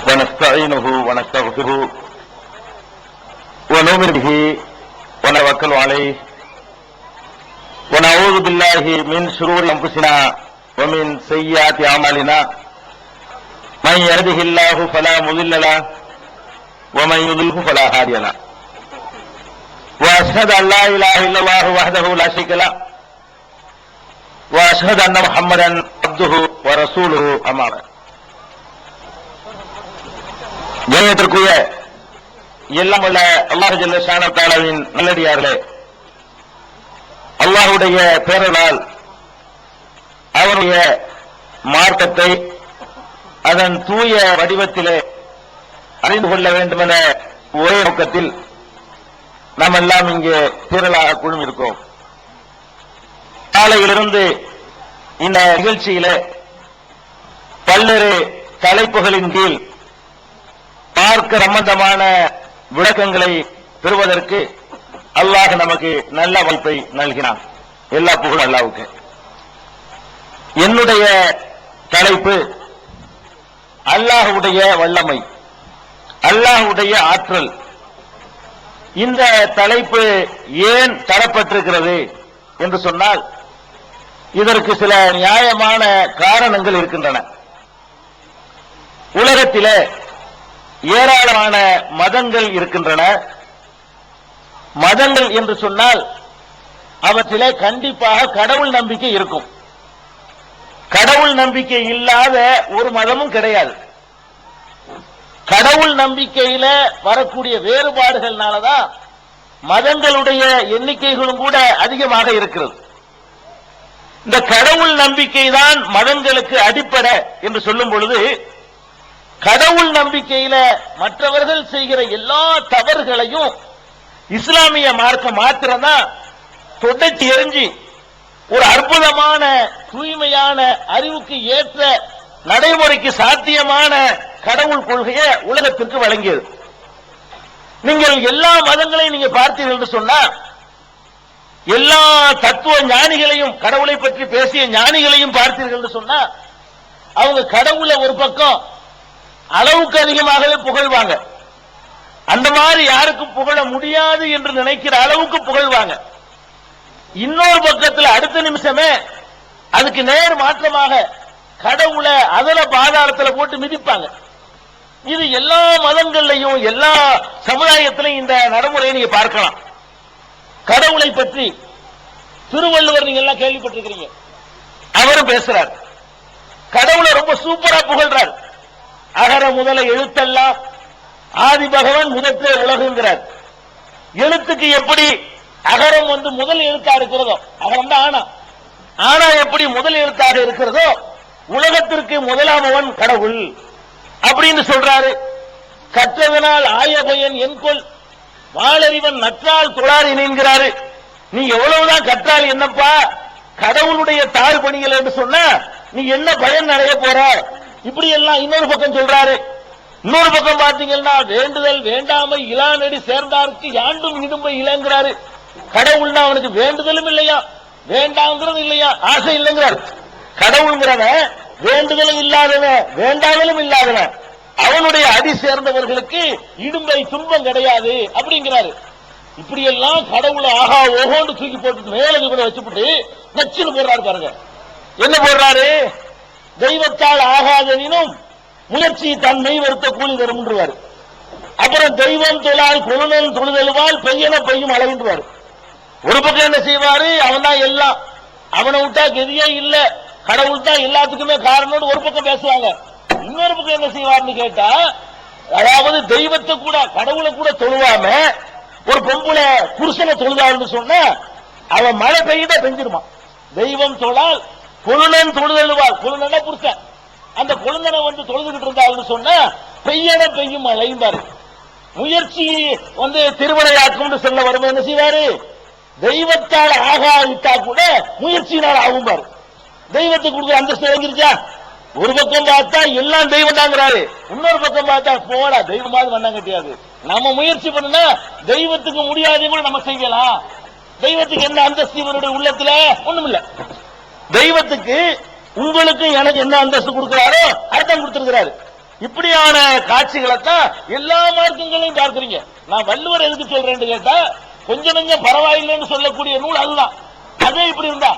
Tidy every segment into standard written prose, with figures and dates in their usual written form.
ونستعينه ونستغفره ونؤمن به ونتوكل عليه ونعوذ بالله من شرور انفسنا ومن سيئات اعمالنا من يهده الله فلا مضل له ومن يضلل فلا هادي له واشهد ان لا اله الا الله وحده لا شريك له واشهد ان محمدا عبده ورسوله اما بعد. கண்ணியத்திற்குரிய எல்லாம் உள்ள அல்லாஹ் ஜல்ல ஷானஹு தஆலாவின் நல்லடியார்களே, அல்லாஹ்வுடைய பேரலால் அவருடைய மார்க்கத்தை அதன் தூய வடிவத்திலே அறிந்து கொள்ள வேண்டும் என ஒரே நோக்கத்தில் நாம் எல்லாம் இங்கே திரளாக குழுமிருக்கோம். காலையிலிருந்து இந்த நிகழ்ச்சியிலே பல்வேறு தலைப்புகளின் கீழ் மார்க்க சம்பந்தமான விளக்கங்களை பெறுவதற்கு அல்லாஹ் நமக்கு நல்ல வாய்ப்பை நல்கினான். எல்லா புகழும் அல்லாஹ்வுக்கு. என்னுடைய தலைப்பு அல்லாஹ்வுடைய வல்லமை, அல்லாஹ்வுடைய ஆற்றல். இந்த தலைப்பு ஏன் தரப்பட்டிருக்கிறது என்று சொன்னால், இதற்கு சில நியாயமான காரணங்கள் இருக்கின்றன. உலகத்திலே ஏராளமான மதங்கள் இருக்கின்றன. மதங்கள் என்று சொன்னால் அவற்றிலே கண்டிப்பாக கடவுள் நம்பிக்கை இருக்கும். கடவுள் நம்பிக்கை இல்லாத ஒரு மதமும் கிடையாது. கடவுள் நம்பிக்கையில வரக்கூடிய வேறுபாடுகள்னாலதான் மதங்களுடைய எண்ணிக்கைகளும் கூட அதிகமாக இருக்கிறது. இந்த கடவுள் நம்பிக்கை தான் மதங்களுக்கு அடிப்படை என்று சொல்லும் பொழுது, கடவுள் நம்பிக்கையில மற்றவர்கள் செய்கிற எல்லா தவறுகளையும் இஸ்லாமிய மார்க்கம் மாத்திரம்தான் தொடச்சி எறிஞ்சி ஒரு அற்புதமான தூய்மையான அறிவுக்கு ஏற்ற நடைமுறைக்கு சாத்தியமான கடவுள் கொள்கையை உலகத்திற்கு வழங்கியது. நீங்கள் எல்லா மதங்களையும் நீங்க பார்த்தீர்கள் என்று சொன்னா, எல்லா தத்துவ ஞானிகளையும் கடவுளை பற்றி பேசிய ஞானிகளையும் பார்த்தீர்கள் என்று சொன்னா, அவங்க கடவுளை ஒரு பக்கம் அளவுக்கு அதிகமாகவே புகழ்வாங்க. அந்த மாதிரி யாருக்கும் புகழ முடியாது என்று நினைக்கிற அளவுக்கு புகழ்வாங்க. இன்னொரு பக்கத்தில் அடுத்த நிமிஷமே அதுக்கு நேர் மாற்றமாக கடவுளை அதல பாதாளத்தில் போட்டு மிதிப்பாங்க. இது எல்லா மதங்கள்லையும் எல்லா சமுதாயத்திலையும் இந்த நடைமுறையை நீங்க பார்க்கலாம். கடவுளை பற்றி திருவள்ளுவர் நீங்க எல்லாம் கேள்விப்பட்டிருக்கிறீங்க. அவரும் பேசுறார். கடவுளை ரொம்ப சூப்பரா புகழ்றார். அகர முதல எழுத்தெல்லாம் ஆதி பகவன் முதற்றே உலகுங்கிறார். எழுத்துக்கு எப்படி அகரம் முதல் எழுத்தா இருக்கிறதோ, அகரம் தான் ஆனா, ஆனா எப்படி முதல் எழுத்தாக இருக்கிறதோ, உலகத்திற்கு முதலாமவன் கடவுள் அப்படின்னு சொல்றாரு. கற்றதனால் ஆய பயன் என்கொள் வாளறிவன் நற்றால் தொழார் இணைங்கிறாரு. நீ எவ்வளவுதான் கற்றால் என்னப்பா, கடவுளுடைய தாழ் பணிகள் என்று சொன்னா நீ என்ன பயன் அடைய போற, இப்படி எல்லாம் இன்னொரு பக்கம் சொல்றாரு. இன்னொரு பக்கம் பாத்தீங்கன்னா, வேண்டுதல் வேண்டாமை இளாநடி சேர்ந்தாருக்கு யாண்டும் இடும்பை இளங்கிறாரு. கடவுள்னா அவனுக்கு வேண்டுதலும் இல்லையா, வேண்டாங்கிறது இல்லையா, ஆசை இல்லைங்கிறார். கடவுள்ங்கிறவன் வேண்டுதலும் இல்லாதவன் வேண்டாதலும் இல்லாதவன், அவனுடைய அடி சேர்ந்தவர்களுக்கு இடும்பை துன்பம் கிடையாது அப்படிங்கிறாரு. இப்படி எல்லாம் கடவுளை ஆகா ஓஹோன்னு தூக்கி போட்டு மேல கூட வச்சுட்டு நச்சுன்னு போடுறாரு. பாருங்க என்ன போடுறாரு, தெய்வத்தால் ஆகாதனினும் முயற்சி தன்மை வருத்த கூலி தரும்ன்றார். அப்புறம் தெய்வம் தொழால் கொழுநல் தொழுதலுவால் பெய்யன பெய்யும் அழகுன்றார். ஒரு பக்கம் என்ன செய்வாரு, அவன் தான் எல்லாம், அவனை விட்டா கெதியே இல்ல, கடவுள் தான் எல்லாத்துக்குமே காரணம்னு ஒரு பக்கம் பேசுவாங்க. இன்னொரு பக்கம் என்ன செய்வார்னு கேட்டா, அதாவது தெய்வத்தை கூட கடவுளை கூட தொழுவாம ஒரு பொம்பளை புருஷனை தொழுதாள்னு சொன்னா அவன் மழை பெய்யுத பெஞ்சிருமா. தெய்வம் தொழால் கொழுநன் தொழுதலுவாள், கொழுநன புருஷன், அந்த கொழுந்தனை தொழுதுகிட்டு இருந்தாள்னு சொன்னா பெய்யன பெய்யும் மழைந்தாரு. முயற்சி திருவிளையாக்கும் சொல்ல வரும் என்ன செய்வாரு, தெய்வத்தால் ஆகாவிட்டா கூட முயற்சியினால் ஆகும் பாரு. தெய்வத்துக்கு கொடுக்குற அந்தஸ்து வாங்கிருச்சா. ஒரு பக்கம் பார்த்தா எல்லாம் தெய்வம் தாங்கிறாரு, இன்னொரு பக்கம் பார்த்தா போடா தெய்வமாவது வண்ணம் கட்டியாது. நம்ம முயற்சி பண்ணுனா தெய்வத்துக்கு முடியாதே கூட நம்ம செய்யலாம். தெய்வத்துக்கு என்ன அந்தஸ்து இவருடைய உள்ளத்துல ஒண்ணும் இல்ல. தெய்வத்துக்கு உங்களுக்கு எனக்கு என்ன அந்தஸ்து கொடுக்கிறாரோ அர்த்தம் கொடுத்திருக்கிறாரு. இப்படியான காட்சிகளை தான் எல்லா மார்க்கங்களையும் பார்க்கிறீங்க. நான் வள்ளுவர் எதுக்கு சொல்றேன்னு கேட்டா, கொஞ்சம் கொஞ்சம் பரவாயில்லைன்னு சொல்லக்கூடிய நூல் அதுதான். அதே இப்படி இருந்தா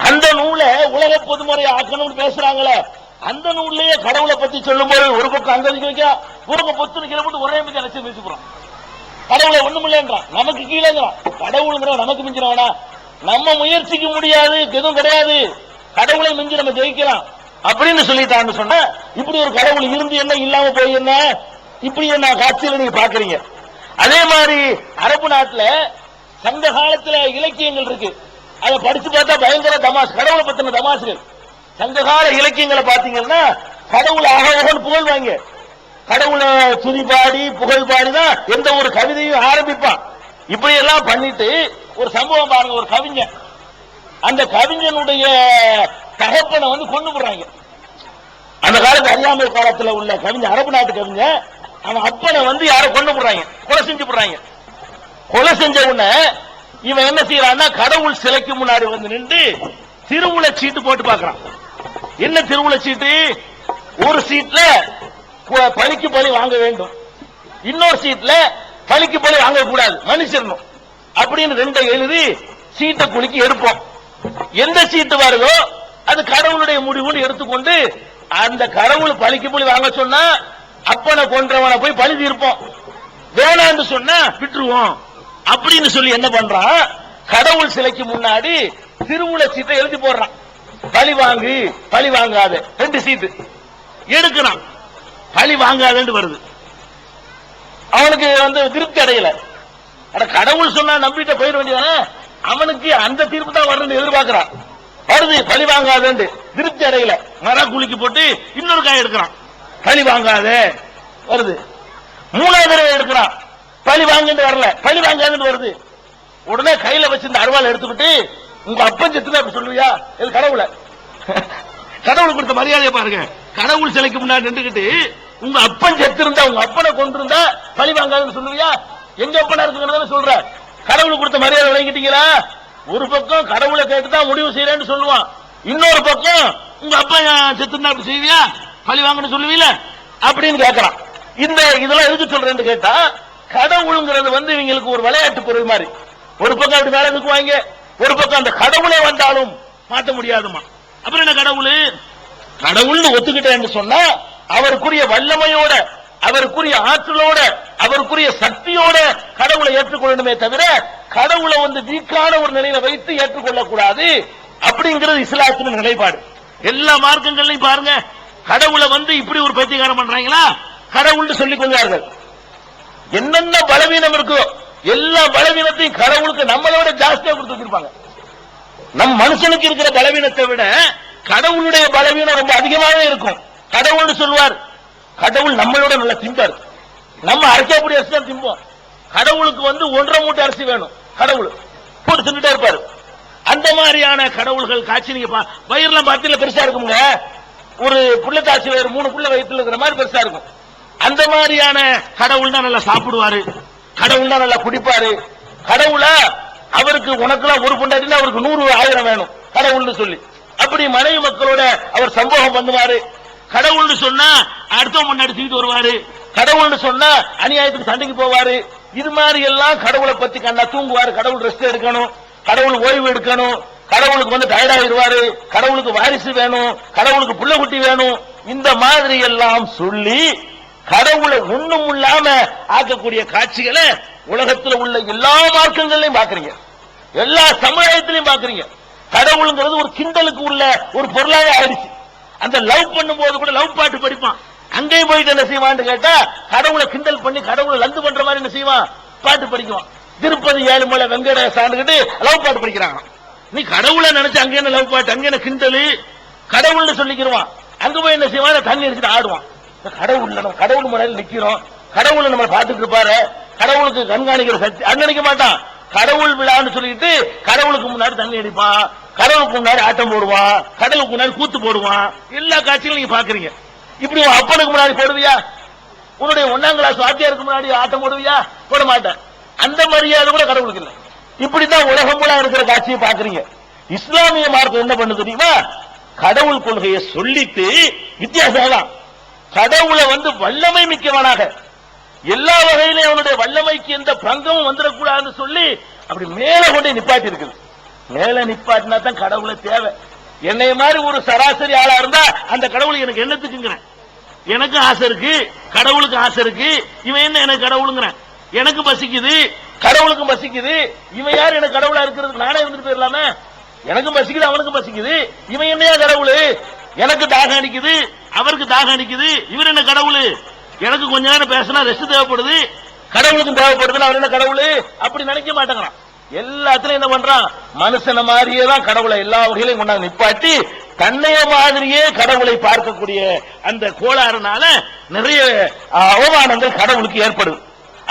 அந்த நூலை உலக பொதுமுறை ஆக்கணும்னு பேசுறாங்களே, அந்த நூல்லையே கடவுளை பத்தி சொல்லும் போது ஒரு பக்கம் அங்க வைக்க, ஒரு பக்கம் பொத்து கீழே போட்டு ஒரே மிஞ்சி அழைச்சி பேசிக்கிறோம். கடவுளை ஒண்ணும் இல்லைன்றான், நமக்கு கீழேங்கிறான். கடவுளுங்கிற நமக்கு மிஞ்சினவனா? நம்ம முயற்சிக்க முடியாது, எதுவும் கிடையாது, கடவுளை மிஞ்சி நம்ம ஜெயிக்கலாம் அப்படின்னு சொல்லிட்டான்னு சொன்னா, இப்படி ஒரு கடவுள் இருந்து என்ன இல்லாம போய் என்ன, இப்படி என்ன காட்சியில நீங்க பாக்குறீங்க. அதே மாதிரி அரபு நாட்டுல சங்க காலத்துல இலக்கியங்கள் இருக்கு, அதை படிச்சு பார்த்தா பயங்கர தமாஷ், கடவுளை பத்தின தமாசுகள். சங்ககால இலக்கியங்களை பாத்தீங்கன்னா கடவுளை ஆகவகன்னு புகழ்வாங்க. கடவுளை துதி பாடி புகழ் பாடிதான் எந்த ஒரு கவிதையும் ஆரம்பிப்பான். இப்படி எல்லாம் பண்ணிட்டு ஒரு சம்பவம் பாருங்க, ஒரு கவிஞன், அந்த கவிஞனுடைய தகப்பனை வந்து கொண்டு போடுறாங்க. அந்த காலத்து அறியாமை காலத்துல உள்ள கவிஞன், அரபு நாட்டு கவிஞன், அவன் அப்பனை வந்து யாரை கொண்டு போடுறாங்க, கொலை செஞ்சு போடுறாங்க. கொலை செஞ்ச உடனே இவன் என்ன செய்யறான்னா, கடவுள் சிலைக்கு முன்னாடி வந்து நின்று திருவுள சீட்டு போட்டு பாக்குறான். என்ன திருவுள சீட்டு? ஒரு சீட்ல பலிக்கு பலி வாங்க வேண்டும், இன்னொரு சீட்ல பலிக்கு பலி வாங்க கூடாது, மன்னிச்சிடணும் அப்படின்னு ரெண்டை எழுதி சீட்டை குலுக்கி எடுப்போம். எந்த சீட்டு வருதோ அது கடவுளுடைய முடிவுன்னு எடுத்துக்கொண்டு, அந்த கடவுள் பலிக்கு பலி வாங்க சொன்னா அப்பனை கொன்றவனை போய் பழி தீர்ப்போம், வேணான்னு சொன்னா விட்டுருவோம் அப்படின்னு சொல்லி என்ன பண்றான், கடவுள் சிலைக்கு முன்னாடி திருவுள சீட்டை எழுதி போடுறான். பழி வாங்கு பழி வாங்காத ரெண்டு சீட்டு எடுக்கிறான். பழி வாங்காதன்னு வருது. அவனுக்கு வந்து திருப்தி அடையல. கடவுள் சொன்னா நம்பிட்ட போயிட வேண்டியதானே, அவனுக்கு அந்த தீர்ப்பு தான் வரணும்னு எதிர்பார்க்கிறான். வருது பழி வாங்காதன்னு, திருப்தி அடையல. மர குலுக்கி போட்டு இன்னொரு காய் எடுக்கிறான், பழி வாங்காத வருது. மூணாவது தடவை எடுக்கிறான், பழி வாங்கிட்டு வரல, பழி வாங்காதுன்னு வருது. உடனே கையில வச்சிருந்த அருவாள் எடுத்துக்கிட்டு, உங்க அப்பன் செத்துனா அப்படி சொல்லுவியா? இது கடவுளை, கடவுள் கொடுத்த மரியாதையை பாருங்க. கடவுள் சிலைக்கு முன்னாடி நின்றுகிட்டு உங்க அப்பன் செத்து இருந்தா, உங்க அப்பனை கொண்டிருந்தா பழி வாங்காதுன்னு சொல்லுவியா? எங்க அப்பனா இருக்குங்கிறத சொல்ற. கடவுள் கொடுத்த மரியாதை விளங்கிட்டீங்களா? ஒரு பக்கம் கடவுளை கேட்டுதான் முடிவு செய்யறேன்னு சொல்லுவான், இன்னொரு பக்கம் உங்க அப்பா செத்து இருந்தா அப்படி செய்வியா, பழி வாங்கன்னு சொல்லுவீல அப்படின்னு கேட்கறான். இந்த இதெல்லாம் எதுக்கு சொல்றேன்னு கேட்டா, கடவுளுங்கிறது வந்து இவங்களுக்கு ஒரு விளையாட்டு பொருள் மாதிரி. ஒரு பக்கம் அப்படி மேல இருக்குவாங்க, ஒரு பக்கம் அந்த கடவுளே வந்தாலும் மாற்ற முடியாதுமா. அப்புறம் என்ன கடவுள்? கடவுள்னு ஒத்துக்கிட்டேன்னு சொன்னா அவருக்குரிய வல்லமையோட, அவருக்குரிய ஆற்றலோட, அவருக்குரிய சக்தியோட கடவுளை ஏற்றுக்கொள்ளணுமே தவிர, கடவுளை வந்து வீக்கான ஒரு நிலையில வைத்து ஏற்றுக்கொள்ளக்கூடாது அப்படிங்கிறது இஸ்லாத்தின் நிலைப்பாடு. எல்லா மார்க்கங்களையும் பாருங்க, கடவுளை வந்து இப்படி ஒரு பைத்தியக்காரம் பண்றாங்களா, கடவுள்னு சொல்லிக் கொள்வார்கள். என்னென்ன பலவீனம் இருக்கோ எல்லா பலவீனத்தையும் கடவுளுக்கு நம்மளோட ஜாஸ்தியா கொடுத்து வச்சிருப்பாங்க. நம் மனுஷனுக்கு இருக்கிற பலவீனத்தை விட கடவுளுடைய பலவீனம் ரொம்ப அதிகமாகவே இருக்கும். கடவுள்னு சொல்வார், கடவுள் நம்மளோட நல்ல திம்பார், நம்ம அரைக்கக்கூடிய அரிசி தான் திம்போம். கடவுளுக்கு வந்து 1.5 மூட்டை அரிசி வேணும், கடவுள் போட்டு தின்னுட்டே இருப்பாரு. அந்த மாதிரியான கடவுள்கள் காட்சி நீங்க வயிறுலாம் பார்த்துல பெருசா இருக்குங்க, ஒரு புள்ளத்தாச்சி வயிறு 3 புள்ள வயிற்றுல இருக்கிற மாதிரி பெருசா இருக்கும். அந்த மாதிரியான கடவுள் தான் நல்லா சாப்பிடுவாரு, கடவுள் தான் நல்லா குடிப்பாரு. கடவுளா அவருக்கு உனக்குலாம் ஒரு பொண்டாட்டினா அவருக்கு 100,000 வேணும் கடவுள்னு சொல்லி, அப்படி மனைவி மக்களோட அவர் சம்பவம் பண்ணுவாரு. கடவுள்னு சொன்னா அடுத்த முன்னாடி தூக்கிட்டு வருவாரு, கடவுள்னு சொன்னா அநியாயத்துக்கு சண்டைக்கு போவாரு. இது மாதிரி எல்லாம் கடவுளை பத்தி கண்ணா தூங்குவாரு, கடவுள் ரெஸ்ட் எடுக்கணும், கடவுள் ஓய்வு எடுக்கணும், கடவுளுக்கு வந்து டயர்ட் ஆயிடுவாரு, கடவுளுக்கு வாரிசு வேணும், கடவுளுக்கு புள்ள குட்டி வேணும். இந்த மாதிரி எல்லாம் சொல்லி கடவுளை ஒண்ணும் இல்லாம ஆக்கக்கூடிய காட்சிகளை உலகத்தில் உள்ள எல்லா மார்க்கங்களையும் பாக்குறீங்க, எல்லா சமுதாயத்திலையும் பாக்குறீங்க. கடவுளுங்கிறது ஒரு கிண்டலுக்கு உள்ள ஒரு பொருளாக ஆயிடுச்சு. அந்த லவ் பண்ணும் போது கூட லவ் பாட்டு படிப்பான், அங்கேயும் போயிட்டு என்ன செய்வான்னு கேட்டா கடவுளை கிண்டல் பண்ணி கடவுளை லந்து பண்ற மாதிரி என்ன செய்வான், பாட்டு படிக்குவான். திருப்பதி ஏழுமலை வெங்கடேசான்கிட்டு லவ் பாட்டு படிக்கிறாங்க. நீ கடவுளை நினைச்சு அங்க என்ன லவ் பாட்டு, அங்க என்ன கிண்டலு, கடவுள்னு சொல்லிக்கிறவான். அங்க போய் என்ன செய்வான், தண்ணி அடிச்சுட்டு ஆடுவான். கடவுள் நம்ம கடவுள் முறையில் நிக்கிறோம், கடவுளை நம்ம பார்த்துட்டு இருப்பாரு, கடவுளுக்கு கண்காணிக்கிற சக்தி அங்க நிக்க மாட்டான். கடவுள் விழான்னு சொல்லிட்டு கடவுளுக்கு முன்னாடி தண்ணி அடிப்பான், கடவுளுக்கு முன்னாடி ஆட்டம் போடுவான், கடவுளுக்கு முன்னாடி கூத்து போடுவான். எல்லா காட்சிகளும் நீங்க பாக்குறீங்க. இப்படி அப்பனுக்கு முன்னாடி போடுவியா, உன்னுடைய 1ஆம் கிளாஸ் வாத்தியாருக்கு முன்னாடி ஆட்டம் போடுவியா? போட மாட்டேன். அந்த மரியாதை கூட கடவுளுக்கு இல்லை. இப்படித்தான் உலகம் பூரா இருக்கிற காட்சியை பாக்குறீங்க. இஸ்லாமிய மார்க்கம் என்ன பண்ணு தெரியுமா, கடவுள் கொள்கையை சொல்லிட்டு வித்தியாசம் தான். கடவுளை வல்லமை மிக்கவனாக எல்லா வகையிலும் அவனுடைய வல்லமைக்கு எந்த பங்கமும் வந்துடக்கூடாதுன்னு சொல்லி அப்படி மேல கொண்டு நிப்பாட்டி இருக்குது. மேல நிப்பாட்டினா தான் கடவுளை தேவை. என்னைய மாதிரி ஒரு சராசரி ஆளா இருந்தா அந்த கடவுள் எனக்கு என்னத்துக்குங்கிறேன். எனக்கு ஆசை இருக்கு, கடவுளுக்கு ஆசை இருக்கு. இவன் என்ன எனக்கு கடவுளுங்கிறேன். எனக்கு பசிக்குது, கடவுளுக்கும் பசிக்குது. இவன் யார் எனக்கு கடவுளா இருக்கிறதுக்கு? நானே இருந்துட்டு போயிடலாமே. எனக்கும் பசிக்குது, அவனுக்கும் பசிக்குது. இவன் என்னையா கடவுளு? எனக்கு தாகம் அடிக்குது, அவருக்கு தாகம் அடிக்குது. இவர் என்ன கடவுளு? எனக்கு கொஞ்ச நேரம் பேசினா ரெஸ்ட் தேவைப்படுது, கடவுளுக்கும் தேவைப்படுது. அவர் என்ன கடவுளு? அப்படி நினைக்க மாட்டேங்கிறான். எல்லாத்திலும் என்ன பண்றான்? மனுஷன மாதிரியே தான் கடவுளை எல்லா வகையிலும் கொண்டாந்து நிப்பாட்டி தன்னைய மாதிரியே கடவுளை பார்க்கக்கூடிய அந்த கோளாறுனால நிறைய அவமானங்கள் கடவுளுக்கு ஏற்படுது.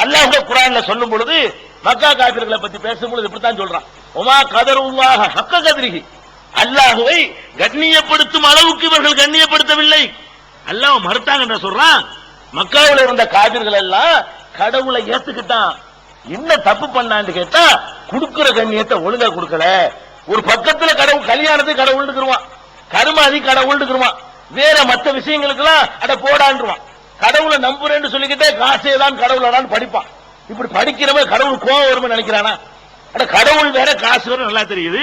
அல்லாஹ் குர்ஆன்ல சொல்லும் பொழுது மக்கா காபிர்களை பத்தி பேசும்பொழுது இப்படித்தான் சொல்றான். உமா கதருல்லாஹ ஹக்க கத்ரிஹி, அல்லாஹ்வை கண்ணியப்படுத்தும் அளவுக்கு இவர்கள் கண்ணியப்படுத்தவில்லை. அல்லாஹ் மறுத்தாங்க சொல்றான். மக்காவில் இருந்த காபிர்கள் எல்லாம் கடவுளை ஏத்துக்கிட்டான். என்ன தப்பு பண்ணான்னு கேட்டா கொடுக்கிற கண்ணியத்தை ஒழுங்கா கொடுக்கல. ஒரு பக்கத்துல கடவுள் கல்யாணத்துக்கு கடவுள்னுக்குருவான், கருமாதி கடவுள்னுக்குருவான், வேற மற்ற விஷயங்களுக்கு எல்லாம் அட போடான்றான். கடவுளை நம்புறேன்னு சொல்லிக்கிட்டே காசே தான் கடவுளான்னு படிப்பான். இப்படி படிக்கிறவன் கடவுள் கோவம் வரும்னு நினைக்கிறானா? அட கடவுள் வேற காசு வேற நல்லா தெரியுது.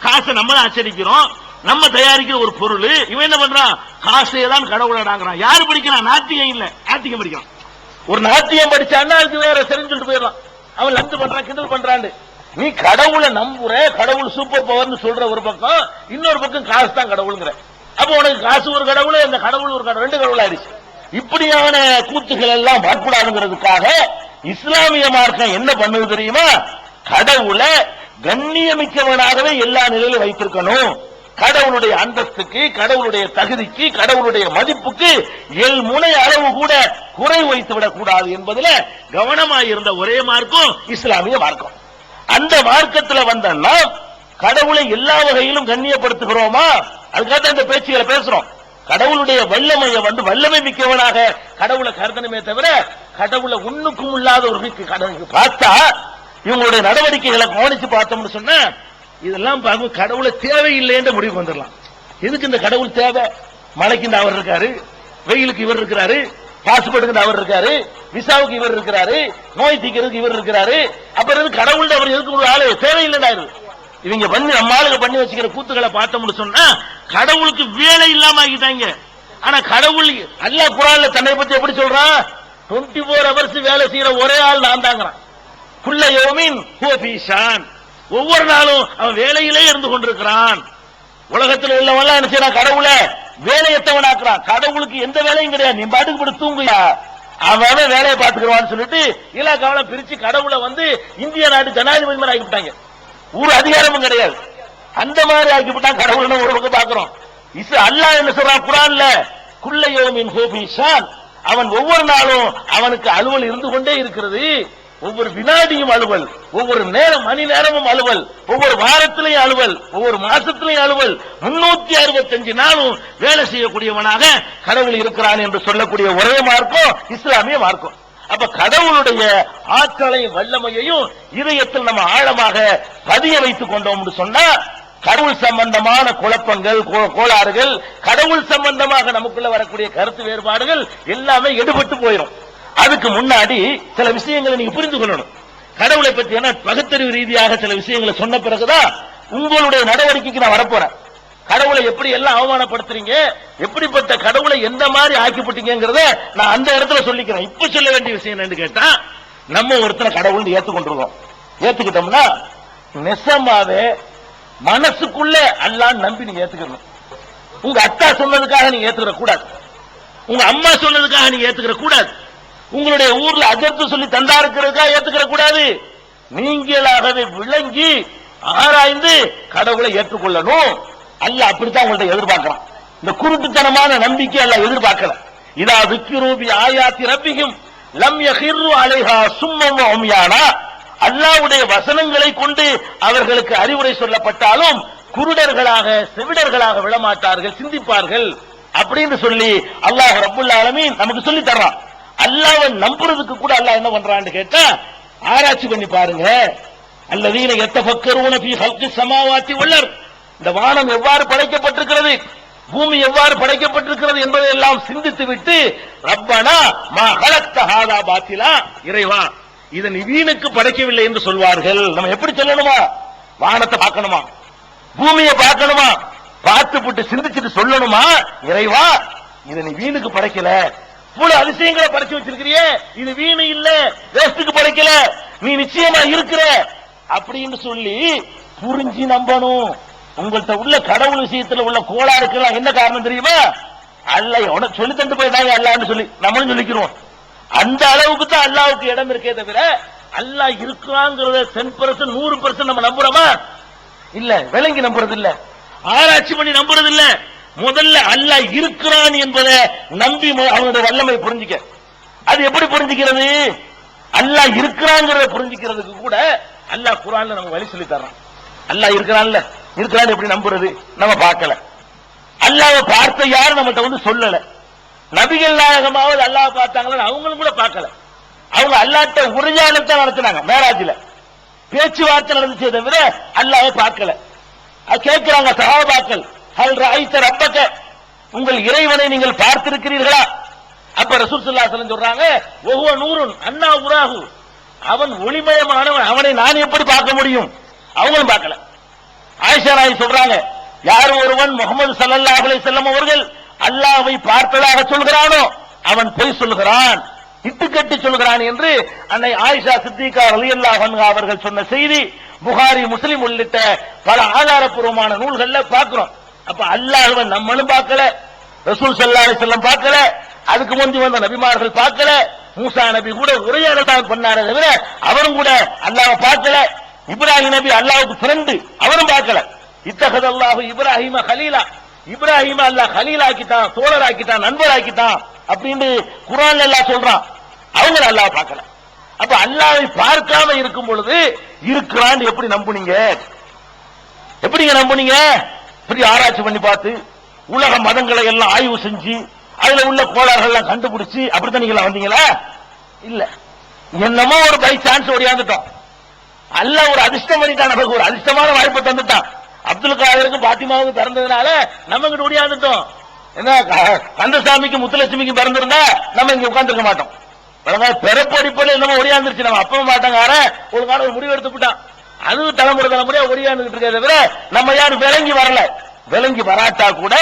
காசை நம்ம தான் அச்சடிக்கிறோம், நம்ம தயாரிக்கிற ஒரு பொருள். இவன் என்ன பண்றான்? காசே தான் கடவுளாடாங்கிறான். யாரு படிக்கிறான்? நாத்தியம் இல்ல, நாத்தியம் படிக்கிறான். ஒரு நாத்தியம் படிச்சான்னா அதுக்கு வேற தெரிஞ்சுட்டு போயிடலாம். அவன் லந்து பண்றான், கிண்டல் பண்றான். நீ கடவுளை நம்புற, கடவுள் சூப்பர் பவர்னு சொல்ற ஒரு பக்கம், இன்னொரு பக்கம் காசு தான் கடவுளுங்கிற. அப்ப உனக்கு காசு ஒரு கடவுள், அந்த கடவுள் ஒரு கடவுள், ரெண்டு கடவுள் ஆயிடுச்சு. இப்படியான கூத்துக்கள் எல்லாம் வரக்கூடாதுங்கிறதுக்காக இஸ்லாமிய மார்க்கம் என்ன பண்ணுது தெரியுமா? கடவுளை கண்ணியமிக்கவனாகவே எல்லா நிலையிலும் வைத்திருக்கணும். கடவுளுடைய அந்தஸ்துக்கு, கடவுளுடைய தகுதிக்கு, கடவுளுடைய மதிப்புக்கு எல் முனை அளவு கூட குறை வைத்து விடக் கூடாது என்பதில் கவனமாயிருந்த ஒரே மார்க்கம் இஸ்லாமிய மார்க்கம். அந்த மார்க்கத்தில் வந்த நாம் கடவுளை எல்லா வகையிலும் கண்ணியப்படுத்துகிறோமா? அதுக்காக இந்த பேச்சுகளை பேசுறோம். கடவுளுடைய வல்லமையை வல்லமை மிக்கவனாக கடவுளை கருதணுமே தவிர கடவுளை ஒண்ணுக்கும் இல்லாத ஒரு பார்த்தா இவங்களுடைய நடவடிக்கைகளை கவனிச்சு பார்த்தோம்னு சொன்னா இதெல்லாம் பார்க்கும் கடவுளை தேவையில்லை என்ற முடிவுக்கு வந்துடலாம். எதுக்கு இந்த கடவுள் தேவை? மழைக்கு இந்த அவர் இருக்காரு, வெயிலுக்கு இவர் இருக்கிறாரு, பாஸ்போர்ட்டுக்கு அவர் இருக்காரு, விசாவுக்கு இவர் இருக்கிறாரு, நோய் தீக்கிறதுக்கு இவர் இருக்கிறாரு. அப்புறம் கடவுள் அவர் எதுக்கு ஒரு ஆளு தேவையில்லைன்னு இவங்க பண்ணி நம்ம ஆளுங்க பண்ணி வச்சுக்கிற கூத்துக்களை பார்த்தோம்னு சொன்னா கடவுளுக்கு வேலை இல்லாம ஆகிட்டாங்க. ஆனா கடவுள் அல்லாஹ் குர்ஆன்ல தன்னை பத்தி எப்படி சொல்றான்? 24 hours வேலை செய்யற ஒரே ஆள் நான் தாங்கிறான். குல்ல யௌமின் ஹுவ ஃபீ ஷான், ஒவ்வொரு நாளும் அவன் வேலையிலே இருந்து கொண்டிருக்கிறான். உலகத்தில் உள்ளவெல்லாம் என்ன செய்யறான்? கடவுளை வேலையத்தவனாக்குறான். கடவுளுக்கு எந்த வேலையும் கிடையாது. நீ பாட்டுக்கு போட்டு தூங்குயா, அவன் வேலையை பார்த்துக்கிறான்னு சொல்லிட்டு இலாக்காவெல்லாம் பிரிச்சு கடவுளை இந்திய நாடு ஜனாதிபதி மாதிரி ஆக்கிவிட்டாங்க. ஒரு அதிகாரமும் கிடையாது. அந்த மாதிரி ஆக்கிவிட்டான் கடவுள். ஒரு பக்கம் பாக்குறோம். அல்லாஹ் என்ன சொல்றான் குர்ஆன்ல? குல்ல யௌமின் ஹுவ ஃபீ ஷான், அவன் ஒவ்வொரு நாளும் அவனுக்கு அலுவல் இருந்து கொண்டே இருக்கிறது. ஒவ்வொரு வினாடியும் அலுவல், ஒவ்வொரு நேரம் மணி நேரமும் அலுவல், ஒவ்வொரு வாரத்திலையும் அலுவல், ஒவ்வொரு மாசத்திலையும் அலுவல், 365 நாளும் வேலை செய்யக்கூடியவனாக கடவுள் இருக்கிறான் என்று சொல்லக்கூடிய ஒரே மார்க்கம் இஸ்லாமிய மார்க்கம். அப்ப கடவுளுடைய ஆற்றலையும் வல்லமையையும் இதயத்தில் நம்ம ஆழமாக பதிய வைத்துக் கொண்டோம் சொன்னா கடவுள் சம்பந்தமான குழப்பங்கள், கோளாறுகள், கடவுள் சம்பந்தமாக நமக்குள்ள வரக்கூடிய கருத்து வேறுபாடுகள் எல்லாமே எடுபட்டு போயிடும். அதுக்கு முன்னாடி சில விஷயங்களை நீங்க புரிந்து கொள்ளணும். கடவுளை பற்றி பகுத்தறிவு ரீதியாக சில விஷயங்களை சொன்ன பிறகுதான் உங்களுடைய நடவடிக்கைக்கு நான் வரப்போறேன். கடவுளை எப்படி எல்லாம் அவமானப்படுத்துறீங்க, எப்படிப்பட்ட கடவுளை எந்த மாதிரி ஆக்கிப்பட்டீங்கிறத நான் அந்த இடத்துல சொல்லிக்கிறேன். இப்ப சொல்ல வேண்டிய விஷயம் என்னன்னு கேட்டா, நம்ம ஒருத்தனை கடவுள் ஏத்துக்கொண்டிருக்கோம். ஏத்துக்கிட்டோம்னா நெசமாவே மனசுக்குள்ள அல்லாஹ் நம்பி நீங்க ஏத்துக்கணும். உங்க அத்தா சொன்னதுக்காக நீங்க ஏத்துக்கிற கூடாது, உங்க அம்மா சொன்னதுக்காக நீங்க ஏத்துக்கிற கூடாது, உங்களுடைய ஊர்ல அஜர்த்து சொல்லி தந்தா இருக்கிறதுக்காக ஏத்துக்கிற கூடாது. நீங்களாகவே விளங்கி ஆராய்ந்து கடவுளை ஏற்றுக்கொள்ளணும். அல்லாஹ் அப்படித்தான் உங்கள்ட்ட எதிர்பார்க்கிறான். இந்த குருட்டுத்தனமான நம்பிக்கை அல்லாஹ் எதிர்பார்க்கல. இதா விக்கிரு பி ஆயாத்தி ரப்பிஹிம் லம் யகிரு அலைஹா சும்மம் வ உம்யானா, அல்லாஹ்வுடைய வசனங்களை கொண்டு அவர்களுக்கு அறிவுரை சொல்லப்பட்டாலும் குருடர்களாக செவிடர்களாக விழமாட்டார்கள், சிந்திப்பார்கள் அப்படின்னு சொல்லி அல்லாஹ் ரப்புல் ஆலமீன் நமக்கு சொல்லி தர்றான். அல்லாஹ்வை நம்புறதுக்கு கூட அல்லாஹ் என்ன பண்றான்னு கேட்டா ஆராய்ச்சி பண்ணி பாருங்க. அல்லதீன யத்தஃபக்கரூன ஃபீ ஹல்கி ஸமாவாத்தி வல் அர்த், இந்த வானம் எவ்வாறு படைக்கப்பட்டிருக்கிறது, பூமி எவ்வாறு படைக்கப்பட்டிருக்கிறது என்பதை எல்லாம் சிந்தித்து விட்டு ரப்பனா மா ஹலக்த ஹாதா பாத்திலா, இறைவா இதை நீ வீணுக்கு படைக்கவில்லை என்று சொல்வார்கள். நம்ம எப்படி சொல்லணுமா? வானத்தை பார்க்கணுமா, பூமியை பார்க்கணுமா, பார்த்துவிட்டு சிந்திச்சுட்டு சொல்லணுமா, இறைவா இதை நீ வீணுக்கு படைக்கல, இவ்வளவு அதிசயங்களை படைச்சு வச்சிருக்கிறியே, இது வீணு இல்ல, வேஸ்டுக்கு படைக்கல, நீ நிச்சயமா இருக்கிற அப்படின்னு சொல்லி புரிஞ்சு நம்பணும். உங்கள்கிட்ட உள்ள கடவுள் விஷயத்துல உள்ள கோளாறுக்கெல்லாம் என்ன காரணம் தெரியுமா? அல்லாஹ் உனக்கு சொல்லி தந்து போயிட்டாங்க அல்லாஹ்னு சொல்லி நம்மளும் சொல்லிக்கிறோம். அந்த அளவுக்கு தான் அல்லாஹ்வுக்கு இடம் இருக்கே தவிர அல்லாஹ் இருக்கிறாங்கிறத 10% 100% நம்ம நம்புறோமா? இல்ல, விளங்கி நம்புறது இல்ல, ஆராய்ச்சி பண்ணி நம்புறது இல்ல. முதல்ல அல்லாஹ் இருக்கிறான் என்பதை நம்பி அவனுடைய வல்லமை புரிஞ்சிக்க. அது எப்படி புரிஞ்சுக்கிறது? அல்லாஹ் இருக்கிறாங்கிறத புரிஞ்சுக்கிறதுக்கு கூட அல்லாஹ் குர்ஆன்ல நமக்கு வழி சொல்லி தர்றான். அல்லாஹ் இருக்கிறான்ல, இருக்கிறான்னு எப்படி நம்புறது? நம்ம பார்க்கல. அல்லாஹ்வை பார்த்த யாரும் நம்மகிட்ட வந்து சொல்லல. நபிகள் நாயகமாவது அல்லாஹ் பார்த்தாங்களா? அவங்களும் கூட பார்க்கல. அவங்க அல்லாஹ்ட்ட உரையாடல் தான் நடத்தினாங்க. மேராஜ்ல பேச்சுவார்த்தை நடந்துச்சே தவிர அல்லாஹ்வை பார்க்கல. கேட்கிறாங்க சஹாபாக்கள், ஹல் ரஅய்த ரப்பக, உங்கள் இறைவனை நீங்கள் பார்த்திருக்கிறீர்களா? அப்ப ரசூல் ஸல்லல்லாஹு அலைஹி வஸல்லம் சொல்றாங்க, வஹுவ நூருன் அன்னா உராஹு, அவன் ஒளிமயமானவன், அவனை நான் எப்படி பார்க்க முடியும்? அவங்களும் பார்க்கல. ஆயிஷா ராணி சொல்றாங்க, யார் ஒருவன் முஹம்மது ஸல்லல்லாஹு அலைஹி வஸல்லம் அவர்கள் அல்லாஹ்வை பார்த்ததாக சொல்கிறானோ அவன் பொய் சொல்கிறான், இட்டுக்கட்டி சொல்கிறான் என்று அன்னை ஆயிஷா சித்திகா ரலியல்லாஹு அன்ஹா அவர்கள் சொன்ன செய்தி புகாரி, முஸ்லிம் உள்ளிட்ட பல ஆதாரப்பூர்வமான நூல்கள்ல பார்க்கிறோம். அப்ப அல்லாஹ்வை நம்மளும் பார்க்கல, ரசூல் ஸல்லல்லாஹு அலைஹி வஸல்லம் பார்க்கல, அதுக்கு முந்தி வந்த நபிமார்கள் பார்க்கல, மூசா நபி கூட உரையாடல் தான் பண்ணாரே தவிர அவரும் கூட அல்லாஹ்வை பார்க்கல. இப்ராஹிம் நபி அல்லாஹ்வுக்கு ஃப்ரெண்ட், அவரும் பார்க்கல. இத்தஹதல்லாஹு இப்ராஹிம கலீலா, இப்ராஹிம் அல்லாஹ் கலீலாக்கிட்டான், தோழராக்கிட்டான், நண்பராக்கிட்டான் அப்படின்னு குர்ஆன்ல அல்லாஹ் சொல்றான். அவங்க அல்லாஹ்வை பார்க்கல. அப்ப அல்லாஹ்வை பார்க்காம இருக்கும் பொழுது இருக்கிறான் எப்படி நம்புனீங்க? எப்படிங்க நம்புனீங்க? பெரிய ஆராய்ச்சி பண்ணி பார்த்து உலக மதங்களை எல்லாம் ஆய்வு செஞ்சு அதுல உள்ள கோளாறுகள் எல்லாம் கண்டுபிடிச்சு அப்படித்தான் நீங்க வந்தீங்களா? இல்ல, என்னமோ ஒரு பை சான்ஸ் ஓடியாந்துட்டோம். அல்லாஹ் ஒரு அதிர்ஷ்டம் பண்ணிட்டான், நமக்கு ஒரு அதிர்ஷ்டமான வாய்ப்பை தந்துட்டான். அப்துல் காதருக்கு பாத்திமாவுக்கு பிறந்ததுனால நம்ம இங்கிட்டு ஓடியாந்துட்டோம். என்ன கந்தசாமிக்கு முத்துலட்சுமிக்கு பிறந்திருந்தா நம்ம இங்க உட்கார்ந்துருக்க மாட்டோம். பிறப்படிப்படியில் என்னமோ ஒடியாந்துருச்சு, நம்ம அப்பவும் மாட்டாங்க ஒழுங்கான ஒரு முடிவு எடுத்துட்டான். அது தலைமுறையா ஒடியாந்துகிட்டு இருக்க தவிர நம்ம யாரும் விளங்கி வரல. விளங்கி வராட்டா கூட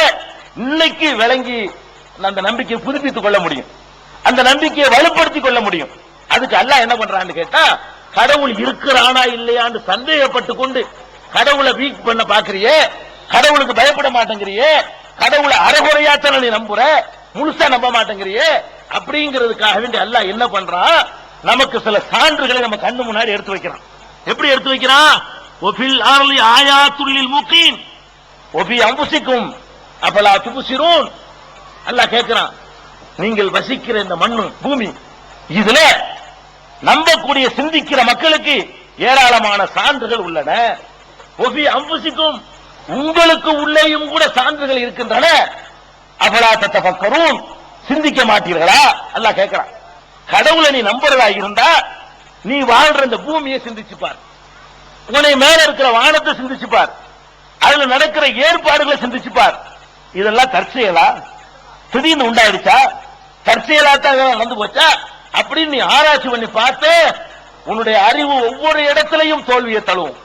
இன்னைக்கு விளங்கி அந்த நம்பிக்கையை புதுப்பித்துக் கொள்ள முடியும், அந்த நம்பிக்கையை வலுப்படுத்திக் கொள்ள முடியும். அதுக்கு அல்லாஹ் என்ன பண்றான்னு கேட்டா, கடவுள் இருக்கிறானா இல்லையான்னு சந்தேகப்பட்டு கொண்டு கடவுளை வீக் பண்ண பாக்குறியே, கடவுளுக்கு பயப்பட மாட்டேங்கிறியே, கடவுளை அறகுறையாத்தான் நீ நம்புற, முழுசா நம்ப மாட்டேங்கிறியே, அப்படிங்கிறதுக்காக வேண்டி அல்லாஹ் என்ன பண்றான், நமக்கு சில சான்றுகளை நம்ம கண்ணு முன்னாடி எடுத்து வைக்கிறான். எப்படி எடுத்து வைக்கிறான்? ஒஃபில் ஆர்லி ஆயாத்துல் லில் முகீன் ஒஃபி அன்ஃபுசிக்கும் அஃபலா துப்சிரூன். அல்லாஹ் கேட்கிறான், நீங்கள் வசிக்கிற இந்த மண்ணு பூமி, இதுல நம்பக்கூடிய சிந்திக்கிற மக்களுக்கு ஏராளமான சான்றுகள் உள்ளன. ஒஃபி அன்ஃபுசிக்கும், உங்களுக்கு உள்ளேயும் கூட சான்றுகள் இருக்கின்றன. அஃபலா ததஃபக்கரூன், சிந்திக்க மாட்டீர்களா? அல்லாஹ் கேட்கிறான். கடவுளை நீ நம்புறதா இருந்தா நீ வாழ்ற இந்த பூமியை சிந்திச்சுப்பார், உன்னை மேல இருக்கிற வானத்தை சிந்திச்சுப்பார், அதுல நடக்கிற ஏற்பாடுகளை சிந்திச்சுப்பார். இதெல்லாம் தற்செயலா? திடீர்னு உண்டாயிடுச்சா? தற்செயலாத்தான் வந்து போச்சா? அப்படின்னு நீ ஆராய்ச்சி பண்ணி பார்த்து உன்னுடைய அறிவு ஒவ்வொரு இடத்திலையும் தோல்வியை தழுவும்.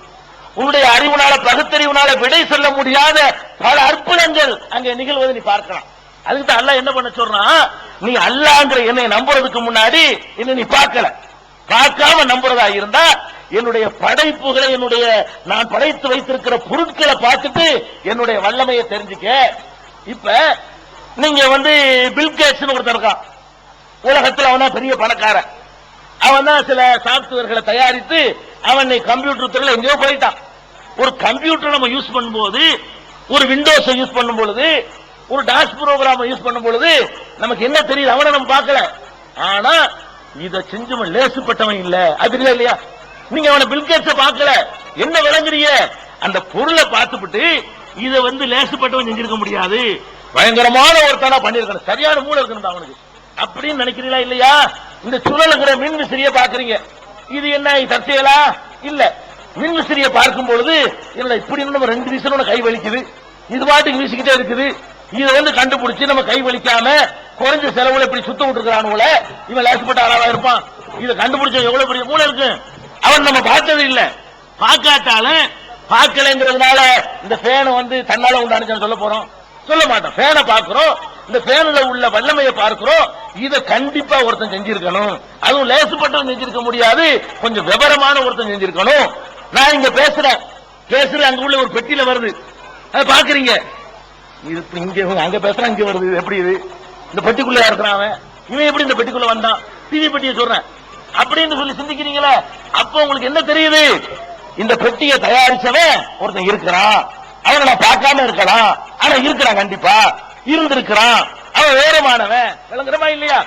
உன்னுடைய அறிவுனால, பகுத்தறிவுனால விடை சொல்ல முடியாத பல அற்புதங்கள் அங்கே நிகழ்வதை நீ பார்க்கலாம். அதுக்கு தான் அல்லாஹ் என்ன பண்ண சொல்றான், நீ அல்லாஹ்ங்கிற என்னை நம்புறதுக்கு முன்னாடி என்ன நீ பார்க்கல, பார்க்காம நம்புறதா இருந்தா என்னுடைய படைப்புகளை, என்னுடைய நான் படைத்து வைத்திருக்கிற பொருட்களை பார்த்துட்டு என்னுடைய வல்லமையை தெரிஞ்சுக்க. இப்ப நீங்க பில்கேட்ஸ் ஒருத்தர் இருக்கான், உலகத்தில் அவனா பெரிய பணக்காரன். அவன் தான் சில சாப்ட்வேர்களை தயாரித்து அவன் கம்ப்யூட்டர் துறையில் எங்கேயோ போயிட்டான். ஒரு கம்ப்யூட்டர் நம்ம யூஸ் பண்ணும்போது, ஒரு விண்டோஸ் யூஸ் பண்ணும் பொழுது, ஒரு டாஷ் ப்ரோக்ராம் யூஸ் பண்ணும் பொழுது நமக்கு என்ன தெரியுது? அவனை நம்ம பார்க்கல. ஆனா இதை செஞ்சவன் லேசுப்பட்டவன் இல்ல, அது இல்லையா? நீங்க அவனை பில்கேட்ஸை பார்க்கல, என்ன விளங்குறீங்க? அந்த பொருளை பார்த்துட்டு இதை லேசுப்பட்டவன் செஞ்சிருக்க முடியாது, பயங்கரமான ஒருத்தனா பண்ணிருக்கணும், சரியான மூளை இருக்கணும் அவனுக்கு அப்படின்னு நினைக்கிறீங்களா இல்லையா? இந்த சுழலுகிற மின் விசிறிய பாக்குறீங்க, இது என்ன தற்செயலா? இல்ல. மின் விசிறிய பார்க்கும் பொழுது என்ன இப்படி நம்ம 2 விசிறோட கை வலிக்குது, இது பாட்டுக்கு வீசிக்கிட்டே இருக்குது, இதை கண்டுபிடிச்சு நம்ம கை வலிக்காம குறைஞ்ச செலவுல இப்படி சுத்த விட்டுருக்கானுல, இவன் லேசப்பட்ட ஆளாவா இருப்பான். இதை கண்டுபிடிச்ச எவ்வளவு பெரிய மூளை இருக்கு. அவன் நம்ம பார்த்தது இல்ல, பார்க்காட்டாலும் பார்க்கலங்கிறதுனால இந்த ஃபேனை தன்னால உண்டானுச்சு சொல்ல போறோம்? சொல்ல மாட்டோம். ஃபேனை பார்க்கிறோம், இந்த ஃபேன்ல உள்ள வல்லமையை பார்க்கிறோம். இதை கண்டிப்பா ஒருத்தன் செஞ்சிருக்கணும். அதுவும் லேசுப்பட்டவன் செஞ்சிருக்க முடியாது, கொஞ்சம் விவரமான ஒருத்தன் செஞ்சிருக்கணும். நான் இங்க பேசுறேன், அங்க உள்ள ஒரு பெட்டியில வருது, அதை பாக்குறீங்க. இங்க அங்க பேசுறான், இங்க வருது. எப்படி இது இந்த பெட்டிக்குள்ள இருக்கிறான் அவன், இவன் எப்படி இந்த பெட்டிக்குள்ள வந்தான்? டிவி பெட்டியை சொல்றேன் அப்படின்னு சொல்லி சிந்திக்கிறீங்களா? அப்ப உங்களுக்கு என்ன தெரியுது? இந்த பெட்டியை தயாரிச்சவன் ஒருத்தன் இருக்கிறான். அவனை நான் பார்க்காம இருக்கலாம், ஆனா இருக்கிறான், கண்டிப்பா இருந்திருக்கிறான். அவன் வேறமானவன். விளங்குறமா இல்லையா?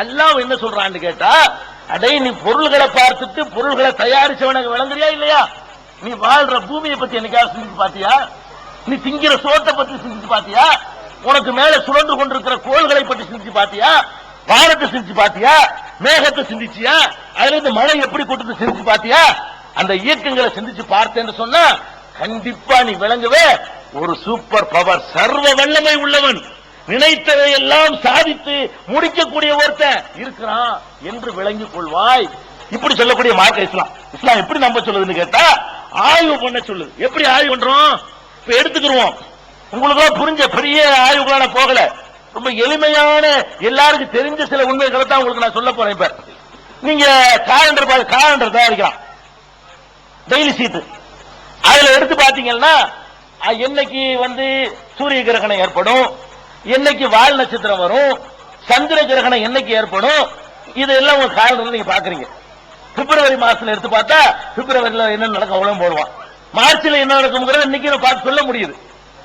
அல்லாஹ் என்ன சொல்றான்னு கேட்டா, அடே நீ பொருள்களை பார்த்துட்டு பொருள்களை தயாரிச்சவனுக்கு விளங்குறியா இல்லையா? நீ வாழ்ற பூமியை பத்தி என்னைக்காவது சிந்திச்சு பாத்தியா? நீ திங்கிற சோத்தை பத்தி சிந்திச்சு பாத்தியா? உனக்கு மேல சுழன்று கொண்டிருக்கிற கோள்களை பற்றி சிந்திச்சு பாத்தியா? வானத்தை சிந்திச்சு பாத்தியா? மேகத்தை சிந்திச்சியா? அதுல இருந்து மழை எப்படி கொண்டு சிந்திச்சு பாத்தியா? அந்த இயக்கங்களை சிந்திச்சு பார்த்தேன்னு சொன்னா கண்டிப்பா நீ விளங்குவே ஒரு சூப்பர் பவர், சர்வ வல்லமை உள்ளவன், நினைத்ததை எல்லாம் சாதித்து முடிக்கக்கூடிய ஒருத்தன் இருக்கிறான் என்று விளங்கிக் கொள்வாய். இப்படி சொல்லக்கூடிய மார்க்க இஸ்லாம். இஸ்லாம் எப்படி நம்ப சொல்லுதுன்னு கேட்டா, ஆய்வு பண்ண சொல்லுது. எப்படி ஆய்வு பண்றோம்? இப்ப எடுத்துக்கிறோம், உங்களுக்கு புரிஞ்ச பெரிய ஆய்வுகள போகல, ரொம்ப எளிமையான எல்லாருக்கும் தெரிஞ்ச சில உண்மைகளை தான் உங்களுக்கு நான் சொல்ல போறேன். இப்ப நீங்க காலண்டர் தயாரிக்கலாம், டெய்லி சீட்டு. அதுல எடுத்து பாத்தீங்கன்னா என்னைக்கு சூரிய கிரகணம் ஏற்படும், என்னைக்கு வால் நட்சத்திரம் வரும், சந்திர கிரகணம் என்னைக்கு ஏற்படும், இதெல்லாம் உங்க காலண்டர்ல நீங்க பாக்குறீங்க. பிப்ரவரி மாசத்துல எடுத்து பார்த்தா பிப்ரவரியில என்ன நடக்கும் அவ்வளவு போடுவான், மார்ச்ல என்ன நடக்கும் இன்னைக்கு பார்த்து சொல்ல முடியுது.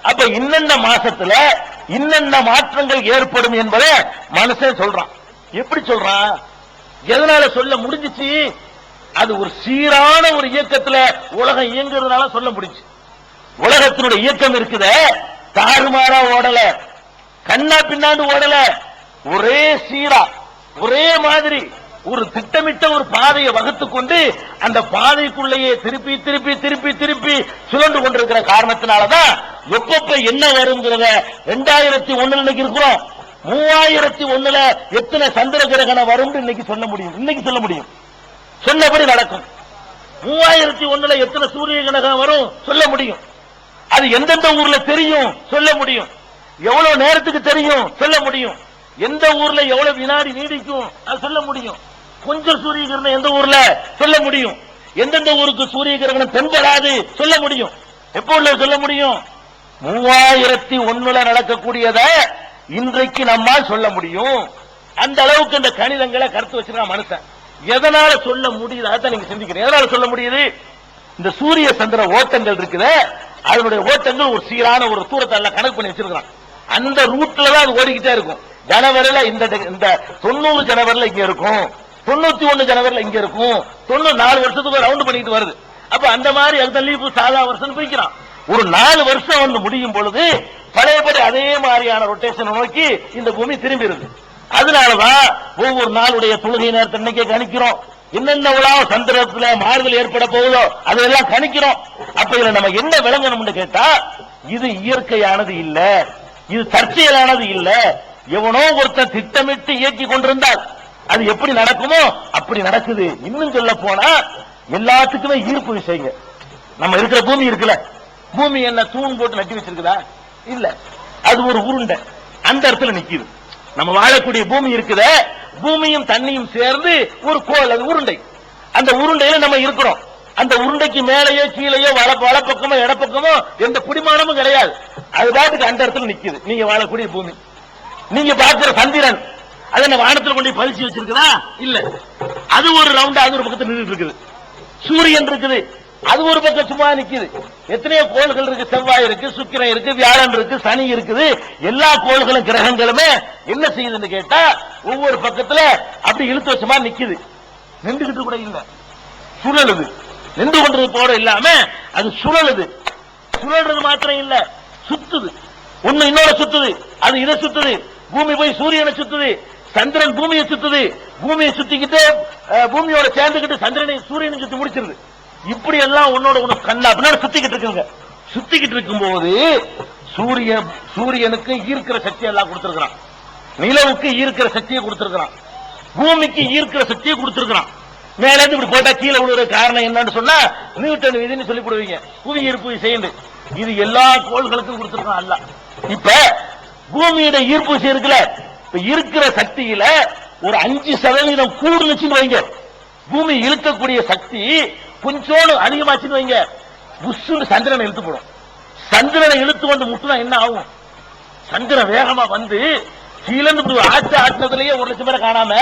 அப்ப இன்னென்ன மாசத்துல இன்னென்ன மாற்றங்கள் ஏற்படும் என்பதை மனுஷன் சொல்றான். எப்படி சொல்றான்? எதனால சொல்ல முடிஞ்சிச்சு? அது ஒரு சீரான ஒரு இயக்கத்துல உலகம் இயங்குறதுனால சொல்ல முடிஞ்சு. உலகத்தினுடைய இயக்கம் இருக்குத தாறுமாறா ஓடல, கண்ணா பின்னாண்டு ஓடல, ஒரே சீரா ஒரே மாதிரி ஒரு திட்டமிட்ட ஒரு பாதையை வகுத்துக் கொண்டு அந்த பாதைக்குள்ளேயே திருப்பி திருப்பி திருப்பி திருப்பி சுழன்று கொண்டிருக்கிற காரணத்தினாலதான் எப்பப்ப என்ன வருங்கிறத 2001 இன்னைக்கு இருக்கிறோம், 3001 எத்தனை சந்திர கிரகணம் வரும் இன்னைக்கு சொல்ல முடியும். இன்னைக்கு சொல்ல முடியும், சொன்னபடி நடக்கும். 3001 எத்தனை சூரிய கிரகணம் வரும் சொல்ல முடியும். அது எந்தெந்த ஊர்ல தெரியும் சொல்ல முடியும். எவ்வளவு நேரத்துக்கு தெரியும் சொல்ல முடியும். எந்த ஊர்ல எவ்வளவு வினாடி நீடிக்கும் அது சொல்ல முடியும். கொஞ்சம் சூரிய கிரகணம் எந்த ஊர்ல சொல்ல முடியும். எந்தெந்த ஊருக்கு சூரிய கிரகணம் தென்படாது சொல்ல முடியும். எப்போ உள்ள சொல்ல முடியும்? 3001 நடக்கக்கூடியத இன்றைக்கு நம்மால் சொல்ல முடியும். அந்த அளவுக்கு இந்த கணிதங்களை கருத்து வச்சிருக்கான் மனுஷன். எதனால சொல்ல முடியுது? அதான் நீங்க சிந்திக்கிறீங்க. எதனால சொல்ல முடியுது? இந்த சூரிய சந்திர ஓட்டங்கள் இருக்குது, அதனுடைய ஓட்டங்கள் ஒரு சீரான ஒரு தூரத்தை கணக்கு பண்ணி வச்சிருக்கான். அந்த ரூட்ல தான் அது ஓடிக்கிட்டே இருக்கும். ஜனவரியில இந்த 90 ஜனவரியில இங்க இருக்கும், 91 ஜனவரியில இங்க இருக்கும், 94 வருஷத்துக்கு ரவுண்ட் பண்ணிட்டு வருது. அப்ப அந்த மாதிரி அந்த லீப்பு சாதா வருஷம் பிரிக்கிறான். ஒரு 4 வருஷம் முடியும் பொழுது பழையபடி அதே மாதிரியான ரொட்டேஷன் நோக்கி இந்த பூமி திரும்பிடுது. அதனாலதான் ஒவ்வொரு நாளுடைய தொழுகை நேரத்தை இன்னைக்கே கணிக்கிறோம். என்னென்ன சந்திரத்துல மாறுதல் ஏற்பட போகுதோ அதெல்லாம் கணிக்கிறோம். அப்ப இதுல நம்ம என்ன விளங்கணும்னு கேட்டா, இது இயற்கையானது இல்ல, இது தற்செயலானது இல்ல. எவனோ ஒருத்தர் திட்டமிட்டு இயக்கி கொண்டிருந்தால் அது எப்படி நடக்குமோ அப்படி நடக்குது. இன்னும் சொல்ல போனா எல்லாத்துக்குமே ஈர்ப்பு விஷயங்க. நம்ம இருக்கிற பூமி இருக்குல்ல, பூமி என்ன தூண் போட்டு நட்டி வச்சிருக்குதா? இல்ல, அது ஒரு உருண்டை, அந்த இடத்துல நிக்குது. நம்ம வாழக்கூடிய பூமி இருக்குத, பூமியும் தண்ணியும் சேர்ந்து ஒரு கோள், அது உருண்டை. அந்த உருண்டையில நம்ம இருக்கிறோம். அந்த உருண்டைக்கு மேலேயோ கீழேயோ வலப்பக்கமோ இடப்பக்கமோ எந்த பிடிமானமும் கிடையாது. அது பாட்டுக்கு அந்த இடத்துல நிக்குது. நீங்க வாழக்கூடிய பூமி, நீங்க பார்க்கிற சந்திரன் அதை நம்ம வானத்தில் கொண்டு பறிச்சு வச்சிருக்குதா? இல்ல, அது ஒரு ரவுண்டா அது ஒரு பக்கத்தில் நின்றுட்டு இருக்குது. சூரியன் இருக்குது, அது ஒரு பக்கம் சும்மா நிக்குது. எத்தனையோ கோள்கள் இருக்கு, செவ்வாய் இருக்கு, சுக்கிரன் இருக்கு, வியாழன் இருக்கு, சனி இருக்குது. எல்லா கோள்களும் கிரகங்களுமே என்ன செய்யுதுன்னு கேட்டா ஒவ்வொரு பக்கத்துல அப்படி இழுத்து வச்ச மாதிரி நிக்குது. நின்றுகிட்டு கூட இல்ல, சுழலுது. நின்று கொண்டது போட இல்லாம அது சுழலுது. சுழல்றது மாத்திரம் இல்ல, சுத்துது. ஒண்ணு இன்னொரு சுத்துது, அது இதை சுத்துது. பூமி போய் சூரியனை சுத்துது, சந்திரன் பூமியை சுத்துது, பூமியை சுத்திக்கிட்டு பூமியோட சேர்ந்துக்கிட்டு சந்திரனை சூரியனை சுத்தி முடிச்சிருது. இப்படி எல்லாம் உன்னோட ஒண்ணு கண்ணா பின்னாடி சுத்திக்கிட்டு இருக்குங்க. சுத்திக்கிட்டு இருக்கும் போது சூரியனுக்கு ஈர்க்கிற சக்தி எல்லாம் கொடுத்திருக்கிறான், நிலவுக்கு ஈர்க்கிற சக்தியை கொடுத்திருக்கிறான், பூமிக்கு ஈர்க்கிற சக்தியை கொடுத்திருக்கிறான். மேல இருந்து இப்படி போட்டா கீழே விழுற காரணம் என்னன்னு சொன்னா நியூட்டன் விதின்னு சொல்லி போடுவீங்க, புவி ஈர்ப்பு விசைன்னு. இது எல்லா கோள்களுக்கும் கொடுத்திருக்கான் அல்ல. இப்ப பூமியோட ஈர்ப்பு விசை இருக்குல்ல, இப்ப இருக்கிற சக்தியில ஒரு 5% கூடுனுச்சுன்னு வைங்க, பூமி இழுக்கக்கூடிய சக்தி கொஞ்சோடு அதிகமாச்சுன்னு வைங்க, புஷ்ஷுன்னு சந்திரனை இழுத்து போடும். சந்திரனை இழுத்து வந்து முட்டுனா என்ன ஆகும்? சந்திரன் வேகமா வந்து கீழந்து ஆட்டினதுலயே 1,00,000 பேரை காணாம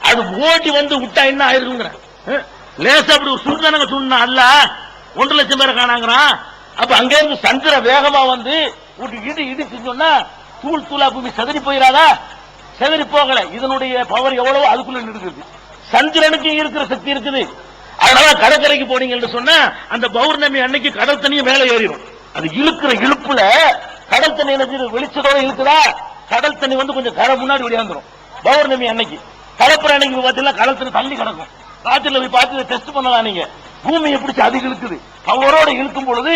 அது ஓட்டி வந்து விட்டா என்ன ஆயிருக்குங்கிற லேசா அப்படி ஒரு சுடுதானங்க சுண்ணா அல்ல 1,00,000 பேரை காணாங்கிறான். அப்ப அங்க இருந்து சந்திரன் வேகமா வந்து இடி சொன்னா தூள் தூளா பூமி செதறி போயிடாதா? செதறி போகல. இதனுடைய பவர் எவ்வளவோ அதுக்குள்ள இருக்குது. சந்திரனுக்கு இருக்கிற சக்தி இருக்குது. அதனால கடற்கரைக்கு போனீங்கன்னு சொன்னா அந்த பௌர்ணமி அன்னைக்கு கடல் தண்ணியும் மேல ஏறிடும். அது இழுக்கிற இழுப்புல கடல் தண்ணி என்ன வெளிச்சத்தோட இழுக்குதா, கடல் தண்ணி வந்து கொஞ்சம் கரை முன்னாடி வெளியாந்துடும். பௌர்ணமி அன்னைக்கு கடற்புற அன்னைக்கு பாத்தீங்கன்னா கடல் தண்ணி தள்ளி கிடக்கும். காத்துல போய் பார்த்து டெஸ்ட் பண்ணலாம் நீங்க. பூமியை பிடிச்சி அது இழுக்குது. பவரோட இழுக்கும் பொழுது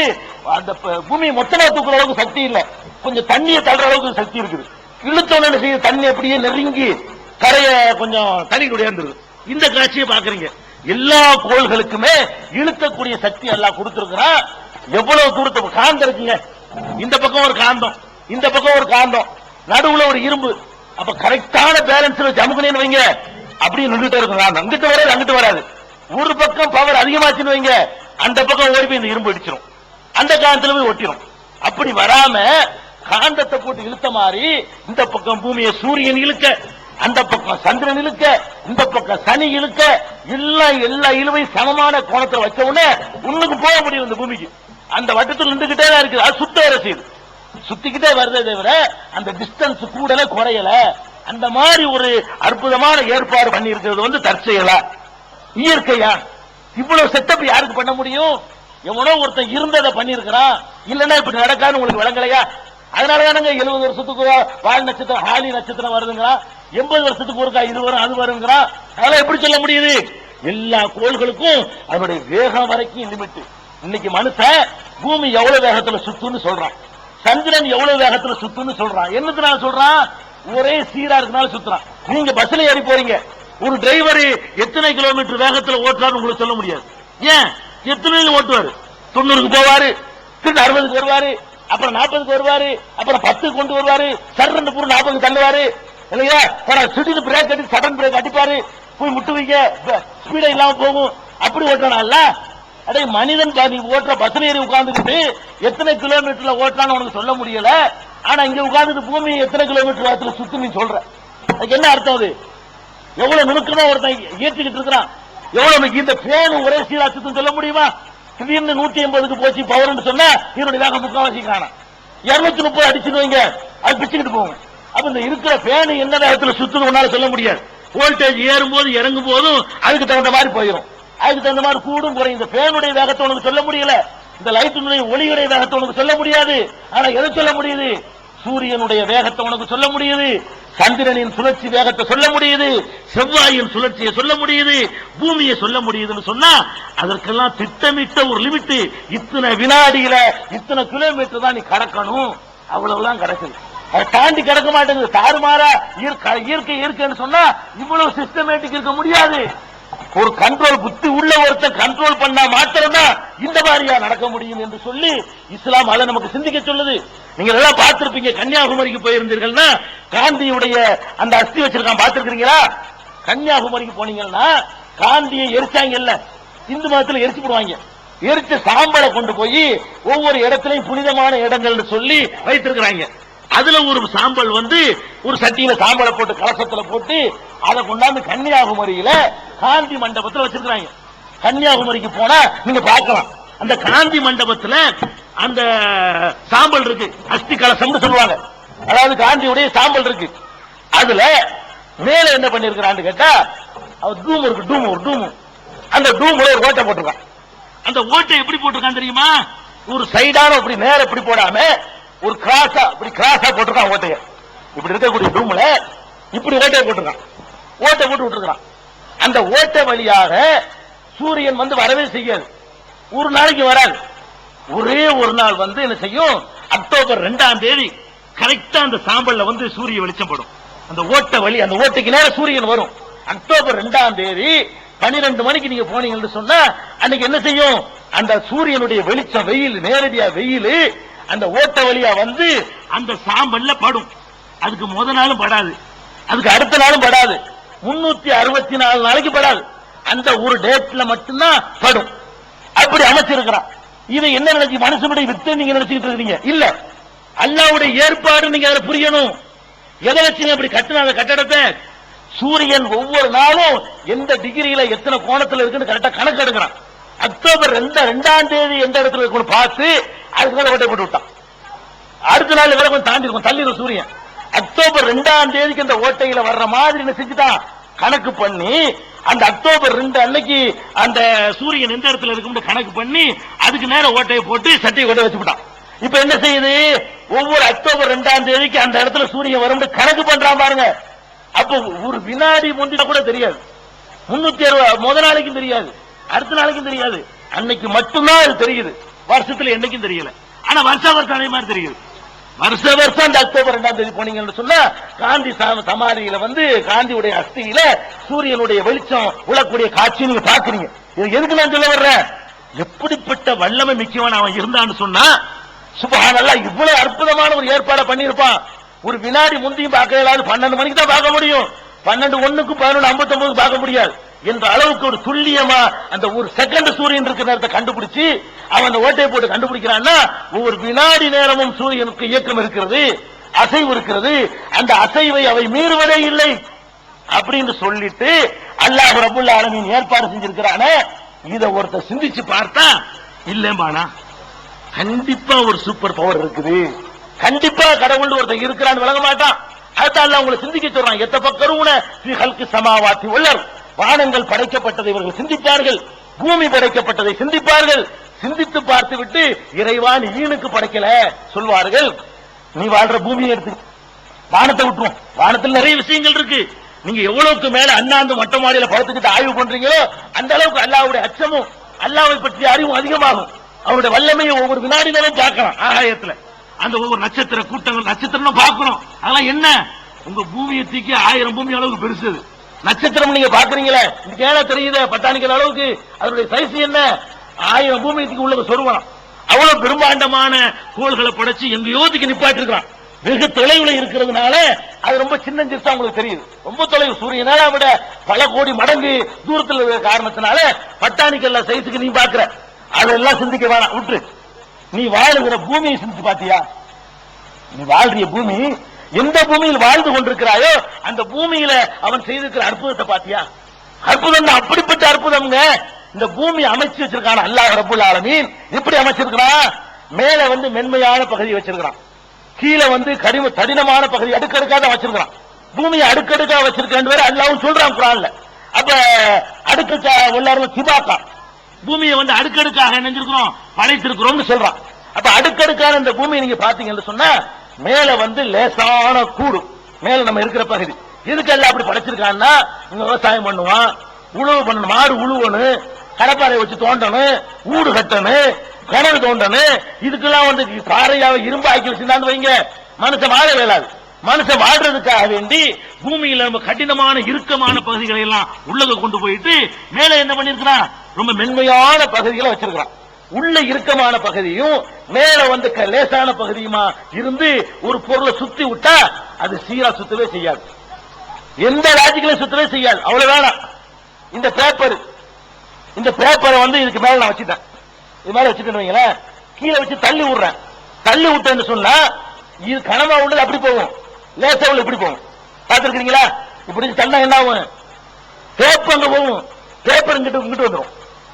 அந்த பூமியை மொத்தமா தூக்குற அளவுக்கு சக்தி இல்ல, கொஞ்சம் தண்ணியை தள்ளுற அளவுக்கு சக்தி இருக்குது. இழுத்தோன்னு செய்ய தண்ணி அப்படியே நெருங்கி கரைய கொஞ்சம் தண்ணி உடையாந்துருது. இந்த காட்சியை பாக்குறீங்க. எல்லா கோள்களுக்குமே இழுக்கக்கூடிய சக்தி எல்லாம் கொடுத்திருக்கிறான். எவ்வளவு தூரத்தை காந்தம் இருக்குங்க, இந்த பக்கம் ஒரு காந்தம், இந்த பக்கம் ஒரு காந்தம், நடுவுல ஒரு இரும்பு. அப்ப கரெக்டான பேலன்ஸ்ல ஜமுகனேன்னு வைங்க, அப்படியே நின்றுட்டே இருக்கும். அங்கிட்டு வராது, அங்கிட்டு வராது. ஒரு பக்கம் பவர் அதிகமாச்சுன்னு வைங்க, அந்த பக்கம் ஓடி போய் இந்த இரும்பு அடிச்சிடும், அந்த காந்தத்துல போய் ஒட்டிடும். அப்படி வராம காந்தத்தை போட்டு இழுத்த மாதிரி இந்த பக்கம் பூமியை சூரியன் இழுக்க, அந்த பக்கம் சந்திரன் இழுக்க, இந்த பக்கம் சனி இழுக்க, எல்லா இழுவையும் சமமான கோணத்தில் வச்ச உடனே உன்னுக்கு போக முடியும். இந்த பூமிக்கு அந்த வட்டத்தில் நின்றுகிட்டே தான் இருக்குது. அது சுத்த வர செய்யுது, சுத்திக்கிட்டே வருதே தவிர அந்த டிஸ்டன்ஸ் கூடல குறையல. அந்த மாதிரி ஒரு அற்புதமான ஏற்பாடு பண்ணி இருக்கிறது வந்து தற்செயலா, இயற்கையா? இவ்வளவு செட்டப் யாருக்கு பண்ண முடியும்? எவனோ ஒருத்தன் இருந்ததை பண்ணிருக்கிறான். இல்லன்னா இப்படி நடக்காது உங்களுக்கு விளங்கலையா? அதனாலதானங்க 70 வருஷத்துக்கு வால் நட்சத்திரம் ஹாலி நட்சத்திரம் வருதுங்கிறான், 80 வருஷத்துக்கு ஒருக்கா இது வரும் அது வருங்கிறான். அதெல்லாம் எப்படி சொல்ல முடியுது? எல்லா கோள்களுக்கும் அதனுடைய வேகம் வரைக்கும் லிமிட். இன்னைக்கு மனுஷன் பூமி எவ்வளவு வேகத்துல சுத்துன்னு சொல்றான், சந்திரன் எவ்வளவு வேகத்துல சுத்துன்னு சொல்றான். என்னதுனால சொல்றான்? ஒரே சீரா இருக்கனால சுத்துறான். நீங்க பஸ்ல ஏறி போறீங்க, ஒரு டிரைவர் எத்தனை கிலோமீட்டர் வேகத்துல ஓட்டுறாரு உங்களுக்கு சொல்ல முடியாது. ஏன்? எத்தனை ஓட்டுவாரு? 90க்கு போவாரு, திரும்ப 60க்கு வருவாரு, அப்புறம் 40க்கு வருவாரு, அப்புறம் 10க்கு கொண்டு வருவாரு, சடன் பூரா 40க்கு தள்ளுவாரு இல்லையா? திடீர்னு பிரேக் அடி சடன் பிரேக் அடிப்பாரு, போய் முட்டுவீங்க, ஸ்பீடா இல்லாம போகும். அப்படி ஓட்டுறான்ல. அடே மனிதன் நீ ஓட்டுற பஸ்ல ஏறி உட்கார்ந்துக்கிட்டு எத்தனை கிலோமீட்டர்ல ஓட்டான்னு உனக்கு சொல்ல முடியல. ஆனா இங்க உட்கார்ந்துட்டு பூமி எத்தனை கிலோமீட்டர் வேகத்துல சுத்து நீ சொல்ற. அதுக்கு என்ன அர்த்தம்? அது எவ்வளவு நுணுக்கமா ஒருத்தன் ஏற்றிக்கிட்டு இருக்கிறான். எவ்வளவு இந்த பேனு ஒரே சீரா சுத்தம் சொல்ல முடியுமா? திடீர்னு 180க்கு போச்சு பவர் சொன்னா இதனுடைய வேகம் முக்காவாசி காணும். 230 அடிச்சுட்டு வைங்க, அது பிச்சுக்கிட்டு போகும். அப்ப இந்த இருக்கிற பேனு எந்த வேகத்துல சுத்துன்னு உன்னால சொல்ல முடியாது. வோல்டேஜ் ஏறும் போது இறங்கும் போதும் அதுக்கு தகுந்த மாதிரி போயிடும், அதுக்கு தகுந்த மாதிரி கூடும் குறையும். இந்த பேனுடைய வேகத்தை உனக்கு சொல்ல முடியல, இந்த லைட்டினுடைய ஒளியுடைய வேகத்தை உனக்கு சொல்ல முடியாது. ஆனா எதை சொல்ல முடியுது? சூரியனுடைய வேகத்தை உனக்கு சொல்ல முடியுது, சந்திரனின் சுழற்சி வேகத்தை சொல்ல முடியுது, செவ்வாயின் சுழற்சியை சொல்ல முடியுது, பூமியை சொல்ல முடியுதுன்னு சொன்னா அதற்கெல்லாம் திட்டமிட்ட ஒரு லிமிட். இத்தனை வினாடியில இத்தனை கிலோமீட்டர் தான் நீ கடக்கணும், அவ்வளவுதான் கிடக்குது. அதை தாண்டி கிடக்க மாட்டேங்குது. தாறுமாறா இயற்கை இருக்குன்னு சொன்னா இவ்வளவு சிஸ்டமேட்டிக் இருக்க முடியாது. ஒரு கண்ட்ரோல் புத்தி உள்ள ஒருத்தர் கண்ட்ரோல் பண்ணா மாத்திரம்தான் இந்த மாதிரியா நடக்க முடியும் என்று சொல்லி இஸ்லாம் அதை நமக்கு சிந்திக்க சொல்லுது. நீங்க எல்லாம் பார்த்திருப்பீங்க, கன்னியாகுமரிக்கு போயிருந்தீர்கள்னா காந்தியுடைய அந்த அஸ்தி வச்சிருக்கான், பார்த்திருக்கீங்களா? கன்னியாகுமரிக்கு போனீங்கன்னா காந்தியை எரிச்சாங்கல்ல, இந்து மதத்தில் எரிச்சு போடுவாங்க. எரிச்ச சாம்பலை கொண்டு போய் ஒவ்வொரு இடத்திலையும் புனிதமான இடங்கள் சொல்லி வைத்திருக்கிறாங்க. அதுல ஒரு சாம்பல் வந்து ஒரு சட்டியில சாம்பலை போட்டு கலசத்துல போட்டு அதை கொண்டாந்து கன்னியாகுமரியில காந்தி மண்டபத்தில் வச்சிருக்காங்க. கன்னியாகுமரிக்கு போனா நீங்க பார்க்கலாம், அந்த காந்தி மண்டபத்துல அந்த சாம்பல் இருக்கு, அஸ்தி கலசம் சொல்லுவாங்க. அதாவது காந்தியுடைய சாம்பல் இருக்கு. அதுல மேல என்ன பண்ணிருக்கிறான்னு கேட்டா டூம் இருக்கு, டூம். அந்த டூம்ல ஒரு ஓட்டை போட்டிருக்கான். அந்த ஓட்டை எப்படி போட்டிருக்கான் தெரியுமா? ஒரு சைடான இப்படி நேர இப்படி போடாம ஒரு கிராஸா இப்படி கிராஸா போட்டிருக்கான் ஓட்டைய. இப்படி இருக்கக்கூடிய டூம்ல இப்படி ஓட்டையை போட்டிருக்கான், ஓட்டை போட்டு விட்டுருக்கான். அந்த ஓட்டை வழியாக சூரியன் வந்து வரவே செய்யாது, ஒரு நாளைக்கு வராது. ஒரே ஒரு நாள் வந்து என்ன செய்யும், அக்டோபர் 2ஆம் தேதி கரெக்டா அந்த சாம்பல்ல வந்து சூரிய வெளிச்சம் படும். அந்த ஓட்ட வழி, அந்த ஓட்டைக்கு நேரம் சூரியன் வரும். அக்டோபர் 2ஆம் தேதி 12 மணிக்கு நீங்க போனீங்கன்னு சொன்னா அன்னைக்கு என்ன செய்யும், அந்த சூரியனுடைய வெளிச்சம், வெயில், நேரடியா வெயில் அந்த ஓட்ட வழியா வந்து அந்த சாம்பல்ல படும். அதுக்கு முத நாளும் படாது, அதுக்கு அடுத்த நாளும் படாது, 364 நாளைக்கு படாது. அந்த ஒரு டேட்ல மட்டும்தான் படும். அப்படி அமைச்சிருக்கிறான். இதை என்ன நினைச்சு மனுஷனுடைய வித்து நீங்க நினைச்சுட்டு இருக்கீங்க? இல்ல, அல்லாஹ்வுடைய ஏற்பாடு. நீங்க அதை புரியணும். எதை வச்சு அப்படி கட்டின அந்த கட்டடத்தை? சூரியன் ஒவ்வொரு நாளும் எந்த டிகிரியில எத்தனை கோணத்துல இருக்குன்னு கரெக்டா கணக்கு எடுக்கிறான். அக்டோபர் 2ஆம் தேதி எந்த இடத்துல இருக்குன்னு பார்த்து அதுக்கு மேல ஓட்டை போட்டு விட்டான். அடுத்த நாள் வேற கொஞ்சம் தாண்டி இருக்கும், தள்ளிடும் சூரியன். அக்டோபர் 2ஆம் தேதிக்கு அந்த ஓட்டையில வர்ற மாதிரி என்ன செஞ்சுட்டான், கணக்கு பண்ணி அந்த அக்டோபர் 2 அன்னைக்கு அந்த சூரியன் எந்த இடத்துல இருக்குன்னு கணக்கு பண்ணி அதுக்கு நேரம் ஓட்டையை போட்டு சட்டையை கொண்டு வச்சுட்டான். இப்ப என்ன செய்யுது, ஒவ்வொரு அக்டோபர் 2ஆம் தேதிக்கு அந்த இடத்துல சூரியன் வரும் கணக்கு பண்றான் பாருங்க. அப்ப ஒரு வினாடி முந்தினா கூட தெரியாது, 360 முத நாளைக்கும் தெரியாது, அடுத்த நாளைக்கும் தெரியாது, அன்னைக்கு மட்டும்தான் அது தெரியுது. வருஷத்துல என்னைக்கும் தெரியல. ஆனா வருஷம் அதே மாதிரி தெரியுது. வருஷம் அந்த அக்டோபர் 2ஆம் தேதி போனீங்கன்னு சொன்னா காந்தி சமாதியில வந்து காந்தியுடைய அஸ்தியில சூரியனுடைய வெளிச்சம் உழக்கூடிய காட்சி நீங்க பாக்குறீங்க. இது எதுக்கு நான் சொல்ல வர்றேன், எப்படிப்பட்ட வல்லமை மிக்கவன் அவன் இருந்தான்னு சொன்னா, சுப்ஹானல்லாஹ், இவ்வளவு அற்புதமான ஒரு ஏற்பாடு பண்ணியிருப்பான். ஒரு வினாடி முந்தியும் பார்க்க இயலாது, 12 மணிக்கு தான் பார்க்க முடியும், 12:01க்கும் 11:59 பார்க்க முடியாது என்ற அளவுக்கு ஒரு துல்லியமா அந்த ஒரு செகண்ட் சூரியன் இருக்கிற நேரத்தை கண்டுபிடிச்சு அவன் அந்த ஓட்டையை போட்டு கண்டுபிடிக்கிறான்னா, ஒவ்வொரு வினாடி நேரமும் சூரியனுக்கு இயக்கம் இருக்கிறது, அசைவு இருக்கிறது, அந்த அசைவை அவை மீறுவதே இல்லை அப்படின்னு சொல்லிட்டு அல்லாஹ் ரப்பல் ஆலமீன் ஏற்பாடு செஞ்சிருக்கிறானே. இதை ஒருத்தர் சிந்திச்சு பார்த்தா இல்லம்பானா, கண்டிப்பா ஒரு சூப்பர் பவர் இருக்குது, கண்டிப்பா கடவுள் ஒருத்தர் இருக்கிறான்னு விளங்க மாட்டான். அதுதான் அல்லாஹ் உங்களை சிந்திக்க சொல்றான். எத்தஃபக்கரூன ஃபீ ஹல்கி ஸமாவாத்தி வல் அர்த், வானங்கள் படைக்கப்பட்டதை இவர்கள் சிந்திப்பார்கள், பூமி படைக்கப்பட்டதை சிந்திப்பார்கள். சிந்தித்து பார்த்து விட்டு இறைவான் ஈனுக்கு படைக்கல சொல்வார்கள். நீ வாழ்ற பூமியை எடுத்து வானத்தை விட்டுரும், வானத்தில் நிறைய விஷயங்கள் இருக்கு. நீங்க எவ்வளவுக்கு மேல அண்ணாந்து மொட்டை மாடியில படுத்துக்கிட்டு ஆய்வு பண்றீங்களோ அந்த அளவுக்கு அல்லாஹ்வுடைய அச்சமும் அல்லாஹ்வை பற்றிய அறிவும் அதிகமாகும். அவருடைய வல்லமையை ஒவ்வொரு வினாடி நேரம் பார்க்கலாம். ஆகாயத்துல அந்த ஒவ்வொரு நட்சத்திர கூட்டங்கள், நட்சத்திரம் பார்க்கிறோம். அதெல்லாம் என்ன, உங்க பூமியை தூக்கி 1000 பூமி அளவுக்கு பெருசு நட்சத்திரம். நீங்க பாக்குறீங்களே, கேள தெரியுது பட்டாணிக்கல் அளவுக்கு அதனுடைய சைஸ் என்ன, 1000 பூமியத்துக்கு உள்ள சொருவலாம். அவ்வளவு பெரும்பாண்டமான கோள்களை படைச்சு எங்கேயோ நிப்பாட்டி இருக்கான். வெகு தொலைவுல இருக்கிறதுனால அது ரொம்ப சின்னஞ்சிறுசா உங்களுக்கு தெரியுது. ரொம்ப தொலைவு, சூரியனால விட பல கோடி மடங்கு தூரத்தில் இருக்கிற காரணத்தினால பட்டாணிக்கல்ல சைஸுக்கு நீ பாக்குற. அதெல்லாம் சிந்திக்க வேணாம், விட்டு. நீ வாழுகிற பூமியை சிந்திச்சு பாத்தியா? நீ வாழ்றிய பூமி, எந்த பூமியில் வாழ்ந்து கொண்டிருக்கிறாயோ அந்த பூமியில அவன் செய்திருக்கிற அற்புதத்தை பாத்தியா? அற்புதம், அப்படிப்பட்ட அற்புதம்ங்க. இந்த பூமி அமைச்சு வச்சிருக்கான் அல்லாஹ் ரப்பல் ஆலமீன். எப்படி அமைச்சிருக்கிறான், மேல வந்து மென்மையான பகுதி வச்சிருக்கிறான், கீழே வந்து கடினமான பகுதி அடுக்கடுக்காக வச்சிருக்கிறான். பூமியை அடுக்கடுக்கா வச்சிருக்கான்னு அல்லாஹ்வும் சொல்றான் குர்ஆன்ல. அப்ப அடுக்கடுக்கா எல்லாரும் திபாக்கா, பூமியை வந்து அடுக்கடுக்காக நினைஞ்சிருக்கிறோம், படைத்திருக்கிறோம்னு சொல்றான். அப்ப அடுக்கடுக்கான இந்த பூமியை நீங்க பாத்தீங்கன்னு சொன்னா மேல வந்து லேசான கூடு, மேல நம்ம இருக்கிற பகுதி. எதுக்கெல்லாம் அப்படி படைச்சிருக்கான்னா, இங்க விவசாயம் பண்ணுவான், உழவு பண்ணணும், மாடு உழுவணும், கடப்பாறை வச்சு தோண்டணும், ஊடு கட்டணும், கிணறு தோண்டணும். இதுக்கெல்லாம் வந்து பாறையாவை இரும்பாக்கி வச்சிருந்தான்னு வைங்க, மனுஷன் வாழ வேலாது. மனுஷன் வாழ்றதுக்காக வேண்டி பூமியில நம்ம கடினமான இறுக்கமான பகுதிகளை எல்லாம் உள்ளக கொண்டு போயிட்டு மேல என்ன பண்ணிருக்கிறான், ரொம்ப மென்மையான பகுதிகளை வச்சிருக்கிறான். உள்ள இறுக்கமான பகுதியும் மேல வந்து லேசான பகுதியுமா இருந்து ஒரு பொருளை சுத்தி விட்டா அது சீரா சுத்தவே செய்யாது, எந்த லாஜிக்கலையும் சுத்தவே செய்யாது. அவ்வளவுதான். இந்த பேப்பரை வந்து இதுக்கு மேல நான் வச்சுட்டேன், இது மேல வச்சுட்டு கீழே வச்சு தள்ளி விடுறேன். தள்ளி விட்டேன்னு சொன்னா இது கனமா உள்ளது அப்படி போகும், லேசா உள்ள இப்படி போகும். பார்த்திருக்கீங்களா? இப்படி தள்ளா என்ன ஆகும், பேப்பர் அங்க போகும், பேப்பர் இங்கிட்டு வந்துடும்.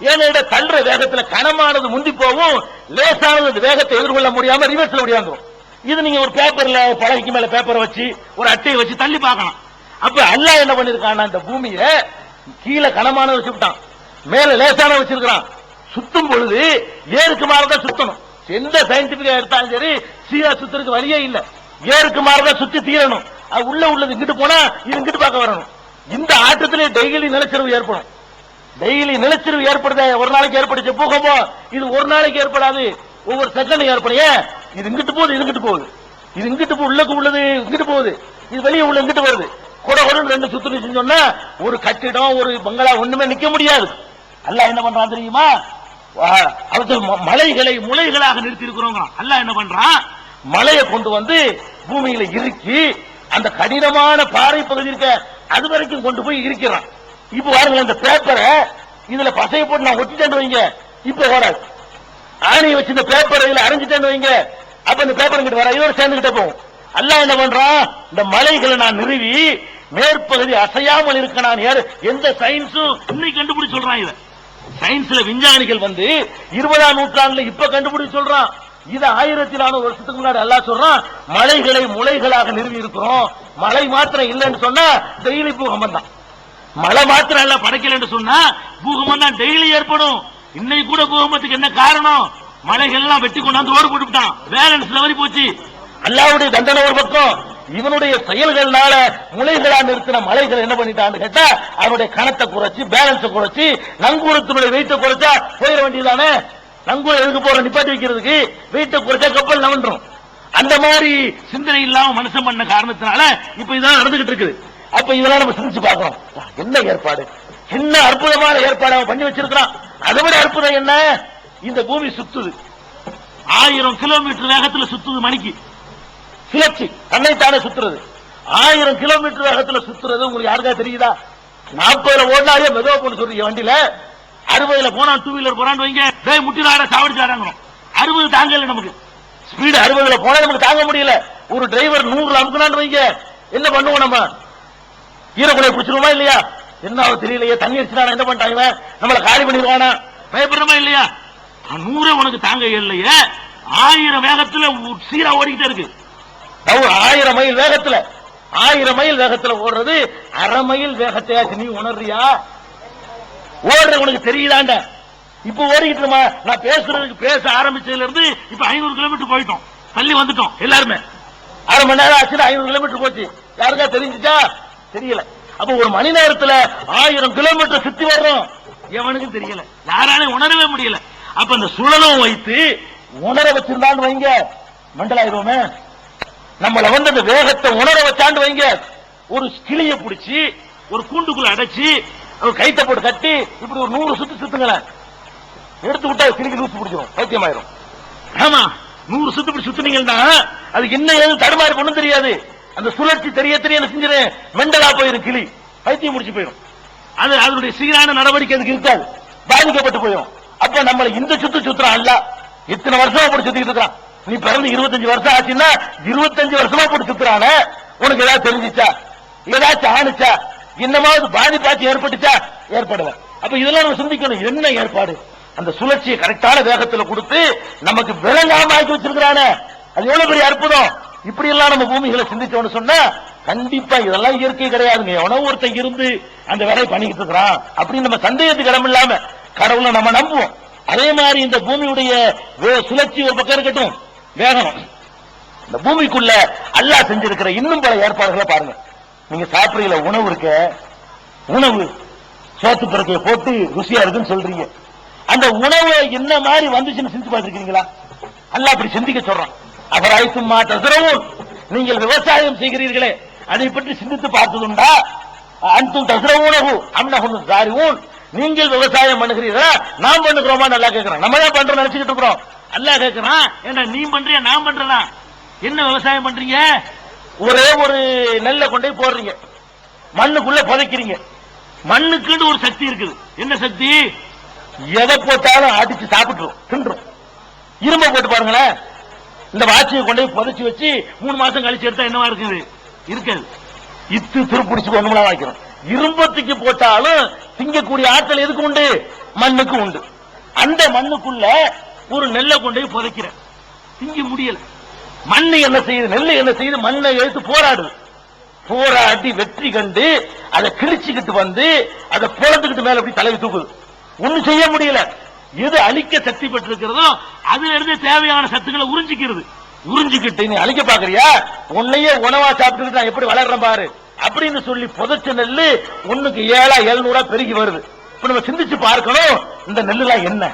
ஏன்னா தள்ளுற வேகத்துல கனமானது முந்தி போகும், லேசானது வேகத்தை எதிர்கொள்ள முடியாம ரிவர்ஸ்ல முடியாந்துடும். இது நீங்க ஒரு பேப்பர்ல பலகைக்கு மேல பேப்பரை வச்சு ஒரு அட்டையை வச்சு தள்ளி பார்க்கலாம். அப்ப அல்லாஹ் என்ன பண்ணிருக்கான், அந்த பூமியை கீழே கனமான வச்சுட்டான், மேல லேசான வச்சிருக்கான். சுத்தும் பொழுது ஏருக்கு மாறதான் சுத்தணும். எந்த சயின்டிபிக்கா எடுத்தாலும் சரி சீரா சுத்துறதுக்கு வழியே இல்ல, ஏருக்கு மாறதான் சுத்தி தீரணும். அது உள்ளது இங்கிட்டு போனா இது இங்கிட்டு பார்க்க வரணும். இந்த ஆட்டத்திலே டெய்லி நிலச்சரிவு ஏற்படும். டெய்லி நிலச்சரிவு ஏற்படுத, ஒரு நாளைக்கு ஏற்படுச்சு பூகம்பம், இது ஒரு நாளைக்கு ஏற்படாது, ஒவ்வொரு செகண்ட் ஏற்படைய இது இங்கிட்டு போகுது இங்கிட்டு போகுது, இது இங்கிட்டு உள்ளக்கு உள்ளது இங்கிட்டு போகுது, இது வெளியே உள்ள இங்கிட்டு வருது. கொடகொடன்னு ரெண்டு சுத்து செஞ்சோம்னா ஒரு கட்டிடம் ஒரு பங்களா ஒண்ணுமே நிக்க முடியாது. அல்லாஹ் என்ன பண்றான் தெரியுமா? அவர்கள் மலைகளை முளைகளாக நிறுத்தி இருக்கிறோங்க. அல்லாஹ் என்ன பண்றான்? மலையை கொண்டு வந்து பூமியில இறுக்கி அந்த கடினமான பாறை பகுதி இருக்க அது வரைக்கும் கொண்டு போய் இருக்கிறான். இப்ப பாருங்க, இந்த பேப்பரை இதுல பசையை போட்டு நான் ஒட்டிட்டேன்னு வைங்க, இப்ப வராது. ஆணையை வச்சு இந்த பேப்பரை இதுல அரைஞ்சிட்டேன்னு வைங்க, அப்ப இந்த பேப்பர் கிட்ட வர இதோட சேர்ந்துகிட்ட போகும். அல்லாஹ் என்ன பண்றான்? இந்த மலைகளை நான் நிறுவி மேற்பகுதி அசையாமல் இருக்க நான் எந்த சயின்ஸும் இன்னைக்கு கண்டுபிடிச்சு சொல்றான். இத சயின்ஸ்ல விஞ்ஞானிகள் வந்து 20ஆம் நூற்றாண்டுல இப்ப கண்டுபிடிச்சு சொல்றான். இது 1400 வருஷத்துக்கு முன்னாடி அல்லாஹ் சொல்றான், மலைகளை முளைகளாக நிறுவி இருக்கிறோம். மழை மாத்திரம் இல்லைன்னு சொன்னா டெய்லி பூகம்பம் தான். மழை மாத்திரம் எல்லாம் படைக்கலன்னு சொன்னா பூகம்பம் தான் டெய்லி ஏற்படும். இன்னைக்கு கூட பூகம்பத்துக்கு என்ன காரணம்? மலைகள் எல்லாம் வெட்டி கொண்டாந்து ரோடு போட்டுட்டான், பேலன்ஸ் தவறி போச்சு. அல்லாஹ்வுடைய தண்டனை ஒரு பக்கம், இவனுடைய செயல்கள்னால முளைகளா நிறுத்தின மலைகள் என்ன பண்ணிட்டான்னு கேட்டா அவனுடைய கணத்தை குறைச்சு பேலன்ஸை குறைச்சு நங்கூரத்தினுடைய வெயிட்டை குறைச்சா போயிட வேண்டியதானே. நங்கூரம் எதுக்கு போற நிப்பாட்டி வைக்கிறதுக்கு, வெயிட்டை குறைச்சா கப்பல் நவன்றும். அந்த மாதிரி சிந்தனை இல்லாம மனுஷன் பண்ண காரணத்தினால இப்ப இதான் நடந்துகிட்டு இருக்குது. அப்ப இதெல்லாம் நம்ம சிந்திச்சு பார்க்கணும், என்ன ஏற்பாடு, என்ன அற்புதமான ஏற்பாடு அவன் பண்ணி வச்சிருக்கான். அதை விட அற்புதம் என்ன, இந்த பூமி சுத்துது 1000 கிலோமீட்டர் வேகத்துல சுத்துது மணிக்கு. சுழற்சி தன்னைத்தானே சுத்துறது 1000 கிலோமீட்டர் வேகத்துல சுத்துறது உங்களுக்கு யாருக்கா தெரியுதா? 40ல ஓடினாலே மெதுவா போன்னு சொல்றீங்க வண்டியில, 60ல போனா டூ வீலர் போறான்னு வைங்க, முட்டிலாட சாவடிச்சாராங்க. 60 தாங்கல நமக்கு, ஸ்பீடு 60ல போனா நமக்கு தாங்க முடியல. ஒரு டிரைவர் 100ல அமுக்குனான்னு வைங்க, என்ன பண்ணுவோம் நம்ம? ஈரக்குலையை பிடிச்சிருவோமா இல்லையா? என்ன தெரியலையே, தண்ணி அடிச்சுனா என்ன பண்ணிட்டாங்க, நம்மளை காலி பண்ணிடுவானா, பயப்படுறமா இல்லையா? 100 உனக்கு தாங்க இல்லையே, 1000 வேகத்துல சீரா ஓடிக்கிட்டே இருக்கு. 1000 மைல் வேகத்துல 1000 மைல் வேகத்துல ஓடுறது 1/2 மைல் வேகத்தையாச்சு நீ உணர்றியா? ஓடுற உனக்கு தெரியுதாண்ட? இப்ப ஓடிக்கிட்டு நான் பேசுறதுக்கு பேச ஆரம்பிச்சதுல இருந்து இப்ப 500 கிலோமீட்டர் போயிட்டோம், தள்ளி வந்துட்டோம் எல்லாருமே. 1/2 மணி நேரம் ஆச்சு, 500 கிலோமீட்டர் போச்சு. யாருக்கா தெரிஞ்சுச்சா? தெரியல. அப்ப ஒரு மணி நேரத்துல 1000 கிலோமீட்டர் சுத்தி வர்றோம், எவனுக்கும் தெரியல, யாராலையும் உணரவே முடியல. அப்ப அந்த சுழலும் வைத்து உணர வச்சிருந்தான்னு வைங்க, மண்டலாயிருவோமே. நம்மள வந்து அந்த வேகத்தை உணர வச்சாண்டு வைங்க, ஒரு கிளிய பிடிச்சி ஒரு கூண்டுக்குள்ள அடைச்சி ஒரு கைத்த போட்டு கட்டி இப்படி ஒரு 100 சுத்து சுத்துங்களேன், எடுத்து விட்டா கிளிக்கு லூசு பிடிச்சிடும், பைத்தியமாயிரும். ஆமா, 100 சுத்து இப்படி சுத்துனீங்கன்னா அது என்ன ஏது தடுமாறி ஒண்ணும் தெரியாது. அந்த சுழற்சி தெரிய தெரிய என்ன செஞ்சிரு, மெண்டலா போயிரும், கிளி பைத்தியம் முடிச்சு போயிடும். அது அதனுடைய சீரான நடவடிக்கை அதுக்கு இருக்காது, பாதிக்கப்பட்டு போயிடும். அப்ப நம்மளை இந்த சுத்து சுத்துறான் அல்ல, இத்தனை வருஷமா போட்டு சுத்திட்டு இருக்கான். நீ பிறந்து 25 வருஷம் ஆச்சுன்னா 25 வருஷமா போட்டு சுத்துறான, உனக்கு ஏதாவது தெரிஞ்சிச்சா, ஏதாச்சும் ஆணுச்சா, என்னமாவது பாதிப்பாச்சு ஏற்பட்டுச்சா? ஏற்படல. அப்ப இதெல்லாம் நம்ம சிந்திக்கணும், என்ன ஏற்பாடு? அந்த சுழற்சியை கரெக்டான வேகத்துல கொடுத்து நமக்கு விளங்காம ஆக்கி வச்சிருக்கிறானே, அது எவ்வளவு பெரிய அற்புதம். இப்படி எல்லாம் நம்ம பூமிகளை சிந்திச்சோன்னு சொன்னா கண்டிப்பா இதெல்லாம் இயற்கை கிடையாதுங்க. எவனோ ஒருத்தன் இருந்து அந்த வேலையை பண்ணிக்கிட்டு இருக்கிறான் அப்படின்னு நம்ம சந்தேகத்துக்கு இடம் இல்லாம கடவுளை நம்ம நம்புவோம். அதே மாதிரி இந்த பூமியுடைய சுழற்சி ஒரு பக்கம் இருக்கட்டும், வேகணும். இந்த பூமிக்குள்ள அல்லாஹ் செஞ்சிருக்கிற இன்னும் பல ஏற்பாடுகளை பாருங்க. நீங்க சாப்பிடுற உணவு இருக்க, உணவு சோத்து பிறக்கையை போட்டு ருசியா இருக்குன்னு சொல்றீங்க, அந்த உணவு என்ன மாதிரி வந்துச்சுன்னு சிந்திச்சு பார்த்திருக்கீங்களா? அல்லாஹ் அப்படி சிந்திக்க சொல்றான். அபராய்த்தும் மா தஸ்ரவூன், நீங்கள் விவசாயம் செய்கிறீர்களே அதை பற்றி சிந்தித்து பார்த்ததுண்டா? அன்தும் தஸ்ரவூனஹு அம் நஹ்னு ஸாரிஊன், நீங்கள் விவசாயம் பண்ணுகிறீர்களா நாம் பண்ணுகிறோமா? நல்லா கேட்கிறோம். நம்ம தான் பண்றோம் நினைச்சுக்கிட்டு இருக்கிறோம். அல்லாஹ் கேட்கிறான், ஏன்னா நீ பண்றியா நான் பண்றேனா? என்ன விவசாயம் பண்றீங்க? ஒரே ஒரு நெல்லை கொண்டே போடுறீங்க, மண்ணுக்குள்ள புதைக்கிறீங்க. மண்ணுக்குன்னு ஒரு சக்தி இருக்குது. என்ன சக்தி? எதை போட்டாலும் அடிச்சு சாப்பிட்டுரும், தின்றும். இரும்ப போட்டு பாருங்களேன், இந்த வாட்சியை கொண்டு புதைச்சு வச்சு 3 மாசம் கழிச்சு எடுத்தா என்னவா இருக்குது? இருக்காது. இத்து துருப்பிடிச்சு ஒண்ணுமலா வைக்கிறோம். இரும்பத்துக்கு போட்டாலும் திங்கக்கூடிய ஆற்றல் எதுக்கு உண்டு? மண்ணுக்கு உண்டு. அந்த மண்ணுக்குள்ள ஒரு நெல்லை கொண்டு புதைக்கிற, திங்க முடியல. மண்ணு என்ன செய்யுது, நெல்லை என்ன செய்யுது? மண்ணை எடுத்து போராடுது. போராடி வெற்றி கண்டு அதை கிழிச்சுக்கிட்டு வந்து அதை புலத்துக்கிட்டு மேல அப்படி தலைவி தூக்குது. ஒன்னும் செய்ய முடியல. எது அழிக்க சக்தி பெற்றிருக்கிறதோ அதுல இருந்து தேவையான சத்துக்களை உறிஞ்சிக்கிறது. உறிஞ்சிக்கிட்டு நீ அழிக்க பாக்குறியா, உன்னையே உணவா சாப்பிட்டு நான் எப்படி வளர்றேன் பாரு அப்படின்னு சொல்லி புதைச்ச நெல்லு 1க்கு 700 700 பெருகி வருது. இப்ப நம்ம சிந்திச்சு பார்க்கணும், இந்த நெல்லுலாம் என்ன?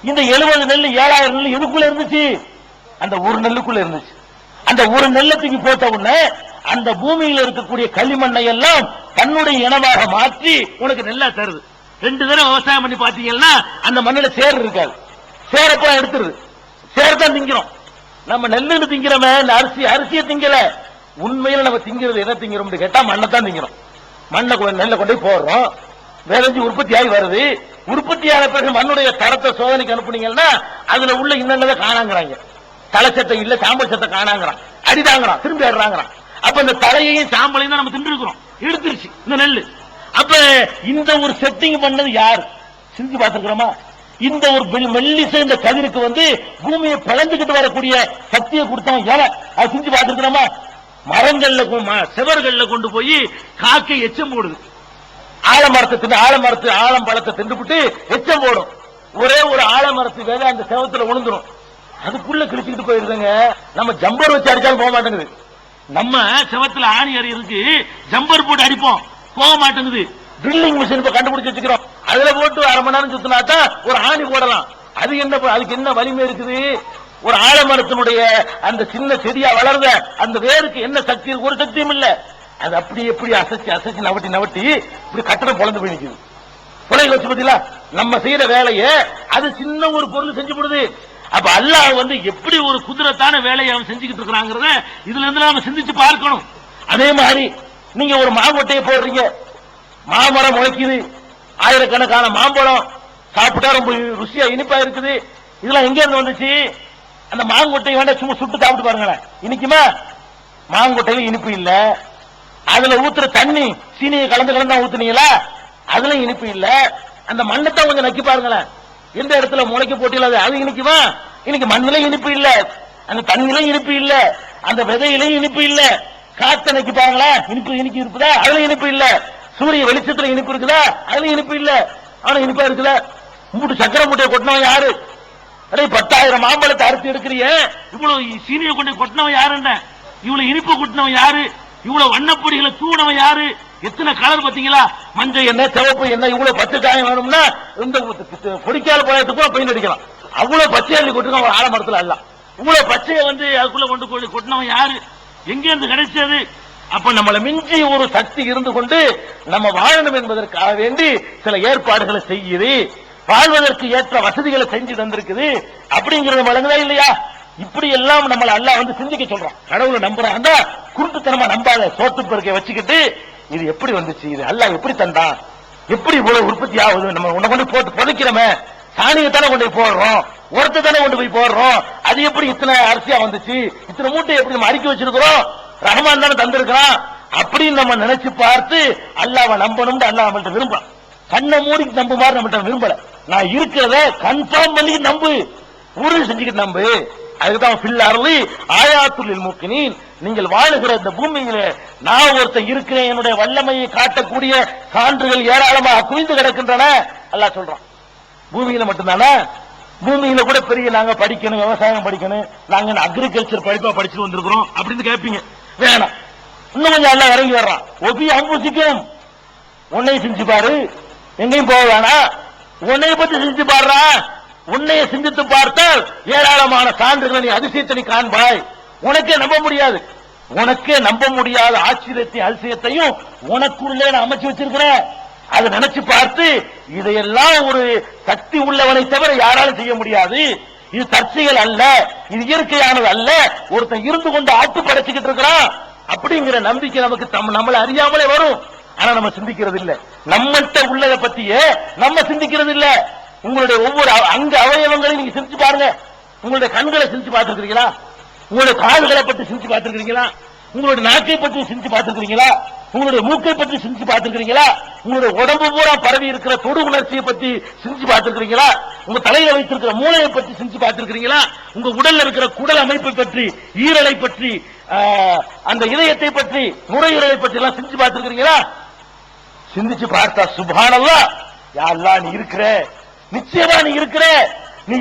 இந்த 70 நெல் 7000 நெல் எதுக்குள்ள இருந்துச்சு? அந்த ஒரு நெல்லுக்குள்ள இருந்துச்சு. அந்த ஒரு நெல்லத்துக்கு போட்ட உடனே அந்த பூமியில் இருக்கக்கூடிய களிமண்ணை எல்லாம் தன்னுடைய இனமாக மாற்றி உனக்கு நெல்லா தருது. 2 தடவை விவசாயம் பண்ணி பாத்தீங்கன்னா அந்த மண்ணில சேர் இருக்காது. சேரப்ப எடுத்துருது. சேர்தான் திங்கிறோம். நம்ம நெல்லுன்னு திங்கிறோமே, அரிசியை திங்கல. உண்மையில நம்ம திங்கிறது என்ன திங்கிறோம் கேட்டா மண்ணை தான் திங்கிறோம். நெல்லை கொண்டு போடுறோம், விளைஞ்சு உற்பத்தி ஆகி வருது. உற்பத்தியான பிறகு மண்ணுடைய தரத்தை சோதனைக்கு அனுப்புனீங்கன்னா அதுல உள்ள இன்னதை காணாங்கிறாங்க. தலைச்சத்தை இல்ல, சாம்பல் சத்தை காணாங்கிறான், அடிதாங்கிறான், திரும்பி ஆடுறாங்கிறான். அப்ப இந்த தலையையும் சாம்பலையும் தான் நம்ம தின்று இருக்கிறோம். எடுத்துருச்சு இந்த நெல். அப்ப இந்த ஒரு செட்டிங் பண்ணது யாரு? சிரிச்சு பார்த்திருக்கிறோமா? இந்த ஒரு மெல்லிச இந்த கதிருக்கு பூமியை பிளந்துகிட்டு வரக்கூடிய சக்தியை கொடுத்தவன் எவன்? அது செஞ்சு பார்த்திருக்கிறோமா? மரங்கள்ல செவர்கள்ல கொண்டு போய் காக்கை எச்சம் போடுது. ஆலம்பழத்தை தின்றுபிட்டு எச்சம் போடும். ஒரே ஒரு ஆலமரத்து வேலை அந்த செவத்துல விழுந்துரும். அதுக்குள்ள கிழிச்சுக்கிட்டு போயிருதுங்க. நம்ம ஜம்பர் வச்சு அடிச்சாலும் போக மாட்டேங்குது. நம்ம செவத்துல ஆணி அடி இருக்கு, ஜம்பர் போட்டு அடிப்போம், போக மாட்டேங்குது. ட்ரில்லிங் மிஷின் கண்டுபிடிச்சு வச்சுக்கிறோம். அதுல போட்டு அரை மணி நேரம் சுத்தினாதான் ஒரு ஆணி போடலாம். அதுக்கு என்ன வலிமை இருக்குது? ஒரு ஆலமரத்தினுடைய அந்த சின்ன செடியா வளர்ந்த அந்த வேருக்கு என்ன சக்தி இருக்கு? ஒரு சக்தியும் இல்ல. அது அப்படி எப்படி அசைச்சு நவட்டி இப்படி கட்டடம் பொழந்து போய் நிக்குது. புலைகள் வச்சு பத்தில நம்ம செய்யற வேலையை அது சின்ன ஒரு பொருள் செஞ்சு போடுது. அப்ப அல்லாஹ் எப்படி ஒரு குதிரத்தான வேலையை அவன் செஞ்சுக்கிட்டு இருக்கிறாங்கிறத இதுல இருந்து நாம சிந்திச்சு பார்க்கணும். அதே மாதிரி நீங்க ஒரு மாங்கொட்டையை போடுறீங்க, மாமரம் முளைக்குது, ஆயிரக்கணக்கான மாம்பழம் சாப்பிட்டா ரொம்ப ருசியா இனிப்பா இருக்குது. இதெல்லாம் எங்க இருந்து வந்துச்சு? அந்த மாங்கொட்டை வேண்டாம் சும்மா சுட்டு சாப்பிட்டு பாருங்களேன், இனிக்குமா? மாங்கொட்டையில இனிப்பு இல்ல. அதுல ஊத்துற தண்ணி சீனியை கலந்து ஊத்துனீங்களா? அதுல இனிப்பு இல்ல. அந்த மண்ணத்தான் கொஞ்சம் நக்கி பாருங்களேன், எந்த இடத்துல முளைக்க போட்டியில அது இனிக்குமா? இன்னைக்கு மண்ணில இனிப்பு இல்ல, அந்த தண்ணியில இனிப்பு இல்ல, அந்த விதையிலையும் இனிப்பு இல்ல. காத்த நக்கி பாருங்களேன், இனிப்பு இருக்குதா? அதுல இனிப்பு இல்ல. சூரிய வெளிச்சத்துல இனிப்பு இருக்குதா? அதுல இனிப்பு இல்ல. ஆனா இனிப்பா இருக்குதா? சக்கரை மூட்டையை கொட்டினவன் யாரு? 10,000 மாம்பழத்தை அறுத்து எடுக்கிறிய, இவ்வளவு சீனியை கொண்டு கொட்டினவன் யாரு? இவ்வளவு இனிப்பு கொட்டினவன் யாரு? இவ்வளவு வண்ணப்பொடிகளை தூணவன் யாரு? எத்தனை கலர் பாத்தீங்களா? மஞ்சள் என்ன, சிவப்பு என்ன, இவ்வளவு பச்சை காயம் வேணும்னா இந்த பொடிக்கால பழத்துக்கு பெயிண்ட் அடிக்கலாம். அவ்வளவு பச்சை அள்ளி கொட்டிருக்கான் ஆலமரத்துல. எல்லாம் இவ்வளவு பச்சையை அதுக்குள்ள கொண்டு கொட்டினவன் யாரு? எங்க இருந்து கிடைச்சது? அப்ப நம்மளை மிஞ்சி ஒரு சக்தி இருந்து கொண்டு நம்ம வாழணும் என்பதற்காக வேண்டி சில ஏற்பாடுகளை செய்யுது, வாழ்வதற்கு ஏற்ற வசதிகளை செஞ்சு தந்திருக்குது. அப்படிங்கறது வழங்குதா இல்லையா? இப்படி எல்லாம் நம்மள அல்லாஹ் சிந்திக்க சொல்றான். கடவுளை நம்புறாங்க, குருட்டுத்தனமா நம்பாத. சோத்து பெருக்கை வச்சுக்கிட்டு இது எப்படி வந்துச்சு, இது அல்லாஹ் எப்படி தந்தான், எப்படி இவ்வளவு உற்பத்தி ஆகுது, நம்ம உன்னை கொண்டு போட்டு புதைக்கிறோமே, சாணியத்தானே கொண்டு போய் போடுறோம், உரத்தை தானே கொண்டு போய் போடுறோம், அது எப்படி இத்தனை அரிசியா வந்துச்சு, இத்தனை மூட்டை எப்படி நம்ம அடுக்கி வச்சிருக்கிறோம், ரஹ்மான் தானே தந்திருக்கிறான் அப்படின்னு நம்ம நினைச்சு பார்த்து அல்லாஹ்வை நம்பணும். அல்லாஹ் நம்மள்ட்ட விரும்புறான். கண்ணை மூடி நம்புமாறு நம்மகிட்ட விரும்பல. நான் இருக்கிறத கன்ஃபார்ம் பண்ணி நம்பு, உறுதி செஞ்சுக்கிட்டு நம்பு. அதுதான் ஃபில் அர்லி ஆயாத்துல் முக்மினீன், நீங்கள் வாழுகிற இந்த பூமியிலே நான் ஒருத்தன் இருக்கிறேன், என்னுடைய வல்லமையை காட்டக்கூடிய சான்றுகள் ஏராளமாக குவிந்து கிடக்கின்றன அல்லாஹ் சொல்றான். பூமியில மட்டும்தானே? பூமியில கூட பெரிய நாங்க படிக்கணும், விவசாயம் படிக்கணும், நாங்க அக்ரிகல்ச்சர் படிப்பா படிச்சுட்டு வந்திருக்கிறோம் அப்படின்னு கேட்பீங்க. வேணாம், இன்னும் கொஞ்சம் எல்லாம் இறங்கி வர்றான். ஒபி அம்புசிக்கும், உன்னையும் செஞ்சு பாரு, எங்கேயும் போக வேணாம், உன்னைய பத்தி செஞ்சு பாடுறா. உன்னைய சிந்தித்து பார்த்தால் ஏராளமான சான்றுகளை நீ அதிசயத்தை காண்பாய். உனக்கே நம்ப முடியாது, உனக்கே நம்ப முடியாத ஆச்சரியத்தை அதிசயத்தையும் உனக்குள்ளே நான் அமைச்சு வச்சிருக்கிறேன். அதை நினைச்சு பார்த்து இதையெல்லாம் ஒரு சக்தி உள்ளவனை தவிர யாராலும் செய்ய முடியாது, இது தற்செயல் அல்ல, இது இயற்கையானது அல்ல, ஒருத்தன் இருந்து கொண்டு ஆட்டு படைச்சுக்கிட்டு இருக்கிறான் அப்படிங்கிற நம்பிக்கை நமக்கு நம்மளை அறியாமலே வரும். ஆனா நம்ம சிந்திக்கிறது இல்ல. நம்மகிட்ட உள்ளதை பத்தியே நம்ம சிந்திக்கிறது இல்ல. உங்களுடைய ஒவ்வொரு அங்க அவயவங்களையும் நீங்க சிந்திச்சு பாருங்க. உங்களுடைய கண்களை சிந்திச்சு பார்த்திருக்கிறீங்களா? உங்களுடைய கால்களை பற்றி சிந்திச்சு பார்த்திருக்கிறீங்களா? உங்களுடைய நாக்கை பற்றி சிந்திச்சு பார்த்திருக்கிறீங்களா? உங்களுடைய மூக்கை பற்றி சிந்திச்சு பார்த்திருக்கிறீங்களா? உங்களுடைய உடம்பு பூரா பரவி இருக்கிற தொடு உணர்ச்சியை பற்றி சிந்திச்சு பார்த்திருக்கிறீங்களா? உங்க தலையில வைத்திருக்கிற மூளையை பற்றி சிந்திச்சு பார்த்திருக்கிறீங்களா? உங்க உடல்ல இருக்கிற குடல் அமைப்பை பற்றி, ஈரலை பற்றி, அந்த இதயத்தை பற்றி, நுரையீரலை பற்றி எல்லாம் சிந்திச்சு பார்த்திருக்கிறீங்களா? சிந்திச்சு பார்த்தா சுப்ஹானல்லாஹ், யா அல்லாஹ் நீ இருக்கிற, நிச்சயமா நீ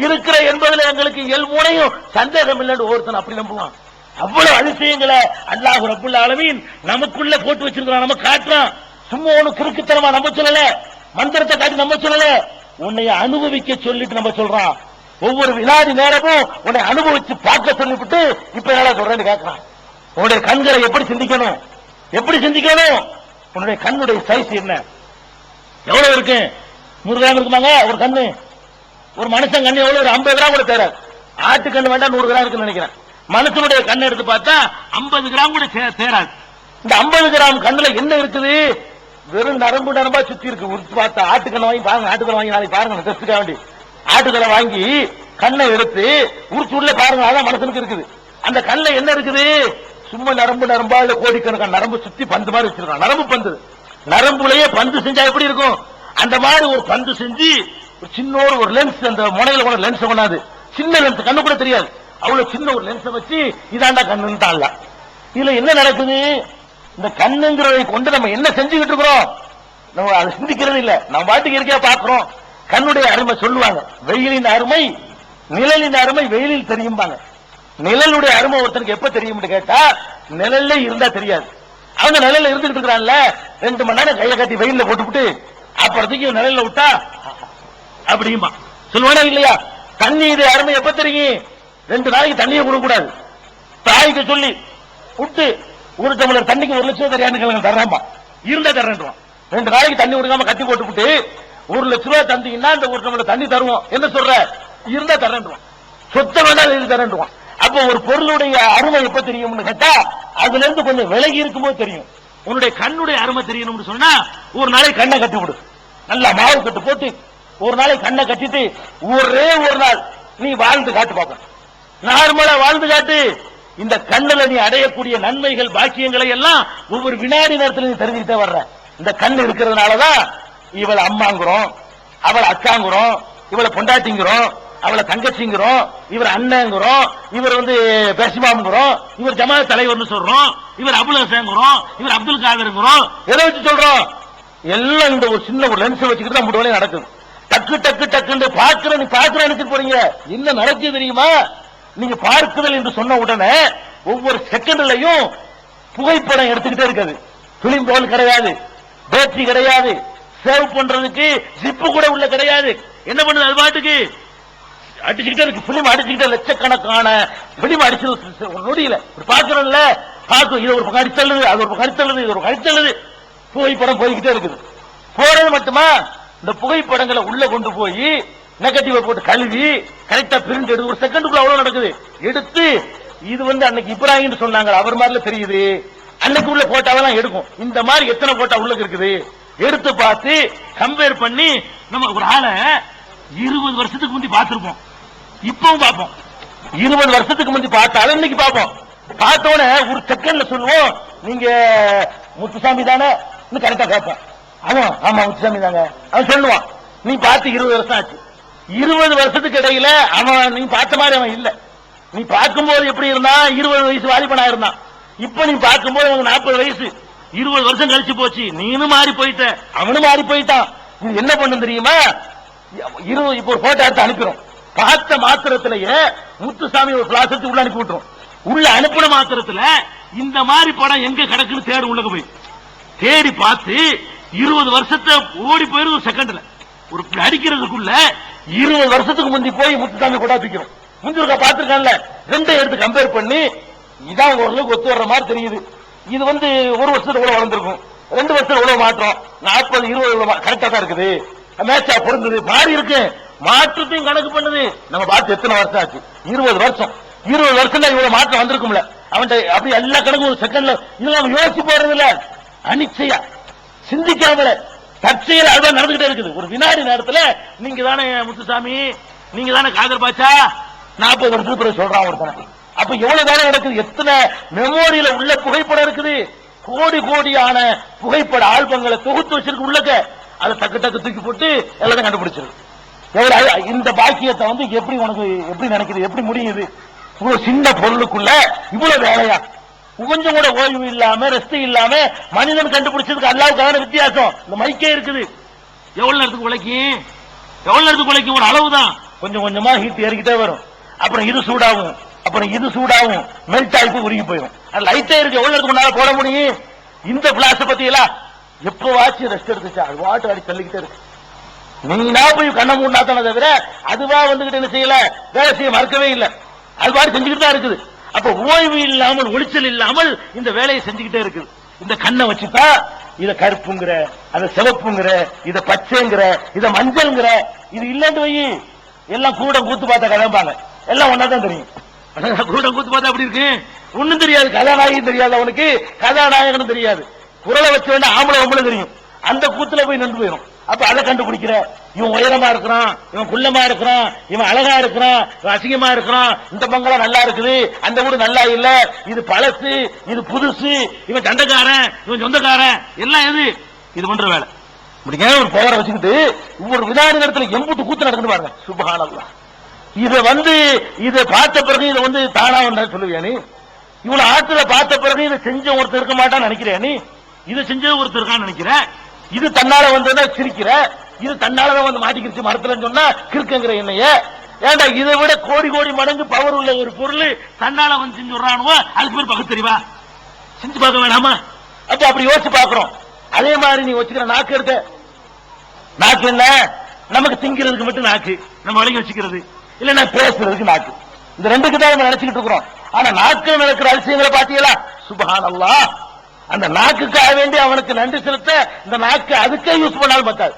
இருக்கிற என்பதில் எங்களுக்கு எல்முனையும் சந்தேகம் இல்லைன்னு ஒருத்தன் அப்படி நம்புவான். அவ்வளவு அதிசயங்களை அல்லாஹ் ரப்புல் ஆலமீன் நமக்குள்ள போட்டு வச்சிருக்கிறான், நம்ம காட்டுறான். சும்மா ஒண்ணு கிறுக்குத்தனமா நம்ப சொல்லல, மந்திரத்தை காட்டி நம்ப சொல்லல, உன்னைய அனுபவிக்க சொல்லிட்டு நம்ம சொல்றான். ஒவ்வொரு வினாடி நேரமும் உன்னை அனுபவிச்சு பார்க்க சொல்லிவிட்டு இப்ப என்ன சொல்றேன்னு கேட்கிறான். உன்னுடைய கண்களை எப்படி சிந்திக்கணும், எப்படி சிந்திக்கணும்? உன்னுடைய கண்ணுடைய சைஸ் என்ன, எவ்வளவு இருக்கு? 100 கிராம் இருக்குமாங்க ஒரு கண்ணு? ஒரு மனுஷன் கண்ணு எவ்வளவு? ஒரு 50 கிராம் கூட தேராது. ஆட்டு கண்ணு வேண்டாம் 100 கிராம் இருக்குன்னு நினைக்கிறேன். மனுஷனுடைய கண்ணை எடுத்து பார்த்தா 50 கிராம் கூட தேராது. இந்த 50 கிராம் கண்ணுல என்ன இருக்குது? வெறும் நரம்பு நரம்பா சுத்தி இருக்கு. உரிச்சு பார்த்தா ஆட்டுக்கண்ணை வாங்கி பாருங்க, ஆட்டுக்கண்ணை வாங்கி நாளைக்கு பாருங்க, டெஸ்டுக்காக வேண்டி ஆட்டுக்கண்ணை வாங்கி கண்ணை எடுத்து உரிச்சு உள்ள பாருங்க, அதான் மனுஷனுக்கு இருக்குது. அந்த கண்ணுல என்ன இருக்குது? சும்மா நரம்பு நரம்பா இல்ல கோடிக்கணக்கான நரம்பு சுத்தி பந்து மாதிரி வச்சிருக்கான். நரம்பு பந்து, நரம்புலயே பந்து செஞ்சா எப்படி இருக்கும்? அந்த மாதிரி ஒரு பந்து செஞ்சு சின்ன ஒரு லென்ஸ், அந்த முனையில கூட லென்ஸ் கொண்டாது, சின்ன லென்ஸ், கண்ணு கூட தெரியாது, அவ்வளவு சின்ன ஒரு லென்ஸை வச்சு இதாண்டா கண்ணுன்னு தான்ல. இதுல என்ன நடக்குது? இந்த கண்ணுங்கிறதை கொண்டு நம்ம என்ன செஞ்சுக்கிட்டு இருக்கிறோம்? நம்ம அதை சிந்திக்கிறது இல்ல, நம்ம பாட்டுக்கு இருக்கையா பாக்குறோம். கண்ணுடைய அருமை சொல்லுவாங்க, வெயிலின் அருமை நிழலின் அருமை வெயிலில் தெரியும்பாங்க. நிழலுடைய அருமை ஒருத்தனுக்கு எப்ப தெரியும் கேட்டா, நிழல்ல இருந்தா தெரியாது. அவங்க நிழல்ல இருந்துட்டு இருக்கிறான்ல, 2 மணி நேரம் கையை கட்டி வெயில்ல போட்டுவிட்டு அப்புறத்துக்கு நிழல்ல விட்டா அப்படியுமா சொல்லுவானா இல்லையா? தண்ணீர் அருமை எப்ப தெரியும்? 2 நாளைக்கு தண்ணியை கொடுக்க கூடாது. தாய்க்கு சொல்லி விட்டு 1 டம்ளர் தண்ணிக்கு 1 லட்சம் தெரியாது தர்றாம்பா, இருந்தா தர்றேன்றான். 2 நாளைக்கு தண்ணி கொடுக்காம கட்டி போட்டுவிட்டு 1 லட்சம் ரூபாய் தந்தீங்கன்னா அந்த 1 டம்ளர் தண்ணி தருவோம். என்ன சொல்ற? இருந்தா தர்றேன்றான். சொத்த வேண்டாம் எழுதி தரேன்றான். அப்ப ஒரு பொருளுடைய அருமை எப்ப தெரியும்னு கேட்டா, அதுல இருந்து கொஞ்சம் விலகி இருக்கும்போது தெரியும். உன்னுடைய கண்ணுடைய அருமை தெரியணும்னு சொன்னா, ஒரு நாளைக்கு கண்ணை கட்டி விடு, நல்லா மாவு கட்டு போட்டு ஒரு நாளைக்கு கண்ணை கட்டிட்டு ஒரே ஒரு நாள் நீ வாழ்ந்து காட்டு பார்க்க, நார்மலா வாழ்ந்து காட்டு. இந்த கண்ணுல நீ அடையக்கூடிய நன்மைகள் பாக்கியங்களை எல்லாம் ஒவ்வொரு வினாடி நேரத்தில் நீ தெரிஞ்சுக்கிட்டே வர்ற. இந்த கண் இருக்கிறதுனாலதான் இவளை அம்மாங்கிறோம், அவளை அக்காங்கிறோம், இவளை பொண்டாட்டிங்கிறோம், அவளை தங்கச்சிங்கிறோம், இவர் அண்ணங்கிறோம், இவர் பேசிமாம்ங்கிறோம், இவர் ஜமாத் தலைவர்னு சொல்றோம், இவர் அபுல் ஹசன்ங்கிறோம், இவர் அப்துல் காதர்ங்கிறோம். எதை வச்சு சொல்றோம்? எல்லாம் இந்த ஒரு சின்ன ஒரு லென்ஸ் வச்சுக்கிட்டு தான் முடிவு நடக்குது. டக்கு டக்கு டக்குன்னு பார்க்கிற, நீ பார்க்கிற நினைச்சிட்டு போறீங்க. என்ன நடக்குது தெரியுமா? நீங்க பார்க்குதல் என்று சொன்ன உடனே ஒவ்வொரு செகண்ட்லையும் புகைப்படம் எடுத்துக்கிட்டே இருக்காது. பிலிம் ரோல் கிடையாது, பேட்டரி கிடையாது, சேவ் பண்றதுக்கு ஜிப்பு கூட உள்ள கிடையாது. என்ன பண்ணுது? அது பாட்டுக்கு அடிச்சுக்கிட்டே இருக்கு. பிலிம் அடிச்சுக்கிட்டே லட்சக்கணக்கான பிலிம் அடிச்சு நொடியில பாக்குறோம்ல, பார்க்கும். இது ஒரு பக்கம் அடித்தல்லுது, அது ஒரு பக்கம் அடித்தல்லுது, இது ஒரு பக்கம் அடித்தல்லுது. புகைப்படம் போய்கிட்டே இருக்குது. போறது மட்டுமா, இந்த புகைப்படங்களை உள்ள கொண்டு போய் நெகட்டிவ் போட்டு கழுவி கரெக்டா பிரிண்ட் எடுத்து ஒரு செகண்டுக்குள்ள அவ்வளவு நடக்குது. எடுத்து இது அன்னைக்கு இப்ராஹிம் சொன்னாங்க, அவர் மாதிரில தெரியுது. அன்னைக்கு உள்ள போட்டாவெல்லாம் எடுக்கும். இந்த மாதிரி எத்தனை போட்டா உள்ள இருக்குது எடுத்து பார்த்து கம்பேர் பண்ணி நம்ம ஒரு ஆளை 20 வருஷத்துக்கு முந்தி பார்த்திருப்போம், இப்பவும் பார்ப்போம். 20 வருஷத்துக்கு முந்தி பார்த்தாலும் இன்னைக்கு பார்ப்போம். பார்த்தோட ஒரு செகண்ட்ல சொல்லுவோம், நீங்க முத்துசாமி தானே கரெக்டா கேட்போம். அவன் ஆமா முத்துசாமி தாங்க அவன் சொல்லுவான். நீ பார்த்து 20 வருஷம் ஆச்சு. 20 வருஷத்துக்கு இடையில அவன் நீ பார்த்த மாதிரி அவன் இல்ல. நீ பார்க்கும்போது எப்படி இருந்தான்? 20 வயசு வாலிபனா இருந்தான். இப்ப நீ பார்க்கும்போது அவன் 40 வயசு. 20 வருஷம் கழிச்சு போச்சு. நீனும் மாறி போயிட்ட, அவனும் மாறி போயிட்டான். நீ என்ன பண்ணு தெரியுமா? இப்போ ஒரு போட்டோ எடுத்து அனுப்பிடும். பார்த்த மாத்திரத்திலேயே முத்துசாமி ஒரு பிளாசத்துக்கு உள்ள அனுப்பி விட்டுரும். உள்ள அனுப்பின மாத்திரத்துல இந்த மாதிரி படம் எங்க கிடக்குன்னு தேடு, உள்ள போய் தேடி பார்த்து 20 வருஷத்தை ஓடி போயிரு ஒரு செகண்ட்ல. ஒரு அடிக்கிறதுக்குள்ள 20 வருஷத்துக்கு முந்தி போய் முத்துசாமி கூட தூக்கிறோம். முந்தி பார்த்திருக்கான்ல, 2 எடுத்து கம்பேர் பண்ணி இதான் ஓரளவுக்கு ஒத்து வர்ற மாதிரி தெரியுது. இது 1 வருஷத்துக்கு கூட வளர்ந்துருக்கும், 2 வருஷத்துக்கு எவ்வளவு மாற்றம், 40 20 கரெக்டா தான் இருக்குது, மேட்சா பொருந்தது, மாறி இருக்கு. மாற்றத்தையும் கணக்கு பண்ணுது. நம்ம பார்த்து எத்தனை வருஷம் ஆச்சு? 20 வருஷம். 20 வருஷம் தான் இவ்வளவு மாற்றம் வந்திருக்கும்ல. அவன் அப்படி எல்லா கணக்கும் ஒரு செகண்ட்ல இதெல்லாம் அவன் யோசிச்சு போறது இல்ல, அனிச்சையா சிந்திக்காமல தற்செயல் அதுதான் நடந்துகிட்டே இருக்குது. ஒரு வினாடி நேரத்துல நீங்க தானே முத்துசாமி, நீங்க தானே காதர் பாச்சா, 40 வருஷத்துக்கு பிறகு சொல்றான் ஒருத்தனை. அப்ப எவ்வளவு தானே நடக்குது? எத்தனை மெமோரியில உள்ள புகைப்படம் இருக்குது? கோடி கோடியான புகைப்பட ஆல்பங்களை தொகுத்து வச்சிருக்கு உள்ளக்க. அதை டக்கு டக்கு தூக்கி போட்டு எல்லாத்தையும் கண்டுபிடிச்சிருக்கு. இந்த பாக்கியத்தை எப்படி உனக்கு எப்படி நினைக்குது? எப்படி முடியுது? இவ்வளவு சின்ன பொருளுக்குள்ள இவ்வளவு வேலையா? கொஞ்சம் கூட ஓய்வு இல்லாம ரெஸ்ட் இல்லாம மனிதன் கண்டுபிடிச்சதுக்கு அல்லாவுக்கான வித்தியாசம். இந்த மைக்கே இருக்குது. எவ்வளவு நேரத்துக்கு உழைக்கும்? எவ்வளவு நேரத்துக்கு உழைக்கும்? ஒரு அளவுதான். கொஞ்சம் கொஞ்சமா ஹீட் ஏறிக்கிட்டே வரும். அப்புறம் இது சூடாகும், அப்புறம் இது சூடாகும், மெல்ட் ஆகி உருகி போயிடும். லைட்டே இருக்கு. எவ்வளவு நேரத்துக்கு முன்னால போட முடியும்? இந்த பிளாஸ் பத்தி எல்லாம் எப்ப வாட்சி ரெஸ்ட் எடுத்துச்சா? அது வாட்டு அடி தள்ளிக்கிட்டே இருக்கு. நீனா போய் கண்ணை மூடா தானே தவிர அதுவா வந்துகிட்டு என்ன செய்யல, வேலை செய்ய மறக்கவே இல்லை. அது மாதிரி செஞ்சுக்கிட்டு தான் இருக்குது. அப்ப ஓய்வு இல்லாமல் ஒளிச்சல் இல்லாமல் இந்த வேலையை செஞ்சுக்கிட்டே இருக்குது. இந்த கண்ணை வச்சுதான் இத கருப்புங்கிற, அத சிவப்புங்கிற, இத பச்சைங்கிற, இத மஞ்சள்ங்கிற, இது இல்லன்னு வை எல்லாம் கூடம் கூத்து பார்த்தா கதம்பாங்க. எல்லாம் ஒன்னாதான் தெரியும். கூடம் கூத்து பார்த்தா அப்படி இருக்கு, ஒண்ணும் தெரியாது. கதாநாயகன் தெரியாது அவனுக்கு, கதாநாயகனும் தெரியாது. குரலை வச்சு வேண்டாம் ஆம்பளை ஒம்பளை தெரியும். அந்த கூத்துல போய் நின்று போயிடும். அப்ப அதை கண்டுபிடிக்கிற, இவன் உயரமா இருக்கிறான், இவன் குள்ளமா இருக்கிறான், இவன் அழகா இருக்கிறான், இவன் அசிங்கமா இருக்கிறான், இந்த பங்களா நல்லா இருக்குது, அந்த வீடு நல்லா இல்ல, இது பழசு, இது புதுசு, இவன் சண்டைக்காரன், இவன் சொந்தக்காரன், எல்லாம் எது இது பண்ற வேலை. ஒரு பெயரை வச்சுக்கிட்டு ஒவ்வொரு விதான இடத்துல எம்புட்டு கூத்து நடக்குது பாருங்க. சுப்ஹானல்லாஹ். இதை பார்த்த பிறகு இதை தானா சொல்லுவியா நீ? இவ்வளவு ஆத்துல பார்த்த பிறகு இதை செஞ்ச ஒருத்தர் இருக்க மாட்டான்னு நினைக்கிறேன் நீ? இதை செஞ்ச ஒருத்தர் இருக்கான்னு நினைக்கிற? இது தன்னால சிரிக்கிற, இது தன்னாலதான் மாட்டிக்கிச்சு மரத்துல சொன்னா கிறுக்குங்கிற என்னைய. ஏண்டா இதை விட கோடி கோடி மடங்கு பவர் உள்ள ஒரு பொருள் தன்னால செஞ்சு விடுறானுவோ, அதுக்கு பேர் பகுத்தறிவா? செஞ்சு பார்க்க வேணாமா? அப்ப அப்படி யோசிச்சு பாக்குறோம். அதே மாதிரி நீ வச்சுக்கிற நாக்கு இருக்க, நாக்கு என்ன நமக்கு திங்கிறதுக்கு மட்டும் நாக்கு, நம்ம வழங்கி வச்சுக்கிறது இல்ல, நான் பேசுறதுக்கு நாக்கு. இந்த ரெண்டுக்கு தான் நம்ம நினைச்சுக்கிட்டு இருக்கிறோம். ஆனா நாக்கு நடக்கிற அதிசயங்களை பாத்தீங்களா? சுப்ஹானல்லாஹ். அந்த நாக்குக்காக வேண்டி அவனுக்கு நன்றி செலுத்த இந்த நாக்கு அதுக்கே யூஸ் பண்ணாலும் பத்தாது.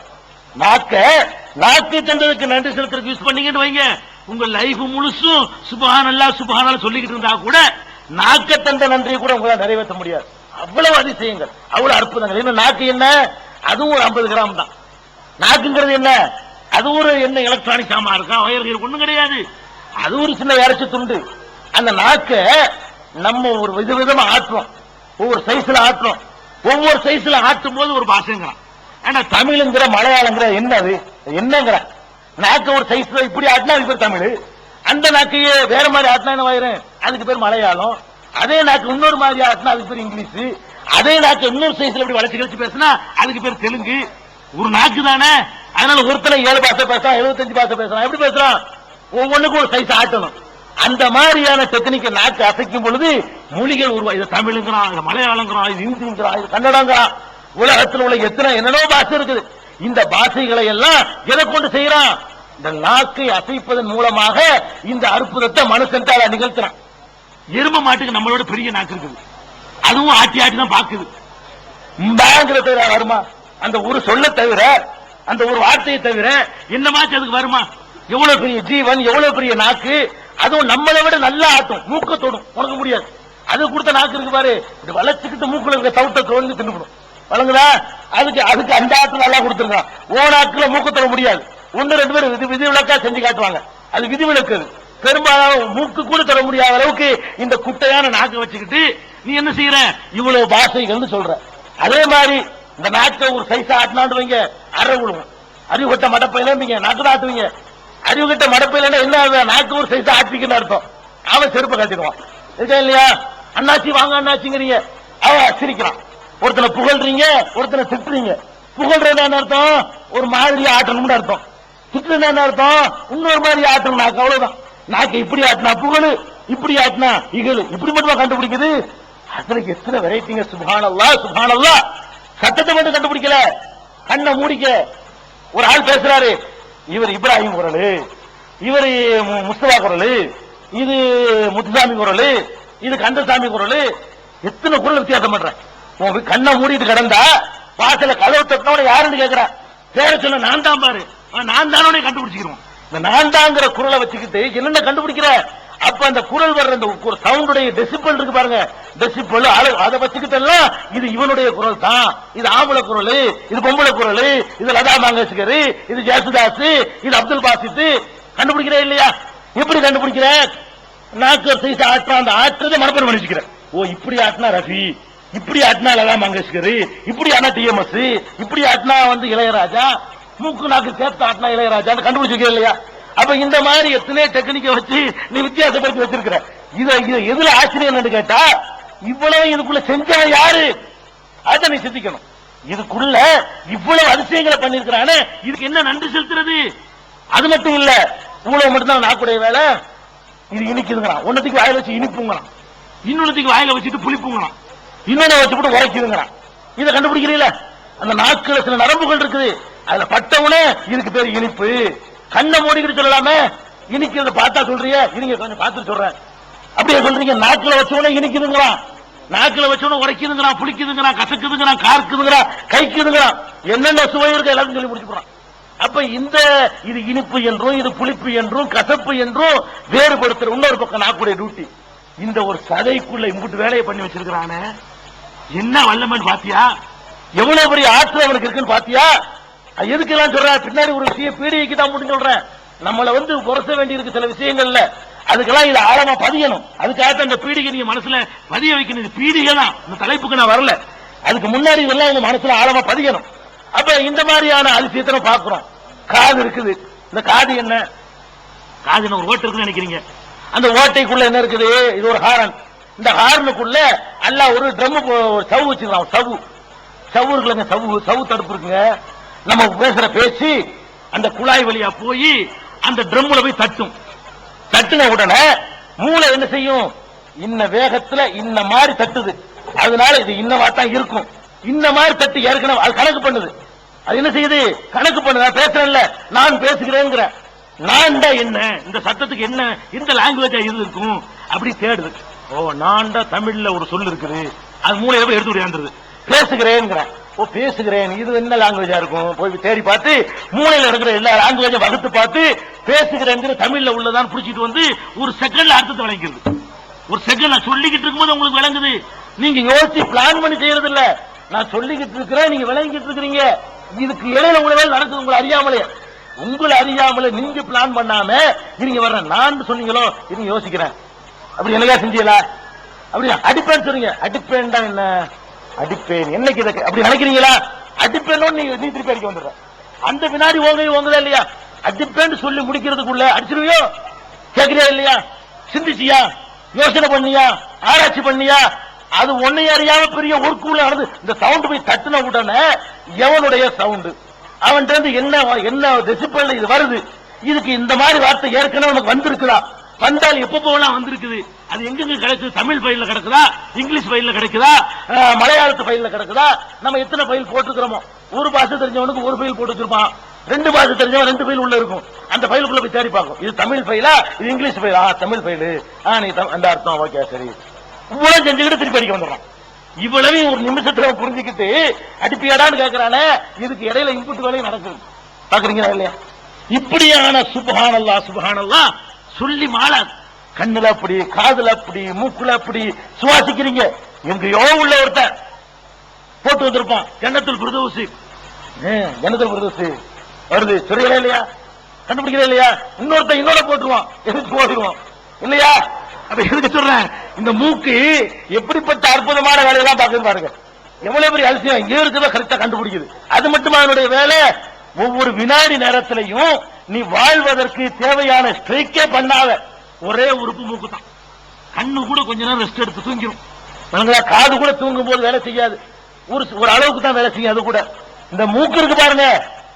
நாக்கு தந்ததுக்கு நன்றி செலுத்துறதுக்கு யூஸ் பண்ணீங்கன்னு வைங்க, உங்க லைஃப் முழுசும் சுப்ஹானல்லாஹ் சுப்ஹானல்லாஹ் சொல்லிக்கிட்டு இருந்தா கூட நாக்க தந்த நன்றியை கூட உங்களால் நிறைவேற்ற முடியாது. அவ்வளவு அதிசயங்கள், அவ்வளவு அற்புதங்கள். இன்னும் நாக்கு என்ன, அதுவும் ஒரு 50 கிராம் தான். நாக்குங்கிறது என்ன, அது ஒரு என்ன எலக்ட்ரானிக் சாமா இருக்கா, வயர்கள் ஒண்ணும் கிடையாது. அது ஒரு சின்ன இறைச்சி துண்டு. அந்த நாக்க நம்ம ஒரு விதவிதமா ஆட்டுறோம், ஒவ்வொரு சைஸ்ல ஆட்டுறோம். ஒவ்வொரு சைஸ்ல ஆட்டும் போது ஒரு பாஷைங்கிறான். ஏன்னா தமிழ்ங்கிற மலையாளங்கிற என்ன, அது என்னங்கிற நாக்க ஒரு சைஸ்ல இப்படி ஆட்டினா அதுக்கு பேர் தமிழ், அந்த நாக்கையே வேற மாதிரி ஆட்டினா என்ன வயிறேன், அதுக்கு பேர் மலையாளம். அதே நாக்கு இன்னொரு மாதிரி ஆட்டினா அதுக்கு பேர் இங்கிலீஷ். அதே நாக்கு இன்னொரு சைஸ்ல இப்படி வளைச்சு கழிச்சு பேசினா அதுக்கு பேர் தெலுங்கு. ஒரு நாக்கு தானே, அதனால ஒருத்தனை 7 பாஷை பேசுறான், 75 பாஷை பேசுறான், எப்படி பேசுறான்? ஒவ்வொன்றுக்கும் ஒரு சைஸ் ஆட்டணும். அந்த மாதிரியான டெக்னிக்கை நாக்கு அசைக்கும் பொழுது மொழிகள் உருவா. இது தமிழுங்கிறான், இது மலையாளங்கிறான், இது ஹிந்திங்கிறான், இது கன்னடங்கிறான். உலகத்தில் உள்ள எத்தனை என்னென்னோ பாஷை இருக்குது. இந்த பாஷைகளை எல்லாம் எதை கொண்டு செய்யறான்? இந்த நாக்கை அசைப்பதன் மூலமாக இந்த அற்புதத்தை மனுஷன்டால நிகழ்த்துறான். எரும மாட்டுக்கு நம்மளோட பெரிய நாக்கு இருக்குது, அதுவும் ஆட்டி ஆட்டி தான் பாக்குது. வருமா? அந்த ஒரு சொல்ல தவிர, அந்த ஒரு வார்த்தையை தவிர என்னமாச்சு அதுக்கு வருமா? எவ்வளவு பெரிய ஜீவன், எவ்வளவு பெரிய நாக்கு, அதுவும் நம்மளை விட நல்லா ஆட்டும், மூக்க தொடும். உனக்கு முடியாது. அது கொடுத்த நாக்கு இருக்கு பாரு, இப்படி வளைச்சுக்கிட்டு மூக்குல இருக்க தவிட்ட தோல்வி தின்னுக்கணும். வழங்குதா? அதுக்கு அந்த ஆற்று நல்லா கொடுத்துருக்கான். ஓனாக்குல மூக்க தொட முடியாது. 1-2 பேர் விதிவிலக்கா செஞ்சு காட்டுவாங்க, அது விதிவிலக்கு. பெரும்பாலும் மூக்கு கூட தர முடியாத அளவுக்கு இந்த குட்டையான நாக்கு வச்சுக்கிட்டு நீ என்ன செய்யற? இவ்வளவு பாஷைகள் சொல்ற. அதே மாதிரி இந்த நாக்கை ஒரு சைஸா ஆட்டினாண்டு வைங்க, அரை விழுவும். அறிவு கட்ட மடப்பையில நாக்கு தான் ஆட்டுவீங்க. அறிவு கட்ட மடப்பையில என்ன, நாக்கு ஒரு சைஸா ஆட்டிக்குன்னு அர்த்தம். அவன் செருப்பை காட்டிடுவான், இருக்கா இல்லையா? அண்ணாச்சி வாங்க அண்ணாச்சிங்கிறீங்க, அவன் சிரிக்கிறான். ஒருத்தனை புகழ்றீங்க, ஒருத்தனை திட்டுறீங்க. புகழ்றது என்ன அர்த்தம்? ஒரு மாதிரி ஆட்டணும்னு அர்த்தம். திட்டுறது என்ன அர்த்தம்? இன்னொரு மாதிரி ஆட்டணும் நாக்கு, அவ்வளவுதான். நாக்கு இப்படி ஆட்டினா புகழு, இப்படி ஆட்டினா இகழு, இப்படி மட்டும் கண்டுபிடிக்குது. அதுல எத்தனை வெரைட்டிங்க! சுப்ஹானல்லாஹ் சுப்ஹானல்லாஹ். சத்தத்தை மட்டும் கண்டுபிடிக்கல, கண்ணை மூடிக்க. ஒரு ஆள் பேசுறாரு, இவர் இப்ராஹிம் குரல், இவர் முஸ்தபா குரல், இது முத்துசாமி குரல், இது கந்தசாமி குரல். எத்தனை குரல் வித்தியாசம் பண்ற? கண்ணை மூடிட்டு கிடந்தா வாசல கதவு தட்டினோட யாருன்னு கேட்கிற, பேர சொல்ல நான் தான் பாரு, நான் தானே கண்டுபிடிச்சிக்கிறோம். இந்த நான் தாங்கிற குரலை வச்சுக்கிட்டு என்னென்ன கண்டுபிடிக்கிற? அப்ப அந்த குரல் வர்ற அந்த சவுண்டுடைய டெசிபல் இருக்கு பாருங்க, டெசிபல் அதை வச்சுக்கிட்டு எல்லாம் இது இவனுடைய குரல் தான், இது ஆம்பளை குரல், இது பொம்பளை குரல், இது லதா மங்கேஷ்கர், இது ஜேசுதாஸ், இது அப்துல் பாசித். கண்டுபிடிக்கிறே இல்லையா? எப்படி கண்டுபிடிக்கிற? நாக்கு சைஸ் ஆட்டுற, அந்த ஆட்டுறதை மனப்பாடம் பண்ணிச்சுக்கிற. ஓ இப்படி ஆட்டினா ரஃபி, இப்படி ஆட்டினா லதா மங்கேஷ்கர், இப்படி ஆனா டிஎம்எஸ், இப்படி ஆட்டினா இளையராஜா, மூக்கு நாக்கு சேர்த்து ஆட்டினா இளையராஜா கண்டுபிடிச்சிருக்க இல்லையா? அப்ப இந்த மாதிரி எத்தனை டெக்னிக்கை வச்சு நீ வித்தியாசப்படுத்தி வச்சிருக்கிற. இதை எதுல ஆச்சரியம் கேட்டா, இவ்வளவு இதுக்குள்ள செஞ்சவன் யாரு? அதை நீ சிந்திக்கணும். இதுக்குள்ள இவ்வளவு அதிசயங்களை பண்ணிருக்கிறானே, இதுக்கு என்ன நன்றி செலுத்துறது? அது மட்டும் இல்ல, இவ்வளவு மட்டும்தான் நாக்குடைய வேலை. இது இனிக்குதுங்கிறான், ஒன்னத்துக்கு வாயில வச்சு இனிப்புங்கிறான், இன்னொன்னுக்கு வாயில வச்சுட்டு புளிப்புங்கிறான், இன்னொன்னு வச்சுட்டு உரைக்குதுங்கிறான். இதை கண்டுபிடிக்கிறீங்களா? அந்த நாக்குல சில நரம்புகள் இருக்குது. அதுல பட்டவுனே இதுக்கு பேர் இனிப்பு. கண்ணை மூடிக்கிட்டு சொல்லலாமே, இனிக்கிறத பார்த்தா சொல்றீங்க, இனிங்க கொஞ்சம் பார்த்துட்டு சொல்றேன் அப்படியே சொல்றீங்க. நாக்குல வச்சவனே இனிக்குதுங்கிறான், நாக்குல வச்சவன உரைக்குதுங்கிறான், புளிக்குதுங்கிறான், கசக்குதுங்கிறான், கார்க்குதுங்கிறான், கைக்குதுங்கிறான், என்னென்ன சுவை இருக்கு எல்லாரும் சொல்லி முடிச்சு போறான். அப்ப இந்த இது இனிப்பு என்றும் இது புளிப்பு என்றும் கசப்பு என்றும் வேறுபடுத்துற இன்னொரு பக்கம் நாக்குடைய டியூட்டி. இந்த ஒரு சதைக்குள்ள இம்புட்டு வேலையை பண்ணி வச்சிருக்கிறானே, என்ன வல்லமன் பாத்தியா, எவ்வளவு பெரிய ஆற்றல் அவனுக்கு இருக்குன்னு பாத்தியா. எதுக்கெல்லாம் சொல்ற, பின்னாடி ஒரு விஷயம் பீடிகைக்கு தான் முடிஞ்சு சொல்றேன். நம்மளை குறைச்ச வேண்டி இருக்கு சில விஷயங்கள்ல, அதுக்கெல்லாம் இது ஆழமா பதியணும். அதுக்காக இந்த பீடிகை நீங்க மனசுல பதிய வைக்கணும். பீடிகை தான் இந்த தலைப்புக்கு நான் வரல, அதுக்கு முன்னாடி இதெல்லாம் உங்க மனசுல ஆழமா பதியணும். அப்ப இந்த மாதிரியான அதிசயத்தை பாக்குறோம். காது இருக்குது, இந்த காது என்ன, காது ஒரு ஓட்டை இருக்குன்னு நினைக்கிறீங்க, அந்த ஓட்டைக்குள்ள என்ன இருக்குது, இது ஒரு ஹாரன். இந்த ஹாரனுக்குள்ள அல்லாஹ் ஒரு ட்ரம் சவு வச்சிருக்கான். சவு இருக்குல்லங்க, சவு தடுப்பு இருக்குங்க. நம்ம பேசுற பேச்சு அந்த குழாய் வழியா போய் அந்த ட்ரம்ல போய் தட்டும். தட்டுன உடனே மூளை என்ன செய்யும், இன்ன வேகத்துல இன்ன மாதிரி தட்டுது, அதனால இது இன்னவா தான் இருக்கும். இந்த மாதிரி தட்டு ஏற்கனவே அது கணக்கு பண்ணுது. அது என்ன செய்யுது, கணக்கு பண்ணுது. நான் பேசுறேன்ல, நான் பேசுகிறேங்கிற நான் தான் என்ன, இந்த சத்தத்துக்கு என்ன, இந்த லாங்குவேஜா இருக்கும் அப்படி தேடுது. ஓ நான்டா தமிழ்ல ஒரு சொல் இருக்குது, அது மூளையில போய் எடுத்து விளையாண்டுருது. பேசுகிறேங்கிற, ஓ பேசுகிறேன், இது என்ன லாங்குவேஜா இருக்கும், போய் தேடி பார்த்து மூளையில இருக்கிற எல்லா லாங்குவேஜும் வகுத்து பார்த்து பேசுகிறேங்கிற தமிழ்ல உள்ளதான் புடிச்சிட்டு வந்து ஒரு செகண்ட்ல அர்த்தத்தை விளங்கிடுது. ஒரு செகண்ட் சொல்லிக்கிட்டு இருக்கும்போது உங்களுக்கு விளங்குது. நீங்க யோசிச்சு பிளான் பண்ணி செய்யறது இல்ல, நான் சொல்லிக்கிட்டு இருக்கிறேன், நீங்க விளங்கிட்டு இருக்கிறீங்க. இதுக்கு இடையில உங்களை நடக்குது, உங்களை அறியாமலே நீங்க பிளான் பண்ணாம நீங்க வர்ற நான் சொன்னீங்களோ, இது யோசிக்கிறேன் அப்படி என்னையா செஞ்சீங்களா, அப்படி அடிப்பேன் சொல்றீங்க. அடிப்பேன் தான் என்ன, அடிப்பேன் என்னைக்கு இதை அப்படி நினைக்கிறீங்களா, அடிப்பேன் நீ திருப்பி அடிக்க வந்துடுற. அந்த வினாடி ஓங்குதா இல்லையா, அடிப்பேன்னு சொல்லி முடிக்கிறதுக்குள்ள அடிச்சிருவியோ, கேட்கிறியா இல்லையா, சிந்திச்சியா, யோசனை பண்ணியா, ஆராய்ச்சி பண்ணியா, அது ஒன்னை அறியாம பெரிய ஒர்க்குள்ள நடந்து இந்த சவுண்ட் போய் தட்டுன உடனே எவனுடைய சவுண்ட், அவன் என்ன டெசிபல் இது வருது, இதுக்கு இந்த மாதிரி வார்த்தை ஏற்கனவே உனக்கு வந்திருக்குதா, வந்தால் எப்ப போகலாம் வந்திருக்குது, அது எங்க கிடைக்குது, தமிழ் பையில கிடக்குதா, இங்கிலீஷ் பையில கிடைக்குதா, மலையாளத்து பையில கிடக்குதா, நம்ம எத்தனை பைல் போட்டுக்கிறோமோ, ஒரு பாஷை தெரிஞ்சவனுக்கு ஒரு பைல் போட்டு வச்சிருப்பான், ரெண்டு பாஷை தெரிஞ்சவன் ரெண்டு பைல் உள்ள இருக்கும், அந்த பைலுக்குள்ள போய் தேடி பார்க்கும், இது தமிழ் பைலா இது இங்கிலீஷ் பைலா, தமிழ் பைலு, நீ அந்த அர்த்தம் ஓகே சரி, இவ்வளவு செஞ்சுக்கிட்டு திருப்பி அடிக்க வந்துடுறான். இவ்வளவு ஒரு நிமிஷத்துல புரிஞ்சுக்கிட்டு அடிப்பியாடான்னு கேட்கிறானே, இதுக்கு இடையில இன்புட் வேலையும் நடக்குது, பாக்குறீங்களா இல்லையா. இப்படியான சுப்ஹானல்லாஹ் சொல்லி மாளாது. கண்ணுல அப்படி, காதுல அப்படி, மூக்குல அப்படி சுவாசிக்கிறீங்க. எங்கயோ உள்ள ஒருத்தன் போட்டு வந்திருப்பான் ஜன்னத்துல் ஃபிர்தௌஸ், ஜன்னத்துல் ஃபிர்தௌஸ் வருது சொல்றீங்களா இல்லையா, கண்டுபிடிக்கிறா இல்லையா, இன்னொருத்த போட்டுருவான், எதுக்கு போடுவோம் இல்லையா. அப்ப எதுக்கு சொல்றேன், இந்த மூக்கு எப்படிப்பட்ட அற்புதமான வேலையெல்லாம் பாக்குது பாருங்க, எவ்வளவு பெரிய அதிசயம், இங்கே இருக்கிறத கரெக்டா கண்டுபிடிக்குது. அது மட்டும் அதனுடைய வேலை, ஒவ்வொரு வினாடி நேரத்திலையும் நீ வாழ்வதற்கு தேவையான ஸ்ட்ரைக்கே பண்ணாத ஒரே உறுப்பு மூக்கு தான். கண்ணு கூட கொஞ்ச நேரம் ரெஸ்ட் எடுத்து தூங்கிடும், காது கூட தூங்கும் போது வேலை செய்யாது, ஒரு அளவுக்கு தான் வேலை செய்யும். அது கூட இந்த மூக்கு இருக்கு பாருங்க,